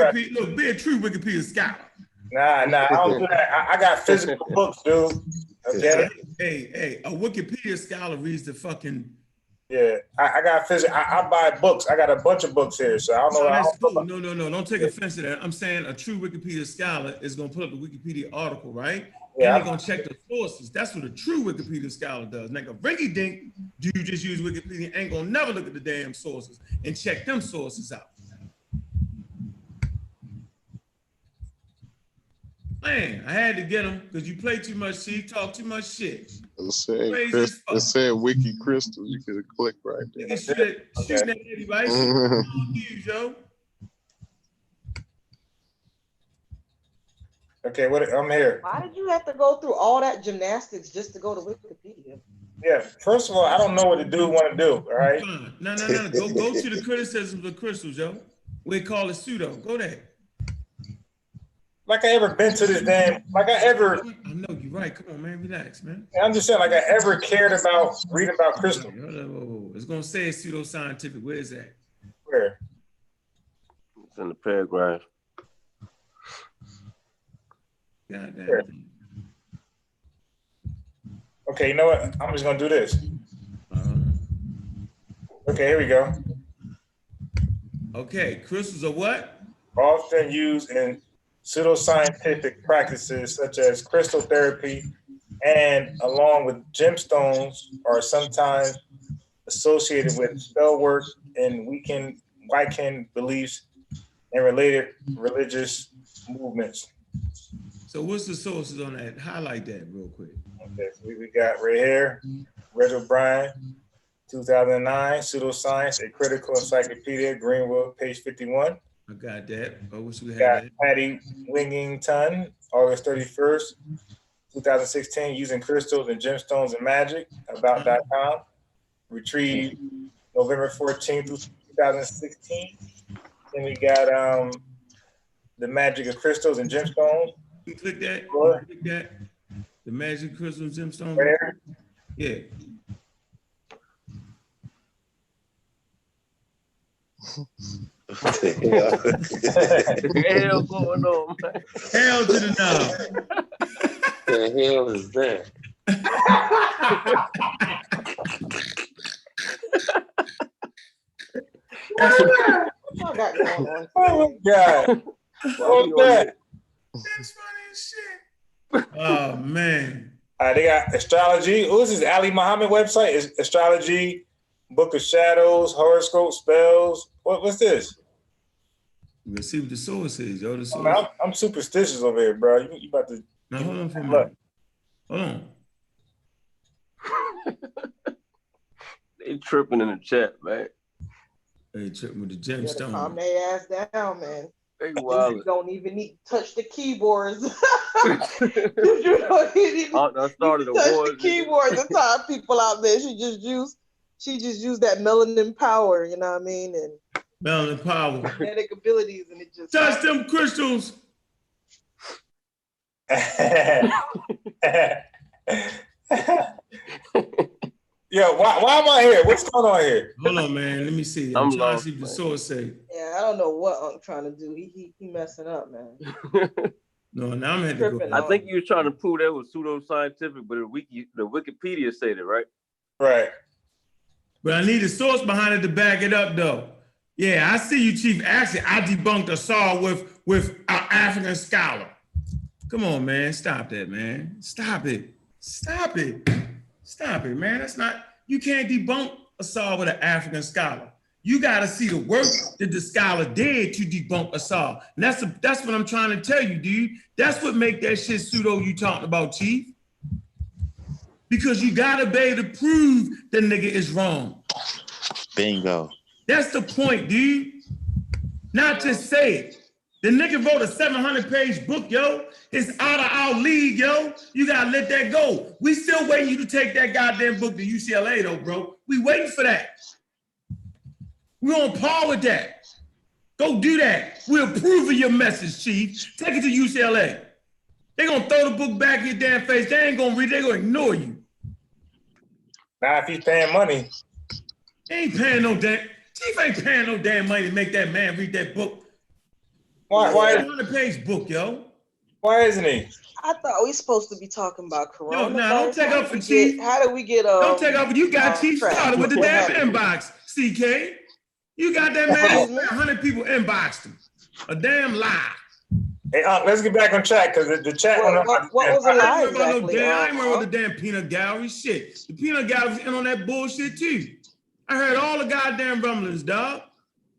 be a true Wikipedia scholar. Nah, I don't do that. I got physical books, dude. Okay. Hey, a Wikipedia scholar reads the fucking. Yeah, I got physical. I buy books. I got a bunch of books here, so I don't know. So that's cool. No. Don't take offense to that. I'm saying a true Wikipedia scholar is gonna put up the Wikipedia article, right? Yeah. And they're gonna check the sources. That's what a true Wikipedia scholar does. Like a rinky dink dude just use Wikipedia ain't gonna never look at the damn sources and check them sources out. Man, I had to get him because you play too much shit, talk too much shit. It said Wiki Crystal. You could click right there. Shooting at anybody. News, yo. Okay, I'm here. Why did you have to go through all that gymnastics just to go to Wikipedia? Yeah, first of all, I don't know what the dude want to do, all right? No. Go to the criticisms of crystals, yo. We call it pseudo. Go there. Like I ever been to this damn, I know you're right. Come on, man. Relax, man. I'm just saying, like I ever cared about reading about crystal. It's gonna say it's pseudoscientific. Where is that? Where? It's in the paragraph. Goddamn. Okay, you know what? I'm just gonna do this. Okay, here we go. Okay, crystals are what? Often used in pseudoscientific practices such as crystal therapy, and along with gemstones are sometimes associated with spell work and Wiccan beliefs and related religious movements. So what's the sources on that? Highlight that real quick. Okay, so we got right here, Reg O'Brien, 2009, Pseudoscience, a Critical Encyclopedia, Greenwood, page 51. I got that. I wish we had Got that. Patty Wingington, August 31st, 2016, Using Crystals and Gemstones and Magic, about.com. Retrieved November 14th, 2016. Then we got The Magic of Crystals and Gemstones. You click that? Click that? The Magic of Crystals and Gemstones? Right here? Yeah. What the hell? Hell going on, man. Hell to the no. What the hell is that? Oh my God. What's that? That's funny as shit. Oh man. They got astrology. Who's this Ali Muhammad website? Is astrology, Book of Shadows, horoscope, spells. What's this? We'll see what the source is, yo. The source. I'm superstitious over here, bro. You about to. Now hold on for a minute. Hold on. They tripping in the chat, man. They tripping with the gemstone. Calm their ass down, man. They You don't even need to touch the keyboards. You don't even started touch the keyboards to time people out there. She just used that melanin power, you know what I mean? And melanin power. Genetic abilities, and it just touch them crystals. Yeah, why am I here? What's going on here? Hold on, man. Let me see. I'm trying to see what the source say. Yeah, I don't know what I'm trying to do. He messing up, man. No, now I'm had to go. I think you were trying to prove that was pseudoscientific, but the Wikipedia said it, right? Right. But I need a source behind it to back it up, though. Yeah, I see you, Chief. Actually, I debunked a saw with an African scholar. Come on, man. Stop that, man. Stop it. Stop it. Stop it, man. That's not, you can't debunk a saw with an African scholar. You got to see the work that the scholar did to debunk a saw. And that's what I'm trying to tell you, dude. That's what make that shit pseudo you talking about, Chief. Because you got to be able to prove the nigga is wrong. Bingo. That's the point, dude. Not just say it. The nigga wrote a 700-page book, yo. It's out of our league, yo. You gotta let that go. We still waiting you to take that goddamn book to UCLA, though, bro. We waiting for that. We on par with that. Go do that. We approve of your message, Chief. Take it to UCLA. They gonna throw the book back in your damn face. They ain't gonna read it. They gonna ignore you. Now, if he's paying money. He ain't paying no damn. Chief ain't paying no damn money to make that man read that book. Why? It's a 100-page book, yo. Why isn't he? I thought we supposed to be talking about Corona. Yo, now don't take up for Chief. How did we get? Don't take up. You got Chief started with the damn inbox, CK. You got that man. 100 people inboxed him. A damn lie. Hey, let's get back on track because the chat. What was the lie exactly? I ain't worried about the damn peanut gallery shit. The peanut gallery's in on that bullshit too. I heard all the goddamn rumblings, dog.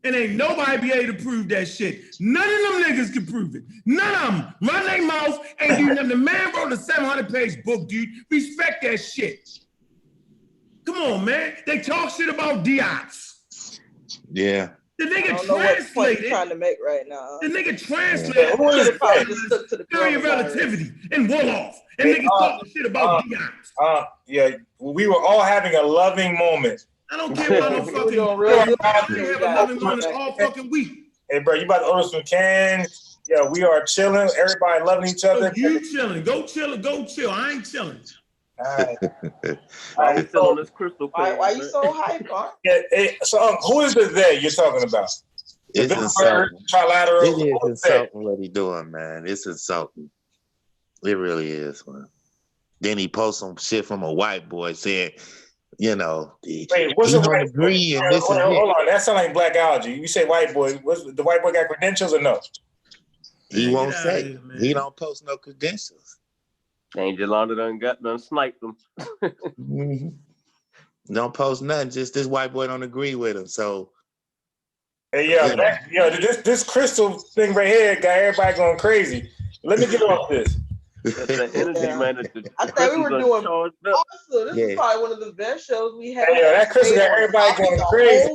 And ain't nobody be able to prove that shit. None of them niggas can prove it. None of them. Run their mouth, ain't do nothing. The man wrote a 700-page book, dude. Respect that shit. Come on, man. They talk shit about Diots. Yeah. The nigga I don't know what point you're translated. trying to make right now. The nigga translated theory of relativity and Wolof. And niggas talking shit about Diots. Yeah, we were all having a loving moment. I don't care about no fucking. I have a loving moment all fucking week. Hey, bro, you about to order some cans? Yeah, we are chilling. Everybody loving each other. You chilling? Go chill. Go chill. I ain't chilling. All right. I'm still on this crystal. Why you so hyped, Mark? Yeah, so who is the they you're talking about? It's insulting. Trilateral. It is insulting what he doing, man. It's insulting. It really is, man. Then he posts some shit from a white boy saying, you know, wait, what's he a don't white agree boy? and this and Hold on, that sounds like blackology. You say white boy. What's the white boy got credentials or no? He won't say. Here, he don't post no credentials. Angel Londa done sniped them. Mm-hmm. Don't post nothing. Just this white boy don't agree with him. So, hey, this crystal thing right here got everybody going crazy. Let me get off this. That energy, man. I thought we were doing awesome. This is probably one of the best shows we had. Hey, that crystal got everybody going crazy.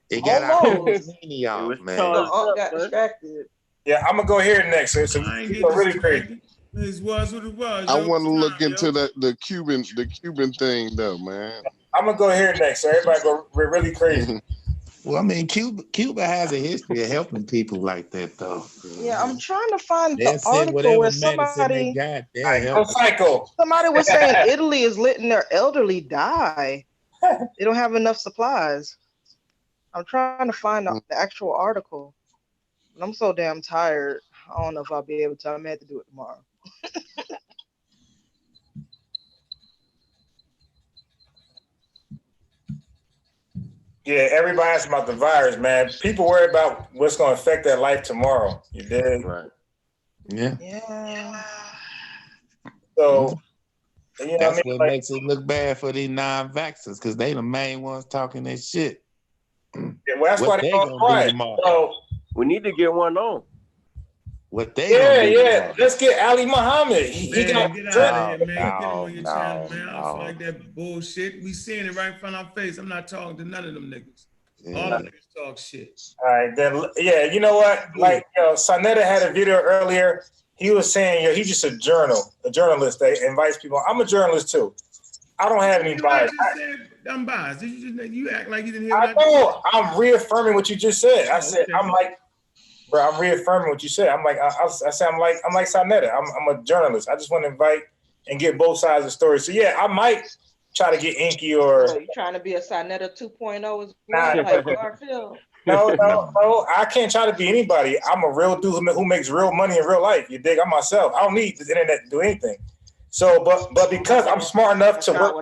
It got our mini off, man. Got distracted. Yeah, I'm gonna go here next. So people are really crazy. It was what it was. I want to look into the Cuban thing though, man. I'm gonna go here next. So everybody go really crazy. Well, I mean, Cuba has a history of helping people like that, though. Yeah, I'm trying to find the article where somebody was saying Italy is letting their elderly die. They don't have enough supplies. I'm trying to find the actual article. And I'm so damn tired. I don't know if I'll be able to. I may have to do it tomorrow. Yeah, everybody asks about the virus, man. People worry about what's going to affect their life tomorrow. You dig? Right. Yeah. Yeah. So, you know that's what makes it look bad for these non-vaxxers because they the main ones talking that shit. Yeah, well, that's why they going quiet. So, we need to get one on. What they yeah. Let's get Ali Muhammad. He got get out of here, man. Get him on your channel, man. I don't feel like that bullshit. We seeing it right in front of our face. I'm not talking to none of them niggas. All the niggas talk shit. All right, then. Yeah, you know what? Like, Sonetta had a video earlier. He was saying, he's just a journalist that invites people. I'm a journalist too. I don't have any bias. I'm biased. You act like you didn't hear I know. I'm reaffirming what you just said. I said, okay. I'm like, bro, I'm reaffirming what you said. I'm like, I said, I'm like Sonetta. I'm a journalist. I just want to invite and get both sides of the story. So yeah, I might try to get Inky or. So you trying to be a Sonetta 2.0 as well, like Garfield? No. I can't try to be anybody. I'm a real dude who makes real money in real life. You dig? I'm myself. I don't need the internet to do anything. So, but because I'm smart enough to work,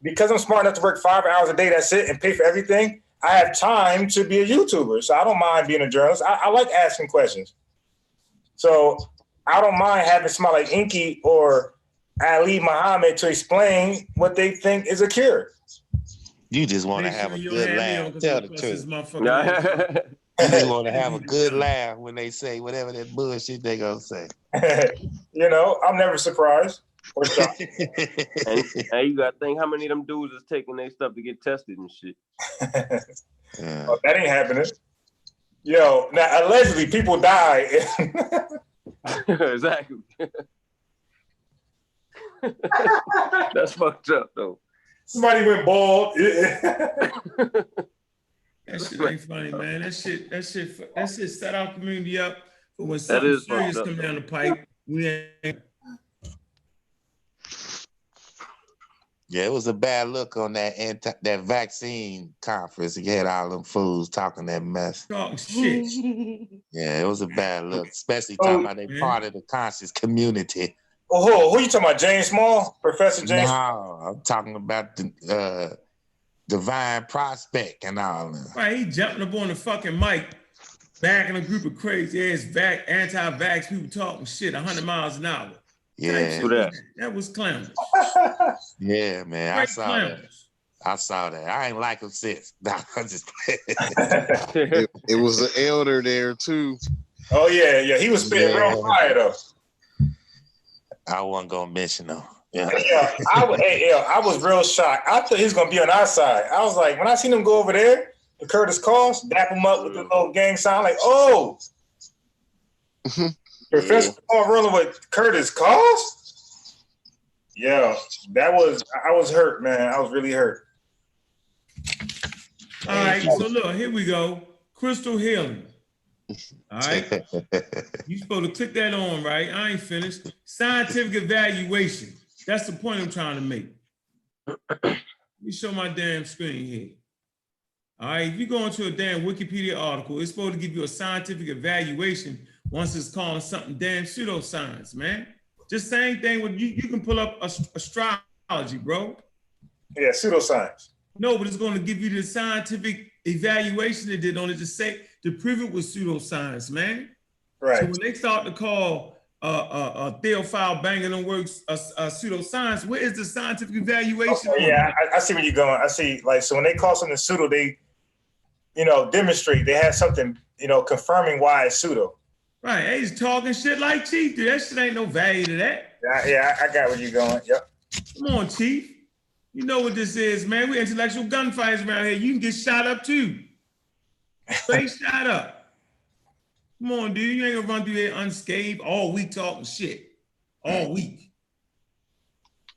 because I'm smart enough to work 5 hours a day, that's it, and pay for everything. I have time to be a YouTuber, so I don't mind being a journalist. I like asking questions. So I don't mind having somebody like Inky or Ali Muhammad to explain what they think is a cure. You just want to have a good laugh. Tell the truth. You just want to have a good laugh when they say whatever that bullshit they gonna say. I'm never surprised or shocked. and you gotta think how many of them dudes is taking their stuff to get tested and shit. Well, that ain't happening. Yo, now allegedly people die. Exactly. That's fucked up though. Somebody went bald. That shit ain't funny, man. That shit set our community up for when That something is serious fucked up, come though. down the pipe. We ain't. Yeah, it was a bad look on that that vaccine conference. You had all them fools talking that mess. Talking shit. Yeah, it was a bad look, especially Oh, talking about they man. part of the conscious community. Oh, who you talking about? James Small? Professor James? No, I'm talking about the divine prospect and all that. Right, he jumping up on the fucking mic, backing a group of crazy ass anti-vax people talking shit 100 miles an hour. Yeah. That was clownish. Yeah, man. I Right, saw clownish. that. I saw that. I ain't like him since. Nah, I'm just It was an elder there too. Oh yeah. He was spitting real fire though. I wasn't gonna mention them. Yeah. I was real shocked. I thought he was gonna be on our side. I was like, when I seen him go over there to Curtis Cost, dap him up with the little gang sign, like, oh, Professor Paul rolling with Curtis Cost. Yeah, I was hurt, man. I was really hurt. All right, so look, here we go. Crystal healing. All right. You supposed to click that on, right? I ain't finished. Scientific evaluation. That's the point I'm trying to make. Let me show my damn screen here. All right, if you go into a damn Wikipedia article, it's supposed to give you a scientific evaluation once it's calling something damn pseudoscience, man. Just same thing with you can pull up astrology, bro. Yeah, pseudoscience. No, but it's going to give you the scientific evaluation they did on it to prove it was pseudoscience, man. Right. So when they start to call Theophile Banging on Works pseudoscience, where is the scientific evaluation? Okay, yeah, I see where you're going. I see, like, so when they call something pseudo, they, demonstrate. They have something, confirming why it's pseudo. Right, they just talking shit like Chief, dude. That shit ain't no value to that. Yeah, I got where you're going. Yep. Come on, Chief. You know what this is, man. We intellectual gunfighters around here. You can get shot up too. Straight shot up. Come on, dude. You ain't gonna run through there unscathed all week talking shit. All week.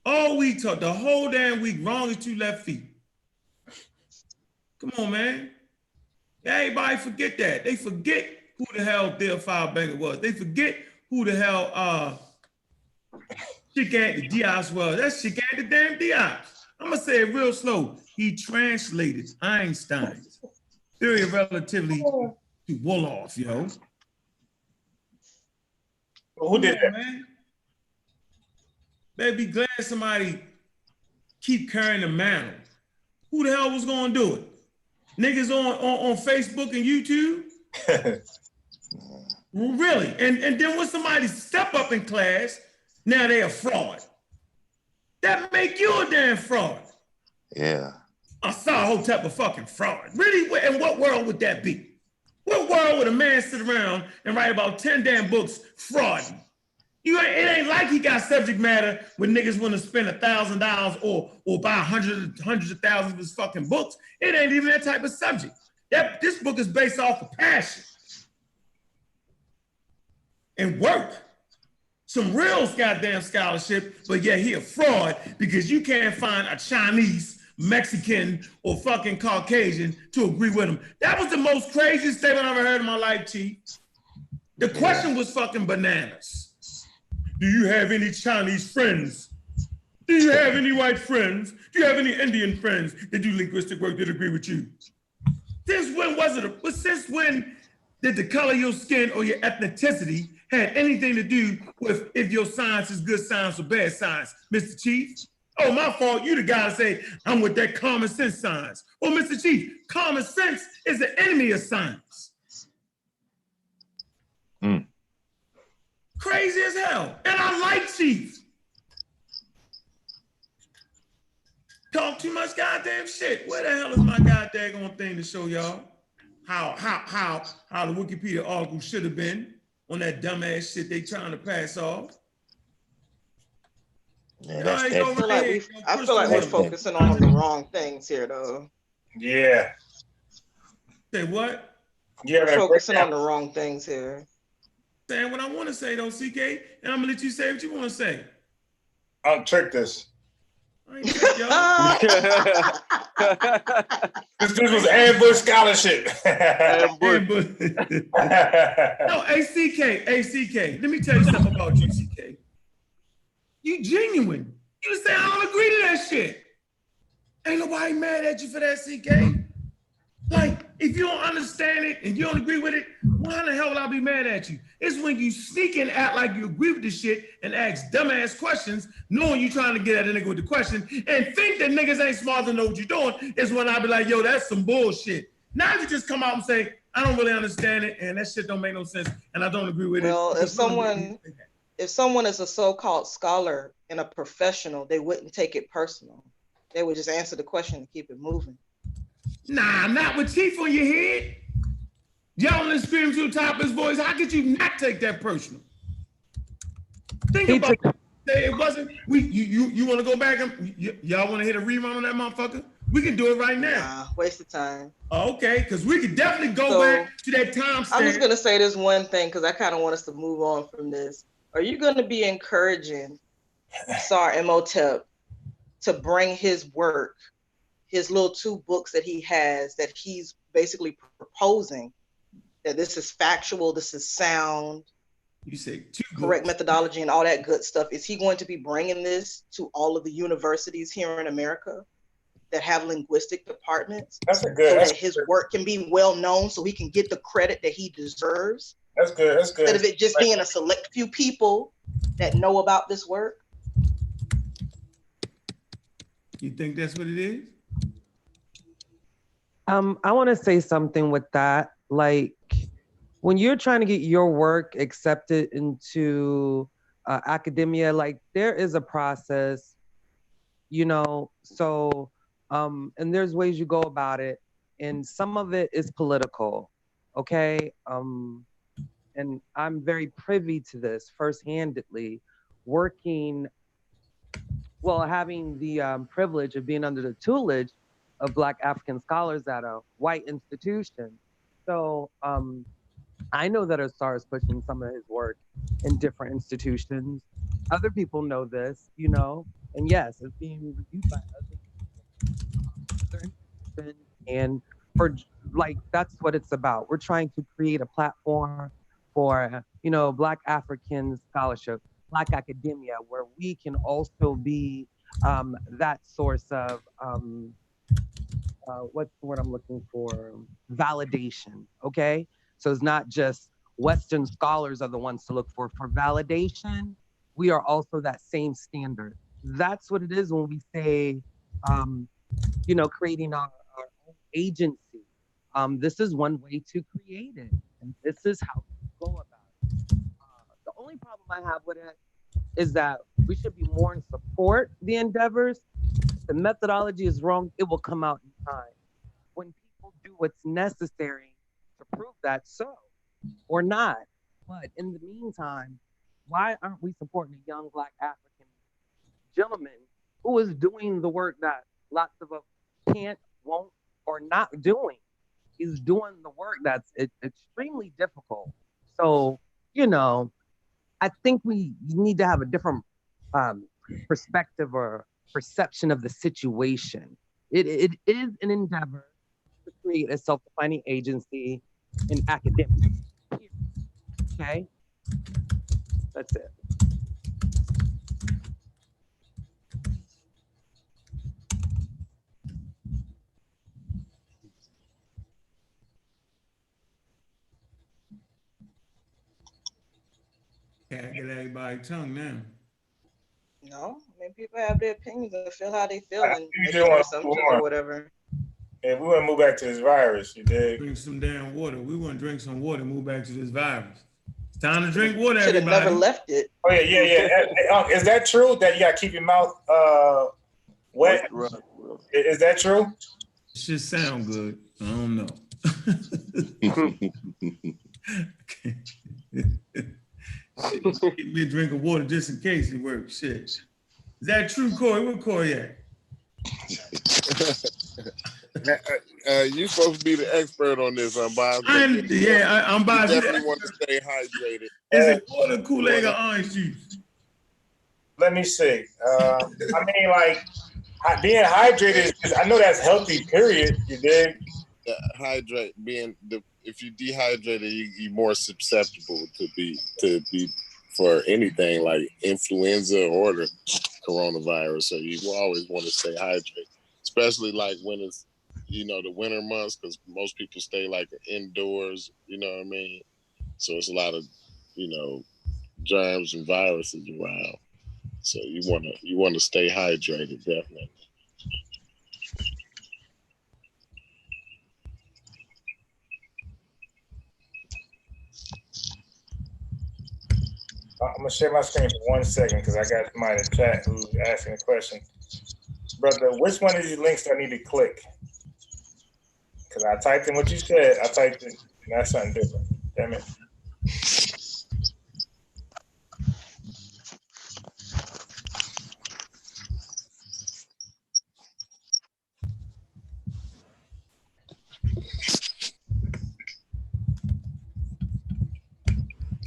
All week talk. The whole damn week, wrong as 2 left feet. Come on, man. Everybody forget that. They forget who the hell Theophile Banger was. They forget who the hell Chican Diaz was. That's Chican the damn Diaz. I'm gonna say it real slow. He translated Einstein's theory of relativity to Wolof, yo. Who did that? Man? Better be glad somebody keep carrying the mantle. Who the hell was gonna do it? Niggas on Facebook and YouTube? Really? And then when somebody step up in class, now they a fraud. That make you a damn fraud. Yeah. I saw Hotep a fucking fraud. Really? In what world would that be? What world would a man sit around and write about 10 damn books frauding? It ain't like he got subject matter when niggas want to spend $1,000 or buy hundreds of thousands of his fucking books. It ain't even that type of subject. This book is based off of passion and work. Some real goddamn scholarship, but yeah, he a fraud because you can't find a Chinese, Mexican, or fucking Caucasian to agree with him. That was the most craziest statement I've ever heard in my life, Chief. The question was fucking bananas. Do you have any Chinese friends? Do you have any white friends? Do you have any Indian friends that do linguistic work that agree with you? Since when was it? Since when did the color of your skin or your ethnicity had anything to do with if your science is good science or bad science, Mr. Chief? Oh, my fault. You the guy to say, I'm with that common sense science. Well, Mr. Chief, common sense is the enemy of science. Crazy as hell. And I like Chief. Talk too much goddamn shit. Where the hell is my goddamn thing to show y'all how the Wikipedia article should have been on that dumbass shit they trying to pass off? Yeah, I feel like we're focusing on the wrong things here, though. Yeah. Say what? You're focusing on the wrong things here. Saying what I want to say though, CK, and I'm gonna let you say what you want to say. I'll trick this. I ain't trick y'all. This was ambush scholarship. Ambush. No, ACK. Let me tell you something about you, CK. You genuine. You just say I don't agree to that shit. Ain't nobody mad at you for that, CK. Like, if you don't understand it and you don't agree with it, why the hell would I be mad at you? It's when you sneak and act like you agree with the shit and ask dumbass questions, knowing you trying to get at a nigga with the question, and think that niggas ain't smart to know what you're doing, is when I be like, yo, that's some bullshit. Now you just come out and say, I don't really understand it, and that shit don't make no sense, and I don't agree with it. Well, if someone is a so-called scholar and a professional, they wouldn't take it personal. They would just answer the question and keep it moving. Nah, not with teeth on your head. Yelling and screaming to the top of his voice. How could you not take that personal? Think about it. It wasn't. You want to go back and y'all want to hit a rerun on that motherfucker? We can do it right now. Nah, waste of time. Okay, because we could definitely go back to that time stamp. I'm just gonna say this one thing because I kind of want us to move on from this. Are you going to be encouraging Sar Imhotep to bring his work, his little 2 books that he has, that he's basically proposing that this is factual, this is sound, you say 2 correct books. methodology and all that good stuff? Is he going to be bringing this to all of the universities here in America that have linguistic departments? That's a good. So that his work can be well known, so he can get the credit that he deserves. That's good. That's good. Instead of it just being a select few people that know about this work. You think that's what it is? I want to say something with that. Like, when you're trying to get your work accepted into academia, like, there is a process, you know, so, and there's ways you go about it, and some of it is political, okay? And I'm very privy to this firsthand-handedly, having the privilege of being under the tutelage of Black African scholars at a white institution. So I know that Asar is pushing some of his work in different institutions. Other people know this, you know, and yes, it's being reviewed by other institutions. And for, like, that's what it's about. We're trying to create a platform for, you know, Black African scholarship, Black academia, where we can also be that source of, what's the word I'm looking for? Validation, okay? So it's not just Western scholars are the ones to look for validation. We are also that same standard. That's what it is when we say, you know, creating our own agency. This is one way to create it, and this is how we go about it. The only problem I have with it is that we should be more in support the endeavors. If the methodology is wrong, it will come out in time. When people do what's necessary to prove that so, or not. But in the meantime, why aren't we supporting a young Black African gentleman who is doing the work that lots of us can't, won't, or not doing? He's doing the work that's extremely difficult. So, you know, I think we need to have a different perspective or perception of the situation. It is an endeavor to create a self-defining agency in academia. Okay? That's it. Can't get everybody's tongue now. No, I mean, people have their opinions and feel how they feel and make just their want assumptions more. or whatever. Yeah, we want to move back to this virus. You did. Drink some damn water. We want to drink some water and move back to this virus. It's time to drink water, Should have everybody. never left it. Oh yeah. Hey, is that true that you got to keep your mouth wet? Is that true? It should sound good. I don't know. Give me a drink of water just in case it works. Shit. Is that true, Corey? Where Corey at? You supposed to be the expert on this, Unbiased. I'm biased. You definitely want to stay hydrated. Is it water, Kool-Aid, or orange juice? Let me see. I mean, like being hydrated is, I know that's healthy. Period. You dig? Hydrate. If you dehydrated, you're more susceptible to be for anything like influenza or the coronavirus. So you will always want to stay hydrated, especially like when it's the winter months, because most people stay like indoors. You know what I mean? So it's a lot of germs and viruses around. So you want to stay hydrated, definitely. I'm gonna share my screen for 1 second because I got somebody in the chat who's asking a question. Brother, which one of these links do I need to click? Because I typed in what you said. I typed in, and that's something different. Damn it.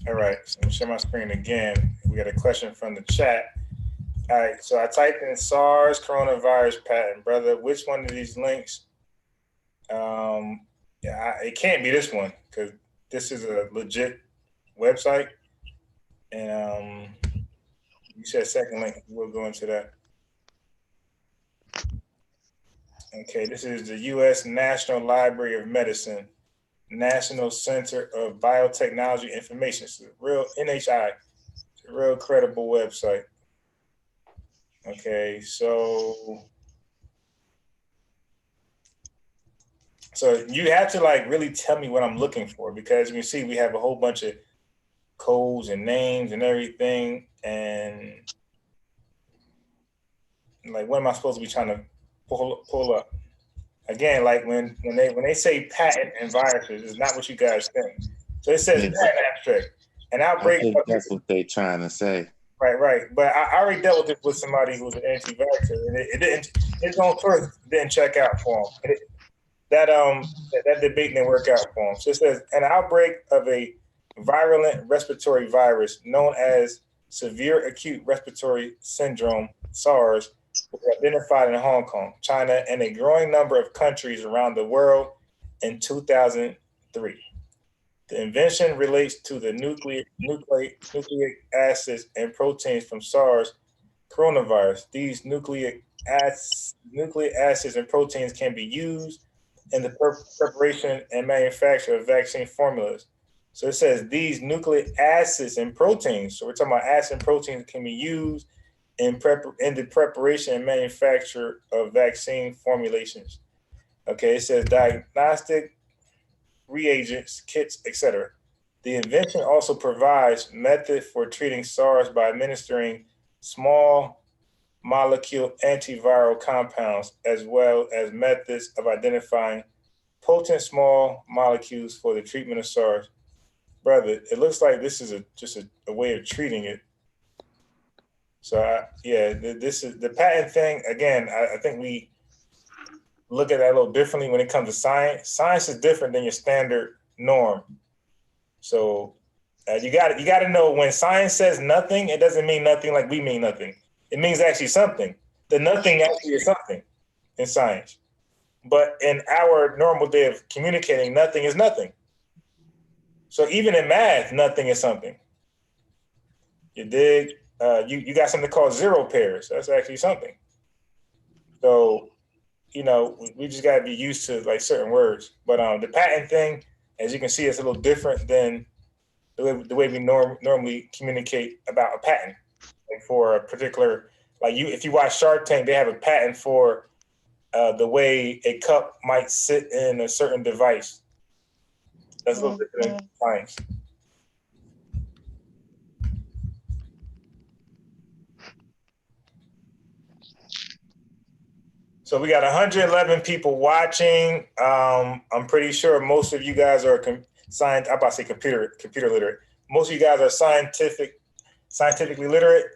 All right, so I'm gonna share my screen again. We got a question from the chat. All right, so I typed in SARS coronavirus patent, brother. Which one of these links? It can't be this one because this is a legit website. And you said second link. We'll go into that. Okay, this is the U.S. National Library of Medicine, National Center of Biotechnology Information. It's a real NHI. It's a real credible website. Okay, so you have to like really tell me what I'm looking for, because you can see we have a whole bunch of codes and names and everything, and like what am I supposed to be trying to pull up? Again, like when they say patent and viruses, it's not what you guys think. So it says patent abstract, and outbreak. I think that's what they're trying to say. Right. But I already dealt with this with somebody who was an anti-vaxxer, and it didn't. His own source didn't check out for him. That debate didn't work out for him. So it says an outbreak of a virulent respiratory virus known as severe acute respiratory syndrome (SARS) was identified in Hong Kong, China, and a growing number of countries around the world in 2003. The invention relates to the nucleic acids and proteins from SARS coronavirus. These nucleic acids and proteins can be used in the preparation and manufacture of vaccine formulas. So it says these nucleic acids and proteins. So we're talking about acids and proteins can be used in the preparation and manufacture of vaccine formulations. Okay, it says diagnostic reagents, kits, etc. The invention also provides method for treating SARS by administering small molecule antiviral compounds, as well as methods of identifying potent small molecules for the treatment of SARS. Brother, it looks like this is just a way of treating it. So this is the patent thing. Again, I think we look at that a little differently when it comes to science. Science is different than your standard norm. So you got to know when science says nothing, it doesn't mean nothing like we mean nothing. It means actually something. The nothing actually is something in science. But in our normal day of communicating, nothing is nothing. So even in math, nothing is something. You dig? You got something called zero pairs. That's actually something. So, we just got to be used to like certain words. But the patent thing, as you can see, it's a little different than the way we normally communicate about a patent. Like for a particular, if you watch Shark Tank, they have a patent for the way a cup might sit in a certain device. That's a little different than science. So we got 111 people watching. I'm pretty sure most of you guys are computer literate. Most of you guys are scientifically literate.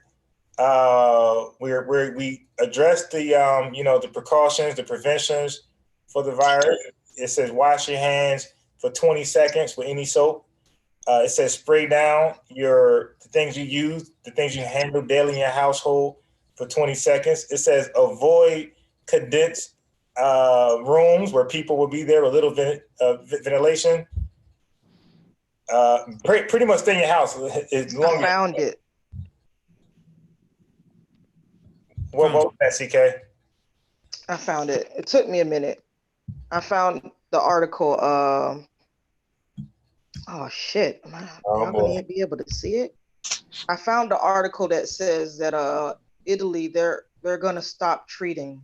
We address the the precautions, the preventions for the virus. It says wash your hands for 20 seconds with any soap. It says spray down the things you use, the things you handle daily in your household for 20 seconds. It says avoid condensed rooms where people will be there with little ventilation. Pretty much stay in your house as long I found it. What was that, CK? I found it. It took me a minute. I found the article. Oh shit! Y'all gonna be able to see it? I found the article that says that Italy they're gonna stop treating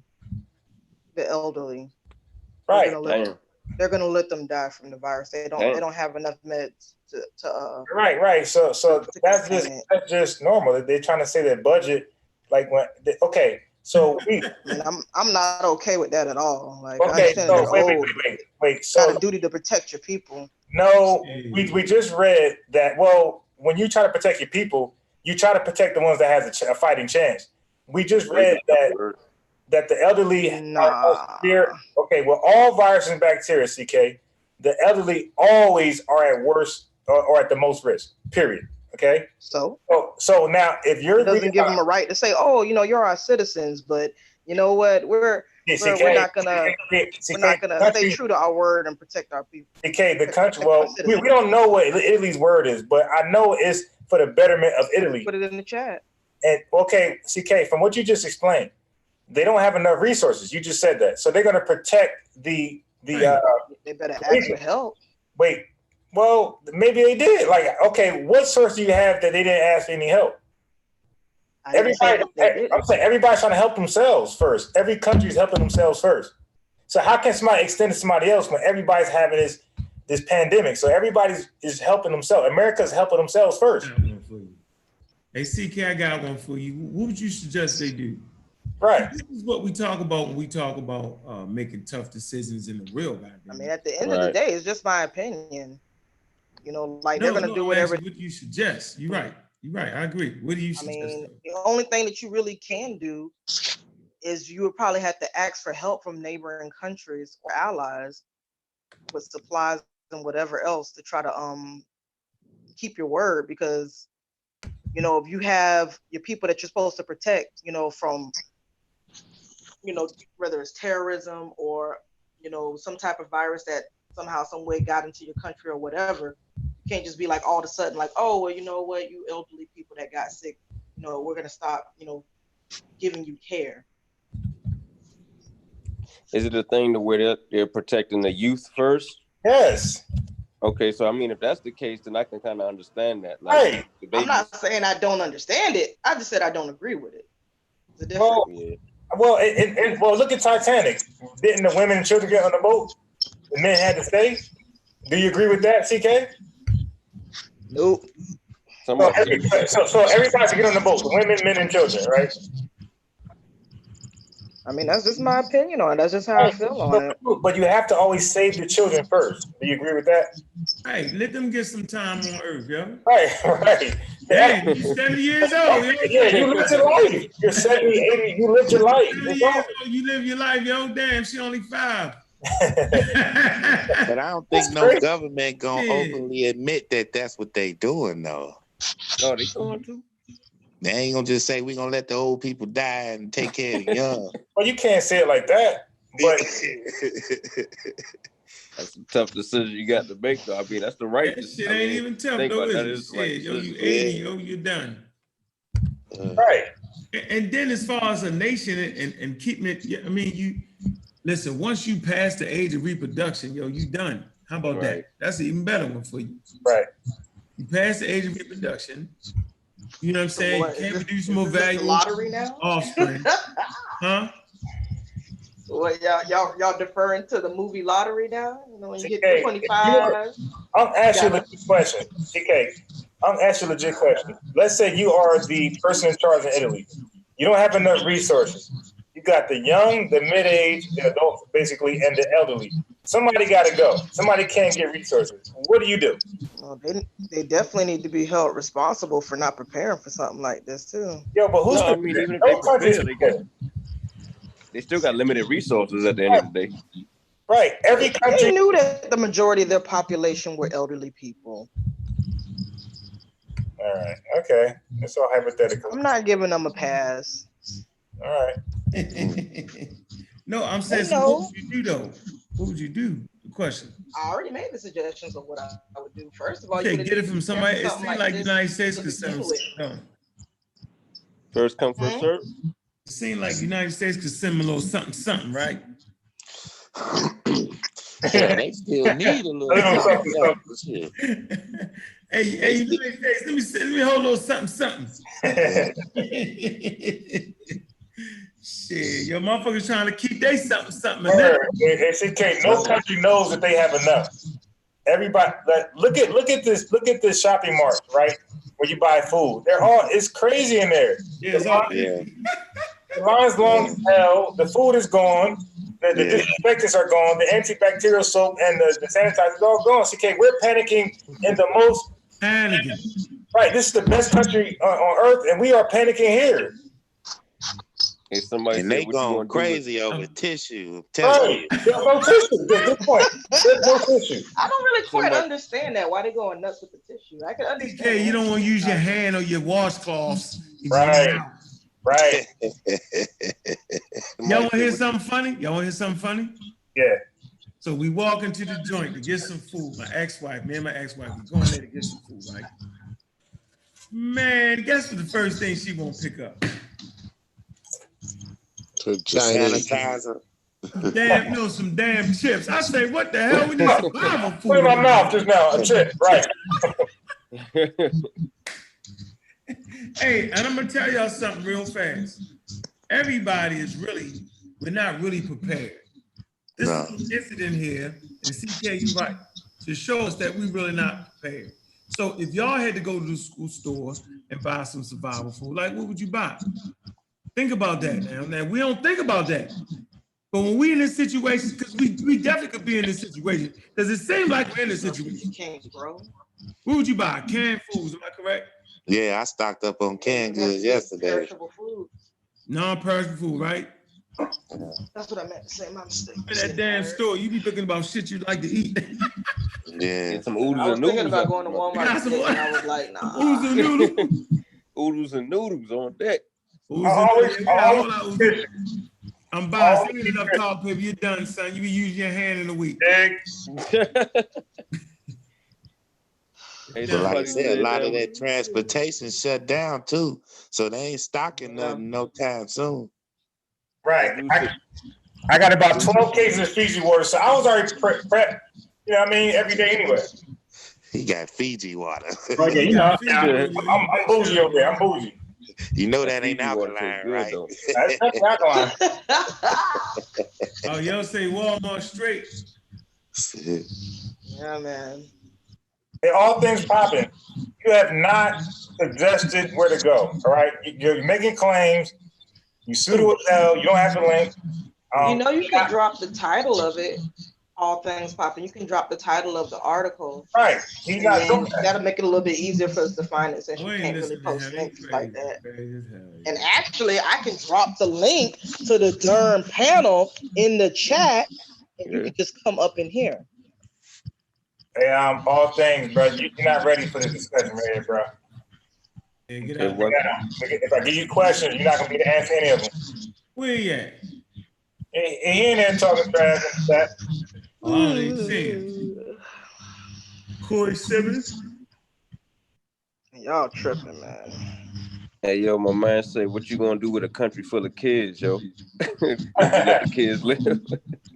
the elderly. Right. They're gonna let them die from the virus. They don't have enough meds to Right. So that's just normal. They're trying to say that budget, like so I'm not okay with that at all. Like, okay, so wait. So got a duty to protect your people. No, we just read that. Well, when you try to protect your people, you try to protect the ones that has a fighting chance. We just read that the elderly are okay. Well, all viruses and bacteria, CK, the elderly always are at worst or at the most risk. Period. Okay. So now, if you're doesn't give them a right to say, oh, you're our citizens, but you know what, we're not gonna stay true to our word and protect our people. Okay, the country. Well, we don't know what Italy's word is, but I know it's for the betterment of Italy. Put it in the chat. And okay, CK, from what you just explained, they don't have enough resources. You just said that, so they're going to protect the. They better ask for help. Wait. Well, maybe they did. Like, okay, what source do you have that they didn't ask for any help? I'm saying everybody's trying to help themselves first. Every country is helping themselves first. So how can somebody extend to somebody else when everybody's having this pandemic? So everybody is helping themselves. America's helping themselves first. Hey, CK, I got one for you. What would you suggest they do? Right. This is what we talk about when we talk about making tough decisions in the real goddamn. I mean, at the end of the day, it's just my opinion. Like they're gonna do whatever. What you suggest? You're right. I agree. What do you suggest? I mean, the only thing that you really can do is you would probably have to ask for help from neighboring countries or allies with supplies and whatever else to try to keep your word, because if you have your people that you're supposed to protect, from whether it's terrorism or some type of virus that somehow, some way got into your country or whatever. You can't just be like all of a sudden like, oh, well, you know what, you elderly people that got sick, we're gonna stop, giving you care. Is it a thing to where they're protecting the youth first? Yes. Okay, so I mean, if that's the case, then I can kind of understand that. Like, I'm not saying I don't understand it. I just said I don't agree with it. It's a difference. Well, look at Titanic. Didn't the women and children get on the boat? The men had to stay. Do you agree with that, CK? Nope. So everybody should get on the boat. The women, men, and children, right? I mean, that's just my opinion on it. That's just how I feel on it. But you have to always save the children first. Do you agree with that? Hey, let them get some time on Earth, yo. Right. Hey, you're 70 years old. Yo. Yeah, you live your life. You're 70, 80, you live your life. You live your life, yo. Damn, she only 5. But I don't think no government gonna openly admit that that's what they doing, though. No, they going to. They ain't gonna just say we're gonna let the old people die and take care of the young. Well, you can't say it like that. But that's a tough decision you got to make, though. I mean, that's the right. That shit ain't even tough, though, is it? Shit, yo, you 80, yo, you're done. Right. And then as far as a nation and keeping it, I mean, you listen, once you pass the age of reproduction, yo, you done. How about that? That's an even better one for you. Right. You pass the age of reproduction. You know what I'm saying? What, you can't produce more valuable lottery now? Offspring. Huh? What, y'all deferring to the movie Lottery now? When you get to 25. I'm asking you a legit question. CK, I'm asking you a legit question. Let's say you are the person in charge in Italy. You don't have enough resources. You got the young, the mid-age, the adults, basically, and the elderly. Somebody got to go. Somebody can't get resources. What do you do? Well, they definitely need to be held responsible for not preparing for something like this too. Yo, but who's? No, I mean, even if they prepare, they still got limited resources at the end of the day. Right. Every country. They knew that the majority of their population were elderly people. All right. Okay. It's all hypothetical. I'm not giving them a pass. All right. No, I'm saying, so what would you do though? What would you do? The question. I already made the suggestions of what I would do. First of all, Okay, you get it from somebody. It seems like the United States could send them. First come, first serve. It seems like the United States could send them a little something, right? Yeah, they still need a little something. Hey, United States, let me hold a little something. Shit, your motherfuckers trying to keep they something. CK, no country knows that they have enough. Everybody, look at this shopping mart, right? Where you buy food. It's crazy in there. The line's long as hell. The food is gone. The disinfectants are gone. The antibacterial soap and the sanitizer is all gone. CK, we're panicking in the most panicking. Right, this is the best country on earth, and we are panicking here. Hey, somebody and said, they going crazy over tissue. Right. There's no tissue. Good point. There's no tissue. I don't really quite understand that. Why they going nuts with the tissue? I can understand. Okay, you don't want to use your hand or your washcloths. Right. Right. Y'all want to hear something funny? Yeah. So we walk into the joint to get some food. Me and my ex-wife, we going there to get some food, right? Man, guess what the first thing she won't pick up? Sanitizer. Some damn chips. I say, what the hell? We need some survival food. Put in my mouth just now, a chip, right? Hey, and I'm gonna tell y'all something real fast. Everybody we're not really prepared. This is an incident here, and CK, you're right, to show us that we're really not prepared. So if y'all had to go to the school store and buy some survival food, like what would you buy? Think about that now. Now we don't think about that. But when we in this situation, because we definitely could be in this situation, does it seem like we're in this situation? You can't grow. What would you buy? Canned foods, am I correct? Yeah, I stocked up on canned goods yesterday. Perishable food. Non-perishable food, right? That's what I meant to say. My mistake. In that damn store, you be thinking about shit you like to eat. Yeah. Get some oodles I was and thinking noodles. about going to Walmart today, and I was like, nah. Oodles and noodles. Oodles and noodles on deck. I'm buying some enough toilet paper. You're done, son. You be using your hand in a week. But like I said, a lot of that transportation shut down too, so they ain't stocking nothing no time soon. Right. I got about 12 cases of Fiji water, so I was already prepped. You know what I mean? Every day anyway. He got Fiji water. Right, yeah, you know, I'm bougie over there. I'm bougie. You know that ain't alkaline, right? That's alkaline. Oh, y'all say Walmart straight. Yeah, man. Hey, all things popping. You have not suggested where to go. All right, you're making claims. You pseudo as hell. You don't have the link. You can drop the title of it. All things popping. You can drop the title of the article. Right. He's not doing that. That'll make it a little bit easier for us to find it since you can't really post links like that. And actually, I can drop the link to the darn panel in the chat, and you can just come up in here. Hey, all things, bro. You're not ready for this discussion right here, bro. Yeah, get out. If I give you questions, you're not gonna be able to answer any of them. Where you at? He ain't there talking trash and that. Oh, I don't even see him. Corey Simmons. Y'all tripping, man. Hey, yo, my man say, what you gonna do with a country full of kids, yo? You let the kids live.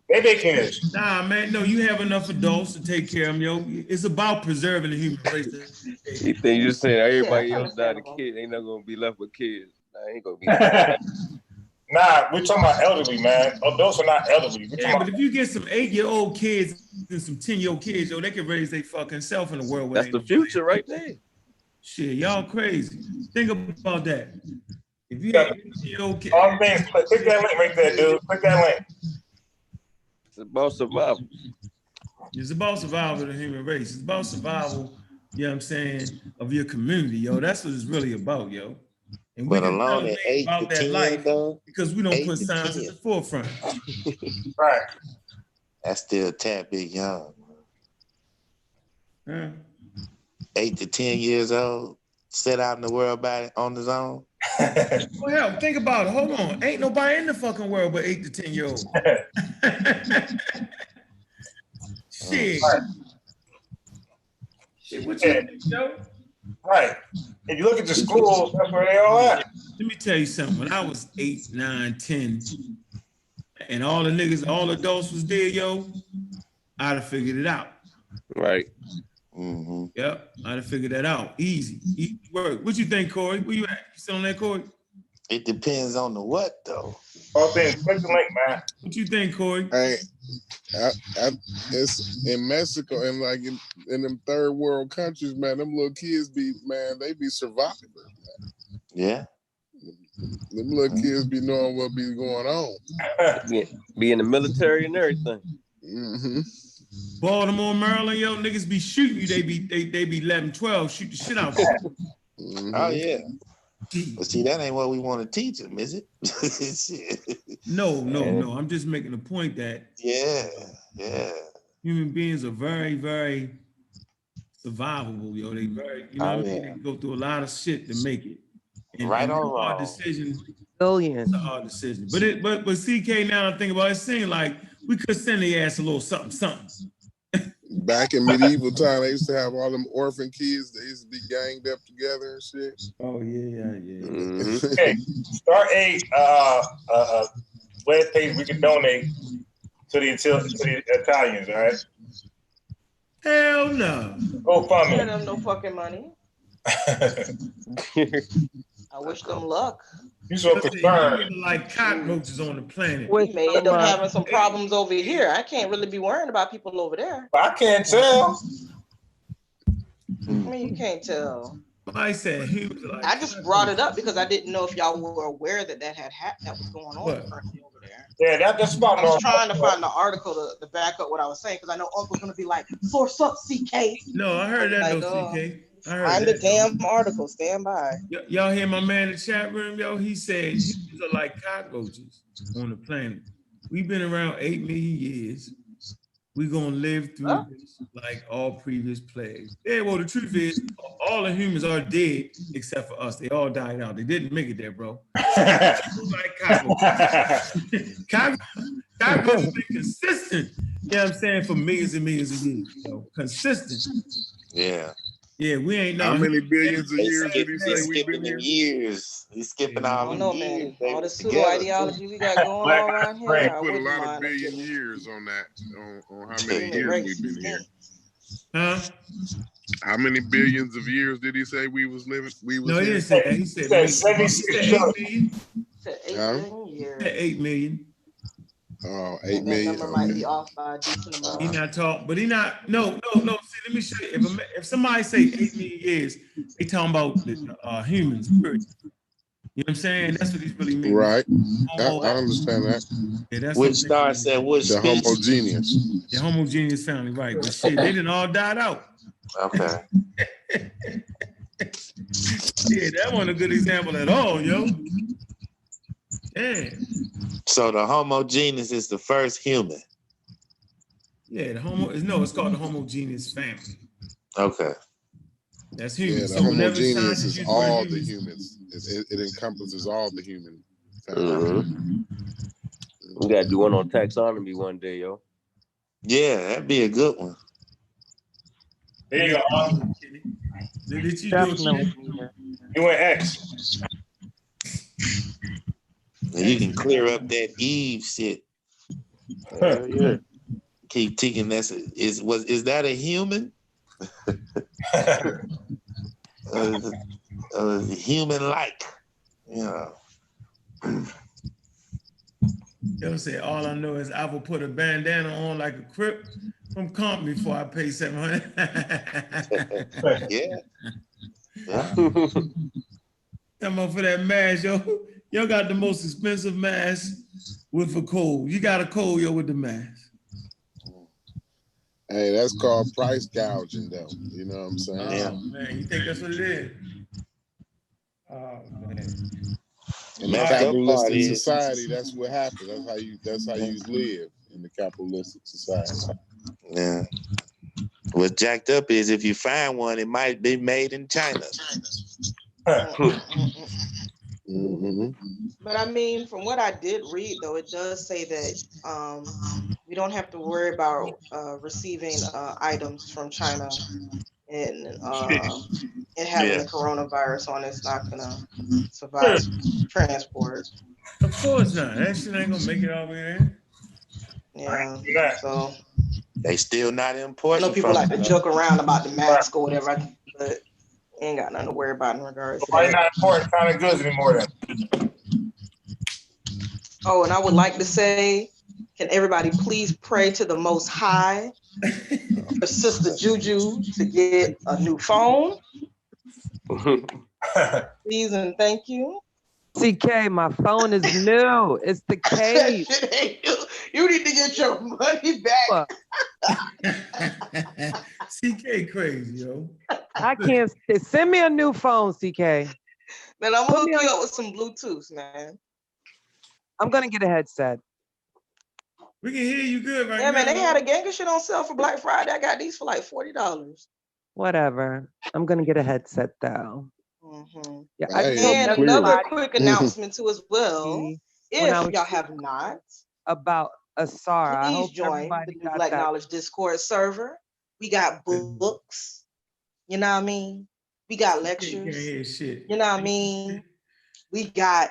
They big kids. Nah, man, no, you have enough adults to take care of them, yo. It's about preserving the human race. You think you're saying everybody else died of kids, ain't not gonna be left with kids. Nah, ain't gonna be. Nah, we're talking about elderly, man. Adults are not elderly. Yeah, but if you get some 8-year-old kids and some 10-year-old kids, yo, they can raise their fucking self in the world. That's the future right there. Shit, y'all crazy. Think about that. If you have 8-year-old kids. All things, click that link right there, dude. Click that link. It's about survival. It's about survival of the human race. It's about survival, you know what I'm saying, of your community, yo. That's what it's really about, yo. And we can alone at 8 to 10, life though, because we don't put science at the forefront. Right. That's still a tad bit young. Yeah. 8 to 10 years old, set out in the world on his own. Well, hell, think about it. Hold on. Ain't nobody in the fucking world but 8 to 10 year olds. Shit. Right. Shit, what you think, Joe? Right. If you look at the schools, that's where they all at. Let me tell you something. When I was 8, 9, 10, and all the niggas, all the adults was there, yo, I'd have figured it out. Right. Mm-hmm. Yep, I'd have figured that out. Easy work. What you think, Corey? Where you at? You still on that, Corey? It depends on the what, though. All things click the link, man. What you think, Corey? It's in Mexico and like in them third world countries, man. Them little kids they be survivors. Man. Yeah. Them little kids be knowing what be going on. Be in the military and everything. Mm-hmm. Baltimore, Maryland, yo, niggas be shooting you. They be 11, 12, shoot the shit out. Mm-hmm. Oh yeah. But see, that ain't what we want to teach them, is it? No. I'm just making a point that human beings are very, very survivable, yo. They very, they go through a lot of shit to make it. And, right and or it's a hard wrong. decision. Billion. It's a hard decision. But CK, now I think about it, seems like we could send the ass a little something. Back in medieval time, they used to have all them orphan kids. They used to be ganged up together and shit. Oh yeah. Mm-hmm. Okay, start a web page we can donate to the Italians. All right. Hell no. Go fund Pay me. them no fucking money. I wish them luck. You so concerned. Like cockroaches on the planet. We may end up having some problems over here. I can't really be worrying about people over there. I can't tell. I mean, you can't tell. I said he was like. I just brought it up because I didn't know if y'all were aware that had happened. That was going on currently over there. Yeah, that's about. I was trying to find the article to back up what I was saying because I know Uncle's gonna be like, "Source up, CK." No, I heard that like, though, CK. Find the damn article. Stand by. Y'all hear my man in the chat room, yo? He said humans are like cockroaches on the planet. We've been around 8 million years. We're gonna live through this like all previous plagues. Yeah, well, the truth is, all the humans are dead except for us. They all died out. They didn't make it there, bro. Like cockroaches. Cockroaches have been consistent. You know what I'm saying? For millions and millions of years. Consistent. Yeah. Yeah, we ain't know. How many billions of years did he say we've been here? Years. He's skipping all the years. Man. All the pseudo ideology we got going on around here. I put a lot of billion years on that, on how many years we've been here. Huh? How many billions of years did he say we was living? No, he didn't say that. He said 8 million. 8 million years. 8 million. Oh, 8 million. That number might be off by a decent amount. He not talking, but he not. No. See, let me show you. If somebody say 8 million years, they talking about the humans. Period. You know what I'm saying? That's what he's really mean. Right. I understand that. Yeah, that's which star said which the homogeneous. The homogeneous family, right? But shit, they didn't all died out. Okay. Yeah, that wasn't a good example at all, yo. Yeah. So the homogeneous is the first human. Yeah, it's called the homogeneous family. Okay. That's human. Yeah, the homogeneous is all the humans. It encompasses all the human family. Mm-hmm. We gotta do one on taxonomy one day, yo. Yeah, that'd be a good one. There you go. Did you do You went X. And you can clear up that Eve shit. Yeah. Keep thinking is that a human? Human-like, you know. They'll say all I know is I will put a bandana on like a Crip from Compton before I pay $700. Yeah. Come on for that mask, yo. Y'all got the most expensive mask with a cold. You got a cold, yo, with the mask. Hey, that's called price gouging, though. You know what I'm saying? Oh, man, you think that's what it is? Oh, man. In a capitalistic society, that's what happens. That's how you live. You in the capitalistic society. Yeah. What's jacked up is if you find one, it might be made in China. Mm-hmm. But I mean, from what I did read, though, it does say that we don't have to worry about receiving items from China and it having the coronavirus on. It's not gonna survive transport. Of course not. That shit ain't gonna make it all the way there. Yeah. So they still not I importing. know people like to joke around about the mask or whatever, but ain't got nothing to worry about in regards to Why that. not importing China goods anymore then? Oh, and I would like to say, can everybody please pray to the Most High for Sister Juju to get a new phone? Please and thank you. CK, my phone is new. It's the case. Shit ain't new. You need to get your money back. CK crazy, yo. I can't send me a new phone, CK. Man, I'm gonna hook you up with some Bluetooth, man. I'm gonna get a headset. We can hear you good right now. Yeah, man, they had a gang of shit on sale for Black Friday. I got these for like $40. Whatever. I'm gonna get a headset though. Mm-hmm. Yeah, and another quick announcement too as well. If y'all have not about Asara, I please hope join the New Black Knowledge Discord server. We got books. You know what I mean? We got lectures. You can't hear shit. You know what I mean? We got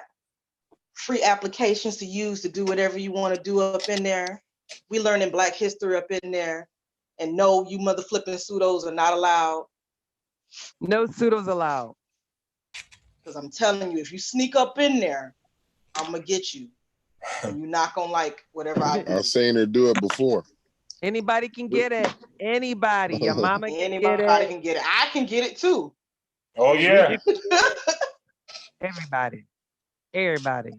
free applications to use to do whatever you want to do up in there. We learning Black history up in there. And no, you mother flipping pseudos are not allowed. No pseudos allowed. Because I'm telling you, if you sneak up in there, I'm going to get you. And you're not going to like whatever I do. I've seen her do it before. Anybody can get it. Anybody. Your mama can Anybody get it. can get it. I can get it too. Oh, yeah. Everybody. Everybody.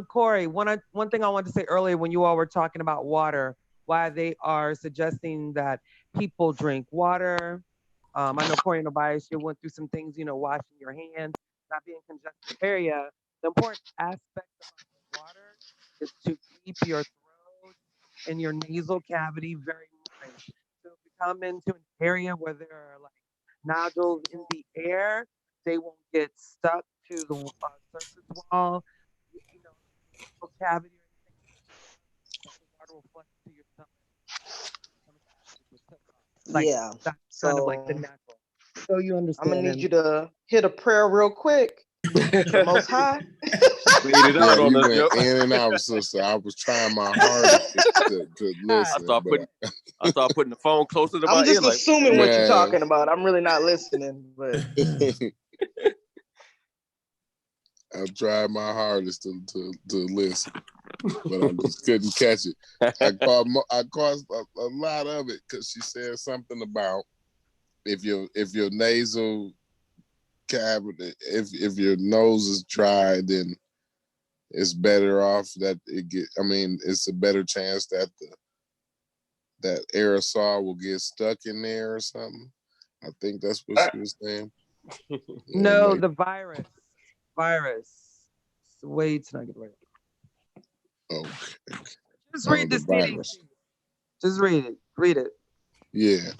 Corey, one thing I wanted to say earlier when you all were talking about water, why they are suggesting that people drink water. I know Corey and Tobias, you went through some things, washing your hands, not being in congested area. The important aspect of water is to keep your throat and your nasal cavity very moist. So if you come into an area where there are like nodules in the air, they won't get stuck to the surface wall. Cavity or anything, the water will flush to your stomach. Like, yeah. That's kind of like the natural. So you understand. I'm going to need you to hit a prayer real quick. The Most High. Laid it out on us, went in and out, sister. I was trying my hardest to listen. I start putting the phone closer to my ear. I'm just assuming what you're talking about. I'm really not listening, but I tried my hardest to listen, but I just couldn't catch it. I caught a lot of it because she said something about if your nasal cavity, if your nose is dry, then it's better off that it's a better chance that that aerosol will get stuck in there or something. I think that's what she was saying. No, the virus. Wait till I get ready. Okay. Just read the virus. Just read it. Read it. Yeah.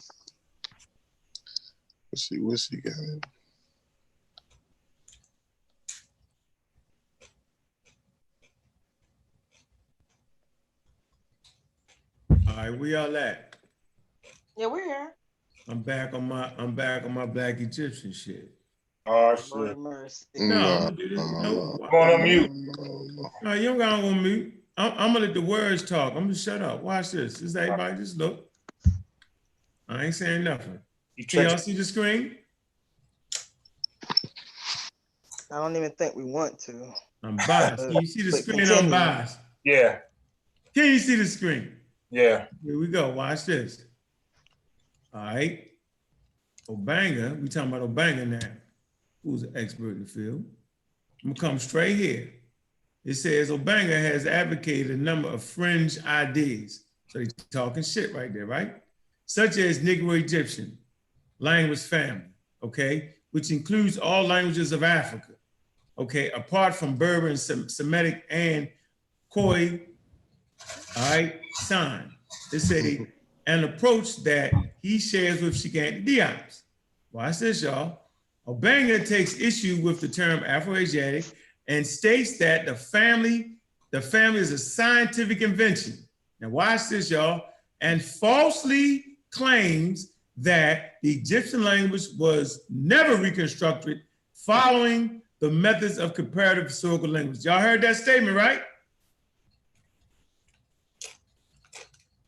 What's she got? All right, where y'all at? Yeah, we're here. I'm back on my Black Egyptian shit. Oh shit. No, I'm gonna do this. No. Going on mute. No, you don't gotta go on mute. I'm gonna let the words talk. I'm gonna shut up. Watch this. Just everybody just look. I ain't saying nothing. Can y'all see the screen? I don't even think we want to. I'm biased. Can you see the screen? Continue. I'm biased. Yeah. Can you see the screen? Yeah. Here we go. Watch this. All right. Obanga, we talking about Obanga now, who's an expert in the field. I'm gonna come straight here. It says Obanga has advocated a number of fringe ideas. So he's talking shit right there, right? Such as Negro Egyptian, language family, okay? Which includes all languages of Africa, okay, apart from Berber and Semitic and Khoi, all right, sign. It's an approach that he shares with Shikanti Diop's. Watch this, y'all. Obanga takes issue with the term Afro-Asiatic and states that the family is a scientific invention. Now watch this, y'all. And falsely claims that the Egyptian language was never reconstructed following the methods of comparative historical language. Y'all heard that statement, right?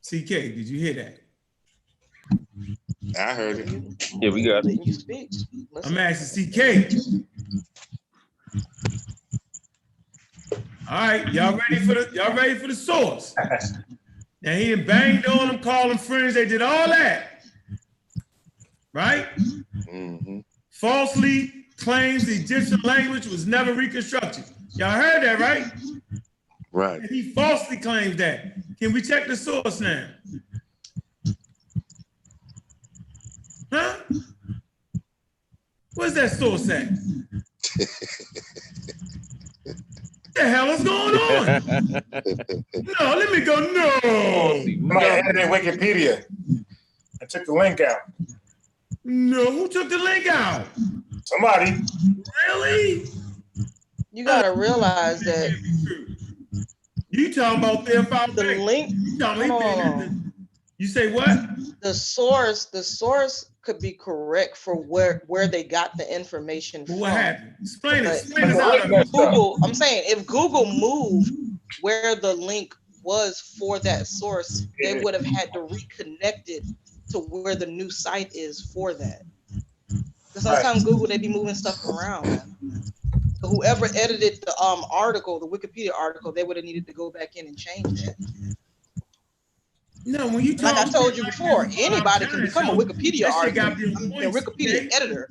CK, did you hear that? I heard it. Yeah, we got it. You speak. I'm asking CK. All right, y'all ready for the source? Now he done banged on them, called them friends, they did all that. Right? Mm-hmm. Falsely claims the Egyptian language was never reconstructed. Y'all heard that, right? Right. And he falsely claims that. Can we check the source now? Huh? Where's that source at? What the hell is going on? No, let me go. No. Somebody edited Wikipedia. I took the link out. No, who took the link out? Somebody. Really? You gotta realize that you talking about the link. You say what? The source could be correct for where they got the information from. What happened? Explain it. If Google, I'm saying if Google moved where the link was for that source, they would have had to reconnect it to where the new site is for that. Because sometimes Google, they be moving stuff around, man. So whoever edited the article, the Wikipedia article, they would have needed to go back in and change that. No, when you like I told you before, anybody can become a Wikipedia Wikipedia editor.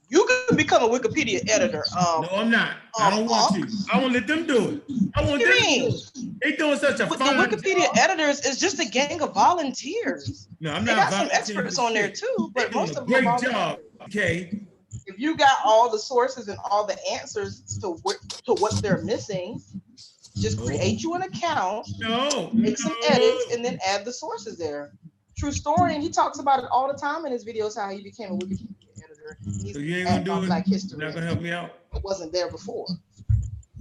You can become a Wikipedia editor. No, I'm not. I don't want to. I want to let them do it. I want them to do it. They doing such a fine The Wikipedia editors is just a gang of volunteers. No, I'm they not. They got some experts on there too, but most of them great job. Okay. If you got all the sources and all the answers to what they're missing, just create you an account, make some edits, and then add the sources there. True story, and he talks about it all the time in his videos how he became a Wikipedia editor. So you ain't gonna do it? Black history. You're not gonna help me out? It wasn't there before.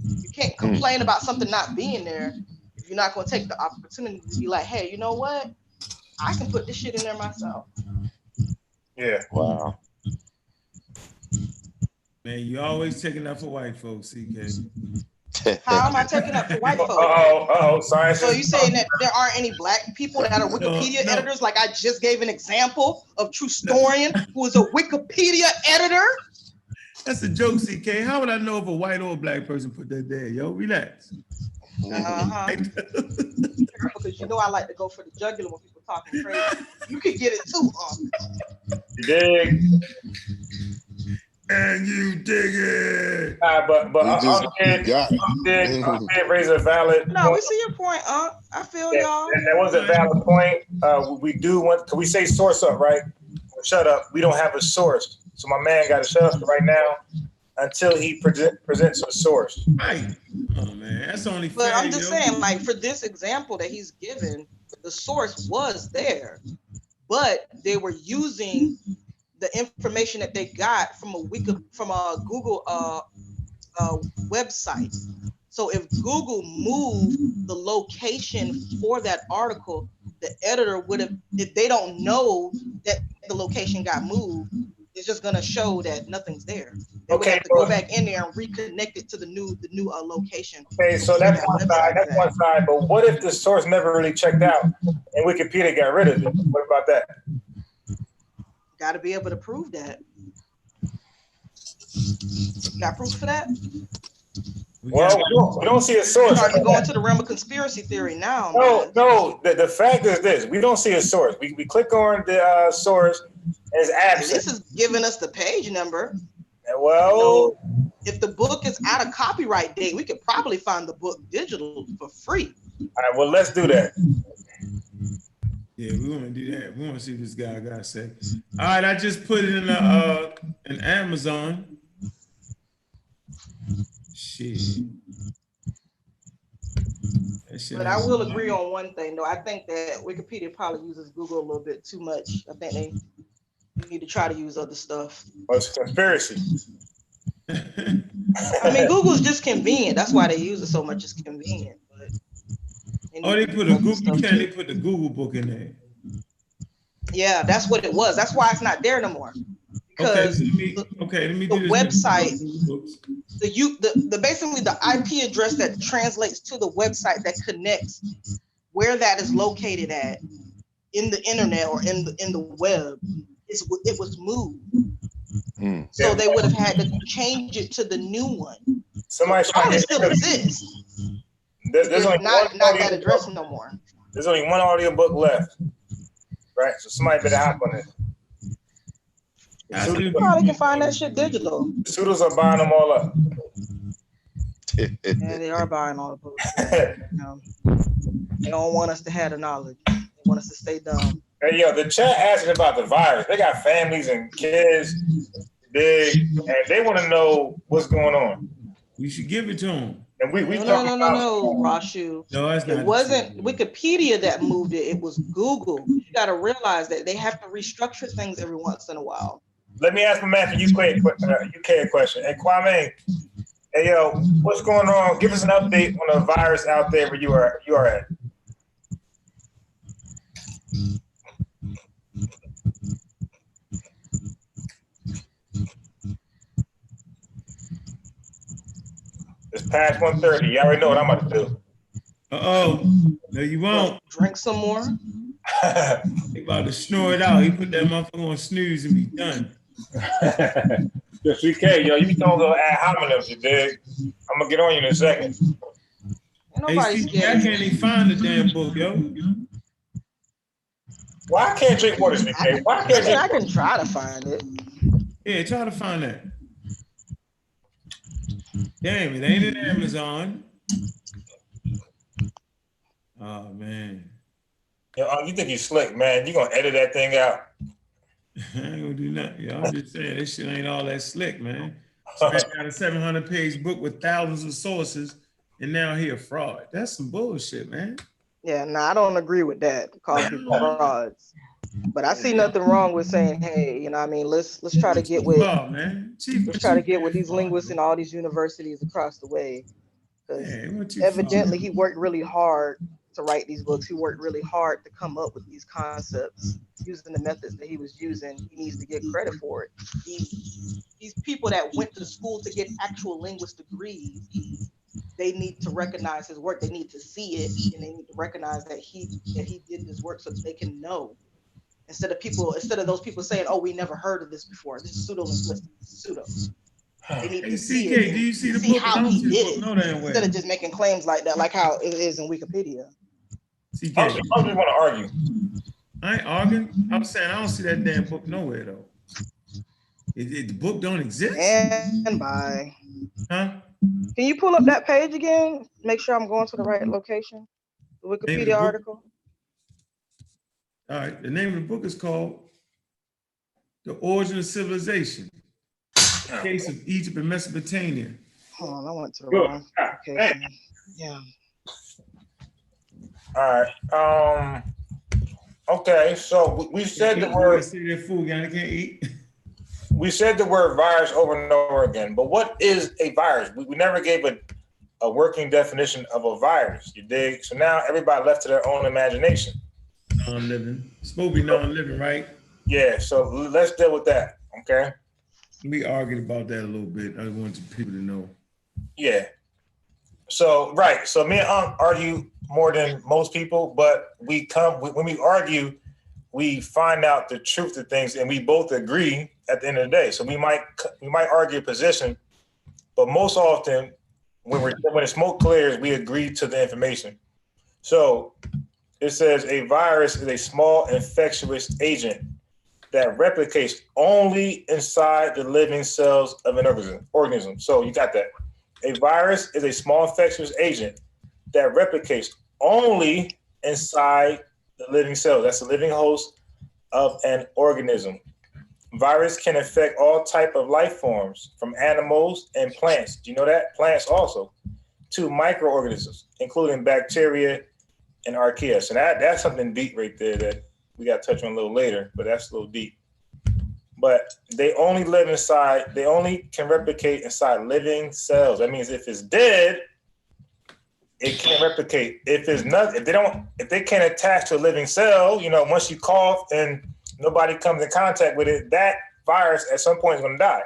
You can't complain about something not being there if you're not gonna take the opportunity to be like, hey, you know what? I can put this shit in there myself. Yeah. Wow. Man, you always taking up for white folks, CK. How am I taking up for white folks? Science. So you saying that there aren't any black people that are Wikipedia editors? Like I just gave an example of True Storian, who is a Wikipedia editor. That's a joke, CK. How would I know if a white or a black person put that there? Yo, relax. Because you know I like to go for the jugular when people talking crazy. You could get it too, You dig? And you dig it. But I'm dead raise a valid. No, we see your point, I feel y'all. That was a valid point. We do want. Can we say source up, right? Shut up. We don't have a source, so my man got to shut up right now until he presents a source. Right. Oh man, that's only fair. But I'm just saying, like for this example that he's given, the source was there, but they were using the information that they got from a Google website. So if Google moved the location for that article, the editor would have, if they don't know that the location got moved, it's just gonna show that nothing's there. They would have to go back in there and reconnect it to the new location. Okay, so that's one side. That's one side. But what if the source never really checked out and Wikipedia got rid of it? What about that? Got to be able to prove that. Got proof for that? Well, we don't see a source. Starting to go into the realm of conspiracy theory now. No. The fact is this: we don't see a source. We click on the source, and it's absent. This is giving us the page number. Well, if the book is out of copyright date, we could probably find the book digital for free. All right. Well, let's do that. Yeah, we want to do that. We want to see what this guy got to say. All right, I just put it in Amazon. Shit. But I will agree on one thing, though. I think that Wikipedia probably uses Google a little bit too much. I think they need to try to use other stuff. Oh, it's a conspiracy. I mean, Google's just convenient. That's why they use it so much. It's convenient. But they put a Google. You can't. They put the Google book in there. Yeah, that's what it was. That's why it's not there no more. Because let me do the this. website, the basically the IP address that translates to the website that connects where that is located at in the internet or in the web, it was moved. So they would have had to change it to the new one. Somebody's trying to still exists. There's only not one that address no more. There's only one audiobook left, right? So somebody better hop on it. You probably can find that shit digital. The suitors are buying them all up. Yeah, they are buying all the books. They don't want us to have the knowledge. They want us to stay dumb. Hey, yo, the chat asking about the virus. They got families and kids, big, and they want to know what's going on. You should give it to them. And we no, Rashu. No, it's not. It wasn't Wikipedia that moved it. It was Google. You got to realize that they have to restructure things every once in a while. Let me ask my man for UK a question. Hey, Kwame, hey, yo, what's going on? Give us an update on the virus out there where you are at. It's past 1:30. You already know what I'm about to do. No, you won't. Drink some more. He about to snore it out. He put that motherfucker on snooze and be done. Yes, we can, yo. You be throwing little ad hominems, you dig? I'm gonna get on you in a second. Hey, I can't even find the damn book, yo. Why I can't drink water, CK? Why I can't drink? I can try to find it. Yeah, try to find that. Damn, it ain't in Amazon. Oh man. Yo, you think you slick, man? You gonna edit that thing out? I ain't gonna do nothing. Yo, I'm just saying this shit ain't all that slick, man. Scratch out a 700-page book with thousands of sources, and now he a fraud. That's some bullshit, man. Yeah, I don't agree with that. Calling people frauds. But I see nothing wrong with saying, hey, you know what I mean, let's try to get with let's try to get with these linguists and all these universities across the way. Because evidently he worked really hard to write these books. He worked really hard to come up with these concepts using the methods that he was using. He needs to get credit for it. These people that went to school to get actual linguist degrees, they need to recognize his work. They need to see it, and they need to recognize that he did this work so that they can know. Instead of those people saying, "Oh, we never heard of this before. This is pseudo-linguistic. Pseudo." They need to see it. Do you see the book? How he did it instead of just making claims like that, like how it is in Wikipedia. CK, I just want to argue. I ain't arguing. I'm saying I don't see that damn book nowhere though. The book don't exist. And bye. Huh? Can you pull up that page again? Make sure I'm going to the right location. The Wikipedia article. All right. The name of the book is called "The Origin of Civilization: The Case of Egypt and Mesopotamia." Hold on, I went to the wrong location. Yeah. All right. Okay. So we said the word. We said the word virus over and over again, but what is a virus? We never gave a working definition of a virus. You dig? So now everybody left to their own imagination. Non-living. It's supposed to be non-living, right? Yeah. So let's deal with that. Okay. We argued about that a little bit. I want people to know. Yeah. So right. So me and argue more than most people, but when we argue, we find out the truth of things, and we both agree at the end of the day. So we might argue a position, but most often when the smoke clears, we agree to the information. So it says a virus is a small infectious agent that replicates only inside the living cells of an organism. So you got that. A virus is a small infectious agent that replicates only inside the living cells. That's the living host of an organism. Virus can affect all type of life forms, from animals and plants. Do you know that? Plants also, to microorganisms, including bacteria and archaea. So that's something deep right there that we got to touch on a little later, but that's a little deep. But they only live inside, they only can replicate inside living cells. That means if it's dead, it can't replicate. If it's not, if they can't attach to a living cell, once you cough and nobody comes in contact with it, that virus at some point is going to die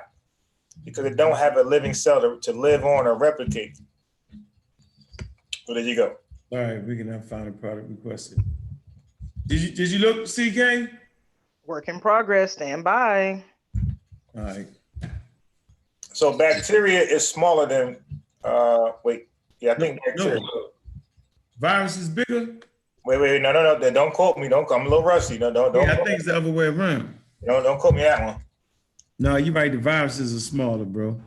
because it don't have a living cell to live on or replicate. So there you go. All right, we can now find a product requested. Did you look, CK? Work in progress. Stand by. All right. So bacteria is smaller than. I think bacteria. No. Virus is bigger. Wait, no. Don't quote me. I'm a little rusty. No, don't. Yeah, I think it's the other way around. Don't quote me that one. No, you're right. The viruses are smaller, bro.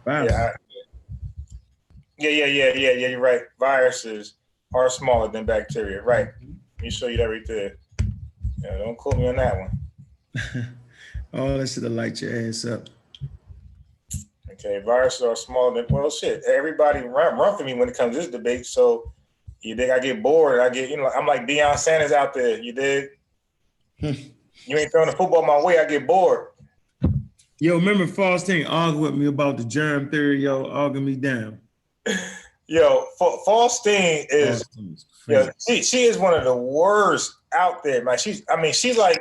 Viruses. Yeah. You're right. Viruses are smaller than bacteria. Right. Let me show you that right there. Yeah, don't quote me on that one. Oh, that should have light your ass up. Okay, viruses are smaller than, shit. Everybody run for me when it comes to this debate. So you dig? I get bored. I'm like Deion Sanders out there. You dig? You ain't throwing the football my way. I get bored. Yo, remember Faustine argued with me about the germ theory? Yo, arguing me down. Yo, Faustine is. She is one of the worst out there, man. She's like,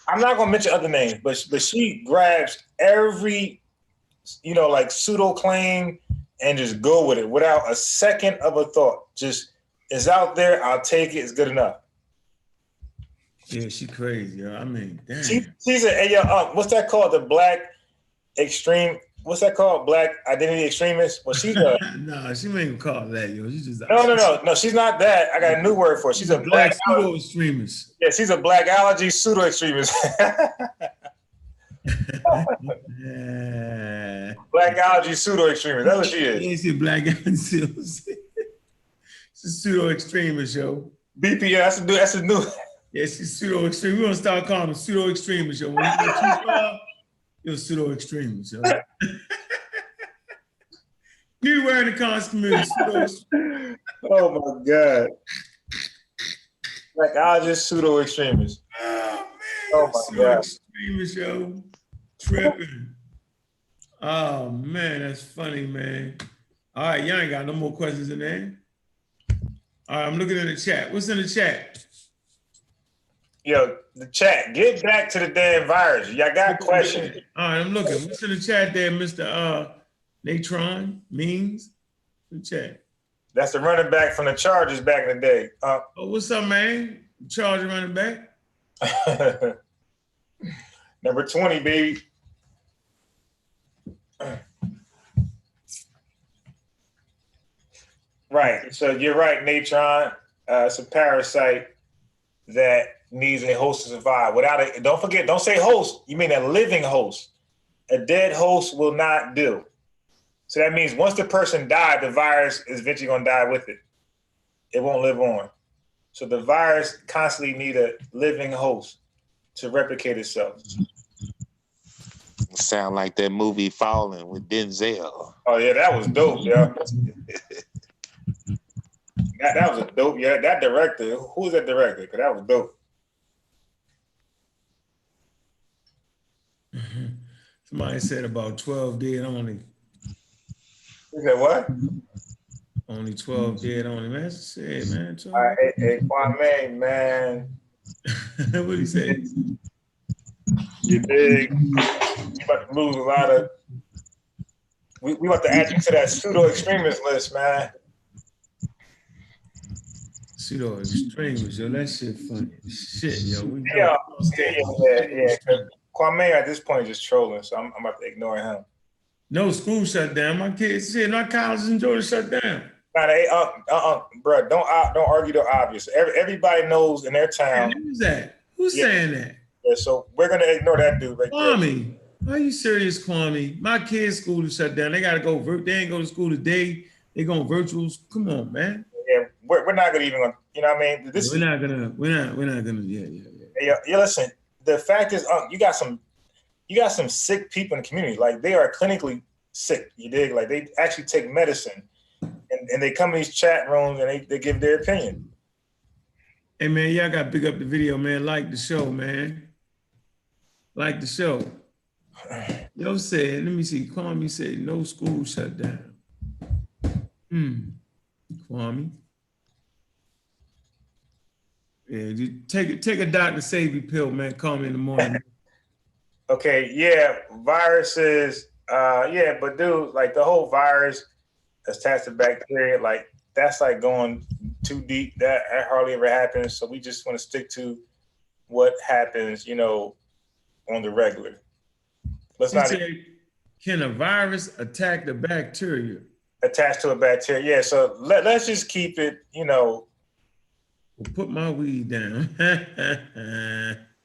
I'm not gonna mention other names, but she grabs every, like pseudo claim and just go with it without a second of a thought. Just it's out there. I'll take it. It's good enough. Yeah, she crazy, yo. I mean, damn. She's what's that called? The black extreme. What's that called? Black identity extremist? Well, she's a no, she ain't even call that, yo. She's just no. She's not that. I got a new word for it. She's a black pseudo extremist. Yeah, she's a black allergy pseudo extremist. Black allergy pseudo extremist. That's what she is. Yeah, she's a black allergy pseudo. She's a pseudo extremist, yo. BPS. That's a new. Yeah, she's pseudo extremist. We're gonna start calling them pseudo extremists, yo. When you go too far, you're pseudo extremist, yo. You wearing the costume. Oh my God. Like I just pseudo extremist. Oh man. Oh my pseudo God. Extremist, yo. Tripping. Oh man, that's funny, man. All right, y'all ain't got no more questions in there. All right, I'm looking at the chat. What's in the chat? Yo, the chat. Get back to the damn virus. Y'all got questions. All right, I'm looking. What's in the chat there, Mr. Natron Means? The chat. That's the running back from the Chargers back in the day. Oh, what's up, man? Charger running back. Number 20, baby. Right. So you're right, Natron. It's a parasite that needs a host to survive. Without it, don't forget, don't say host. You mean a living host. A dead host will not do. So that means once the person died, the virus is eventually going to die with it. It won't live on. So the virus constantly need a living host to replicate itself. Sound like that movie Falling with Denzel. Oh yeah, that was dope, yeah. that was a dope, yeah. That director, who was that director? Because that was dope. Somebody said about 12 dead only. You said what? Only 12 dead only. Man, that's it, man. All right, hey, Kwame, man. What he say? You dig? You about to lose a lot of. We about to add you to that pseudo extremist list, man. Pseudo extremist, yo. That shit funny. Shit, yo. Yeah. Kwame at this point is just trolling, so I'm about to ignore him. No school shut down. My kids said my colleges in Georgia shut down. Bro, don't argue the obvious. Everybody knows in their town. Who's that? Who's saying that? Yeah, so we're gonna ignore that dude right Kwame, are you serious, Kwame? My kids' school is shut down. They gotta go. They ain't go to school today. They going virtuals. Come on, man. Yeah, we're not gonna even. You know what I mean? We're not gonna. Yeah. Yeah, listen. The fact is, you got some you got some sick people in the community. Like they are clinically sick. You dig? Like they actually take medicine, and they come in these chat rooms and they give their opinion. Hey man, y'all got to pick up the video, man. Like the show, man. Like the show. Yo said, let me see. Kwame said no school shut down. Kwame. Yeah, you take a Dr. Savvy pill, man. Call me in the morning. Okay, yeah, viruses. Yeah, but dude, like the whole virus attached to bacteria, like that's like going too deep. That hardly ever happens. So we just want to stick to what happens, on the regular. Let's not. Can a virus attack the bacteria? Attached to a bacteria, yeah. So let's just keep it, Put my weed down.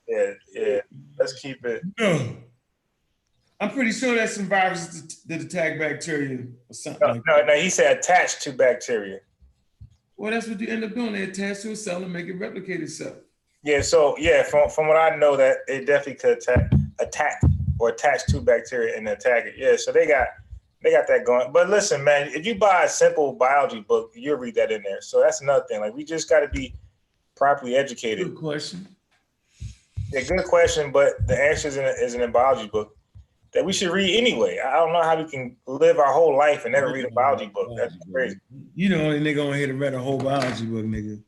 Yeah. Let's keep it. No. I'm pretty sure that's some viruses that attack bacteria or something. No. He said attached to bacteria. Well, that's what you end up doing. They attach to a cell and make it replicate itself. Yeah. So yeah, from what I know, that it definitely could attack or attach to bacteria and attack it. Yeah. So they got that going. But listen, man, if you buy a simple biology book, you'll read that in there. So that's another thing. Like we just got to be properly educated. Good question. Yeah, good question. But the answer is in a biology book that we should read anyway. I don't know how we can live our whole life and never read a biology book. That's crazy. You the only nigga on here to read a whole biology book, nigga.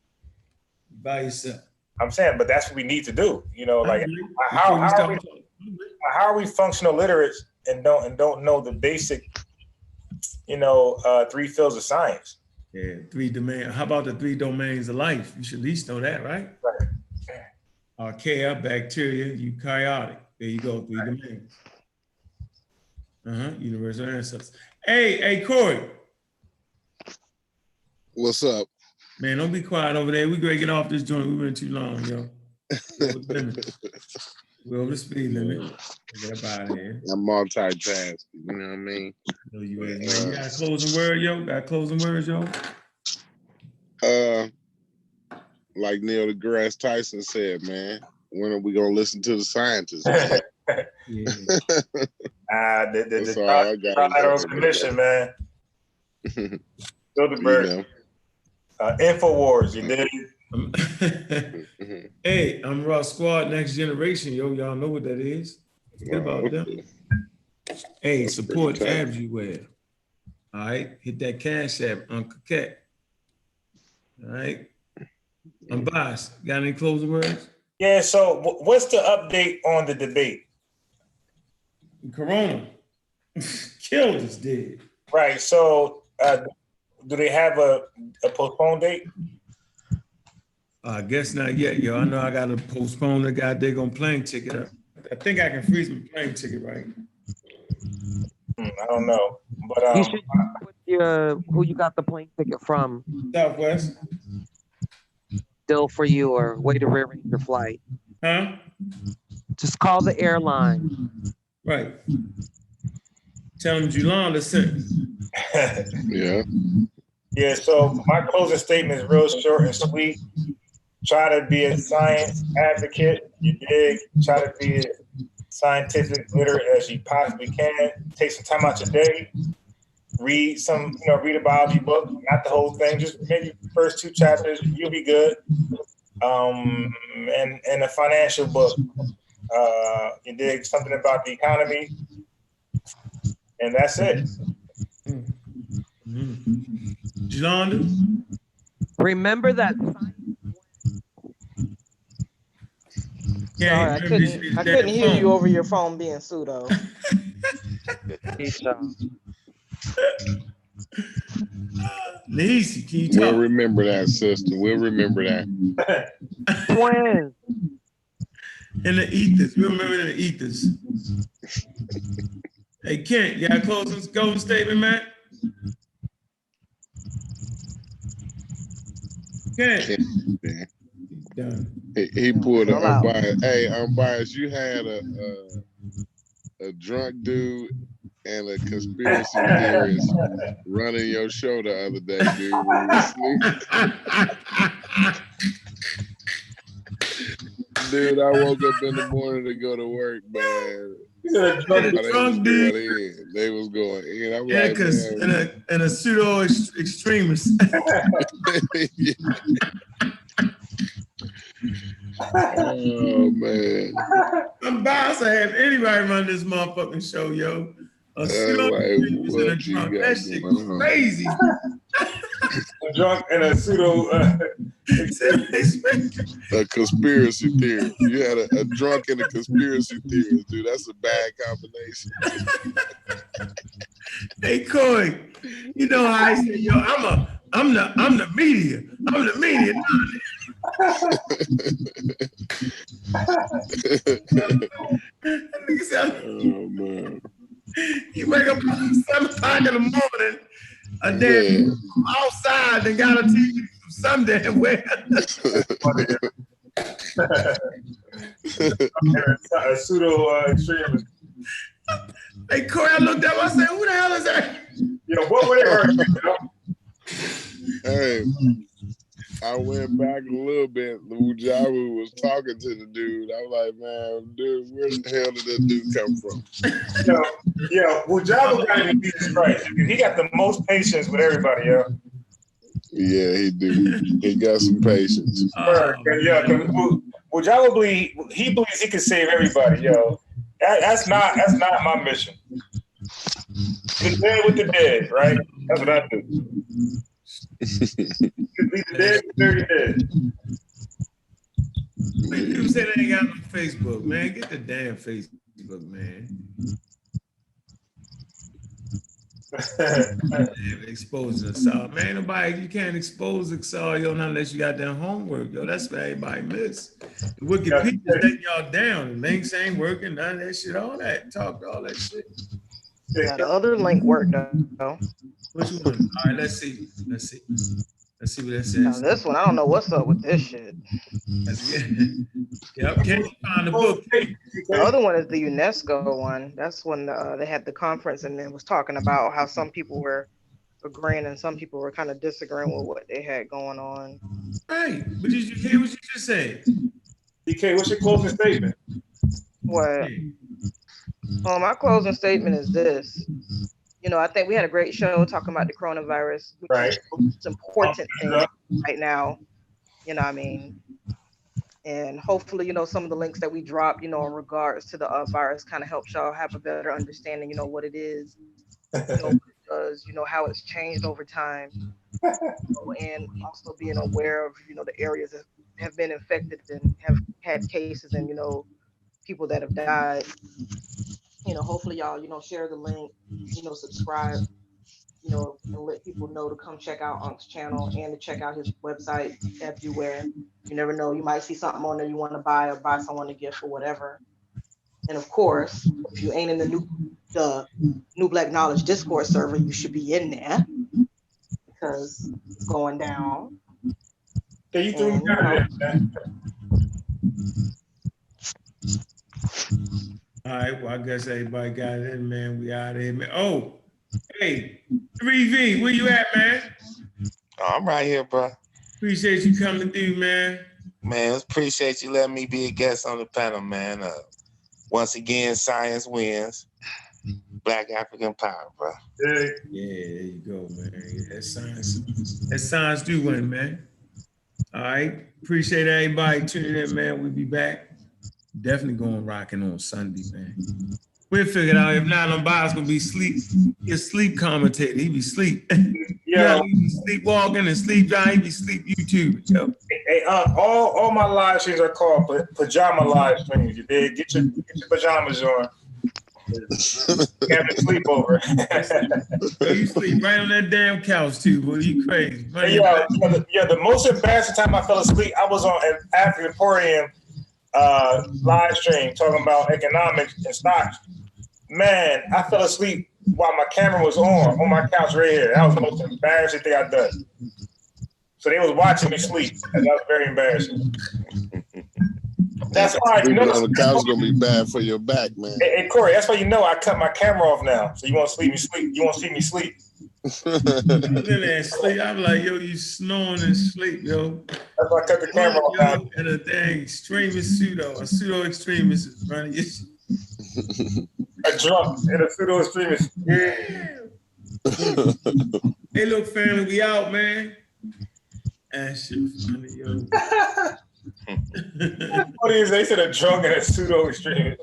By yourself. I'm saying, but that's what we need to do. Like how are we functional literates and don't know the basic, 3 fields of science? Yeah, 3 domains. How about the 3 domains of life? You should at least know that, right? Right. Archaea, bacteria, eukaryotic. There you go, 3 domains. Universal ancestors. Hey, Corey. What's up? Man, don't be quiet over there. We gotta get off this joint. We went too long, yo. We're over the speed limit. Get up out of here. I'm multitasking, you know what I mean? No, you ain't. You got a closing word, yo? Got closing words, yo? Like Neil deGrasse Tyson said, man, when are we gonna listen to the scientists? Yeah. The trial commission, man. Bilderberg. InfoWars, you did. Hey, I'm Raw Squad Next Generation, yo. Y'all know what that is. Forget about them. Hey, support tabs you wear. All right, hit that Cash App, Uncle Cat. All right. I'm Boss. Got any closing words? Yeah, so what's the update on the debate? Corona. Killed us, dead. Right, so do they have a postponed date? I guess not yet, yo. I know I got to postpone the goddamn plane ticket. I think I can freeze my plane ticket, right? I don't know, but you should put who you got the plane ticket from. Southwest. Still for you, or way to rearrange your flight. Huh? Just call the airline. Right. Tell them Julanda sent. Yeah. Yeah, so my closing statement is real short and sweet. Try to be a science advocate. You dig? Try to be as scientific literate as you possibly can. Take some time out your day. Read read a biology book, not the whole thing, just maybe the first 2 chapters, you'll be good. And a financial book. You dig? Something about the economy. And that's it. Julanda? Remember that. Yeah, sorry, I couldn't hear you over your phone being pseudo. Easy, can you talk? We'll remember that, sister. We'll remember that. Twins. In the ethers. We remember in the ethers. Hey, Kent, you got a closing statement, man? Kent. Done. He pulled an unbiased. Hey, unbiased, you had a drunk dude and a conspiracy theorist running your show the other day, dude. When you were Dude, I woke up in the morning to go to work, man. Drunk dude. They was going in. I'm like, man. And a pseudo extremist. Oh man. I'm biased to have anybody run this motherfucking show, yo. A pseudo extremist and a drunk. That shit crazy. A drunk and a pseudo a conspiracy theorist. You had a drunk and a conspiracy theorist, dude. That's a bad combination. Hey Corey, you know how I say, yo, I'm the media. I'm the media. Oh man. You wake up at 7 o'clock in the morning, a day outside and got a TV from some damn where. A pseudo extremist. Hey Corey, I looked up, I said, who the hell is that? Yo, what were they hurting? Hey, I went back a little bit. Wujawu was talking to the dude. I was like, man, dude, where the hell did that dude come from? Yo, Wujawu got to be Jesus Christ. He got the most patience with everybody, yo. Yeah, he do. He got some patience. Wujawu, he believes he can save everybody, yo. That's not my mission. The dead with the dead, right? That's what I do. Leave the dead with the dead. People say they ain't got no Facebook, man. Get the damn Facebook, man. Exposing us all. Man, nobody, you can't expose us all, yo, not unless you got that homework, yo. That's what everybody miss. The Wikipedia letting y'all down. The links ain't working, none of that shit, all that. Talk all that shit. Yeah, the other link worked though. Which one? All right, let's see what that says. Now this one, I don't know what's up with this shit. Yep, can you find the book? The other one is the UNESCO one. That's when they had the conference and then was talking about how some people were agreeing and some people were kind of disagreeing with what they had going on. Right, but did you hear what you just said? DK, what's your closing statement? What? Well, my closing statement is this. You know, I think we had a great show talking about the coronavirus, which is the most important thing right now. You know what I mean? And hopefully, you know, some of the links that we drop, you know, in regards to the virus kind of helps y'all have a better understanding, you know, what it is, you know, what it does, you know, how it's changed over time, you know, and also being aware of, you know, the areas that have been infected and have had cases and, you know, people that have died. You know, hopefully y'all, you know, share the link, you know, subscribe, you know, and let people know to come check out Unc's channel and to check out his website everywhere. You never know, you might see something on there you want to buy or buy someone a gift or whatever. And of course, if you ain't in the New Black Knowledge Discord server, you should be in there because it's going down. Yeah, you threw me out there, man. All right, well, I guess everybody got it in, man. We out of here, man. Oh, hey, 3V, where you at, man? Oh, I'm right here, bro. Appreciate you coming through, man. Man, appreciate you letting me be a guest on the panel, man. Once again, science wins. Black African power, bro. Yeah, there you go, man. Yeah, that science do win, man. All right, appreciate everybody tuning in, man. We'll be back. Definitely going rocking on Sunday, man. We'll figure it out. If not, on Bob's gonna be sleep. He's sleep commentator. He be sleep. Yeah, he be sleepwalking and sleep driving. He be sleep YouTube. Yo. Hey, all my live streams are called pajama live streams. You did get your pajamas on. Have a sleepover. You sleep right on that damn couch too, boy. You crazy. Hey, the most embarrassing time I fell asleep, I was on an African Emporium live stream talking about economics and stocks. Man, I fell asleep while my camera was on my couch right here. That was the most embarrassing thing I've done. So they was watching me sleep, and that was very embarrassing. That's why sleeping on the couch is gonna be bad for your back, man. Hey, Corey, that's why you know I cut my camera off now. So you won't see me sleep. You won't see me sleep. in there and sleep. I'm like, yo, you snoring and sleep, yo. That's why I cut the camera off. Yo, and a dang extremist a pseudo extremist is running your shit. A drunk and a pseudo extremist. Yeah. Hey, look, family, we out, man. That shit funny, yo. What is they said a drunk and a pseudo extremist?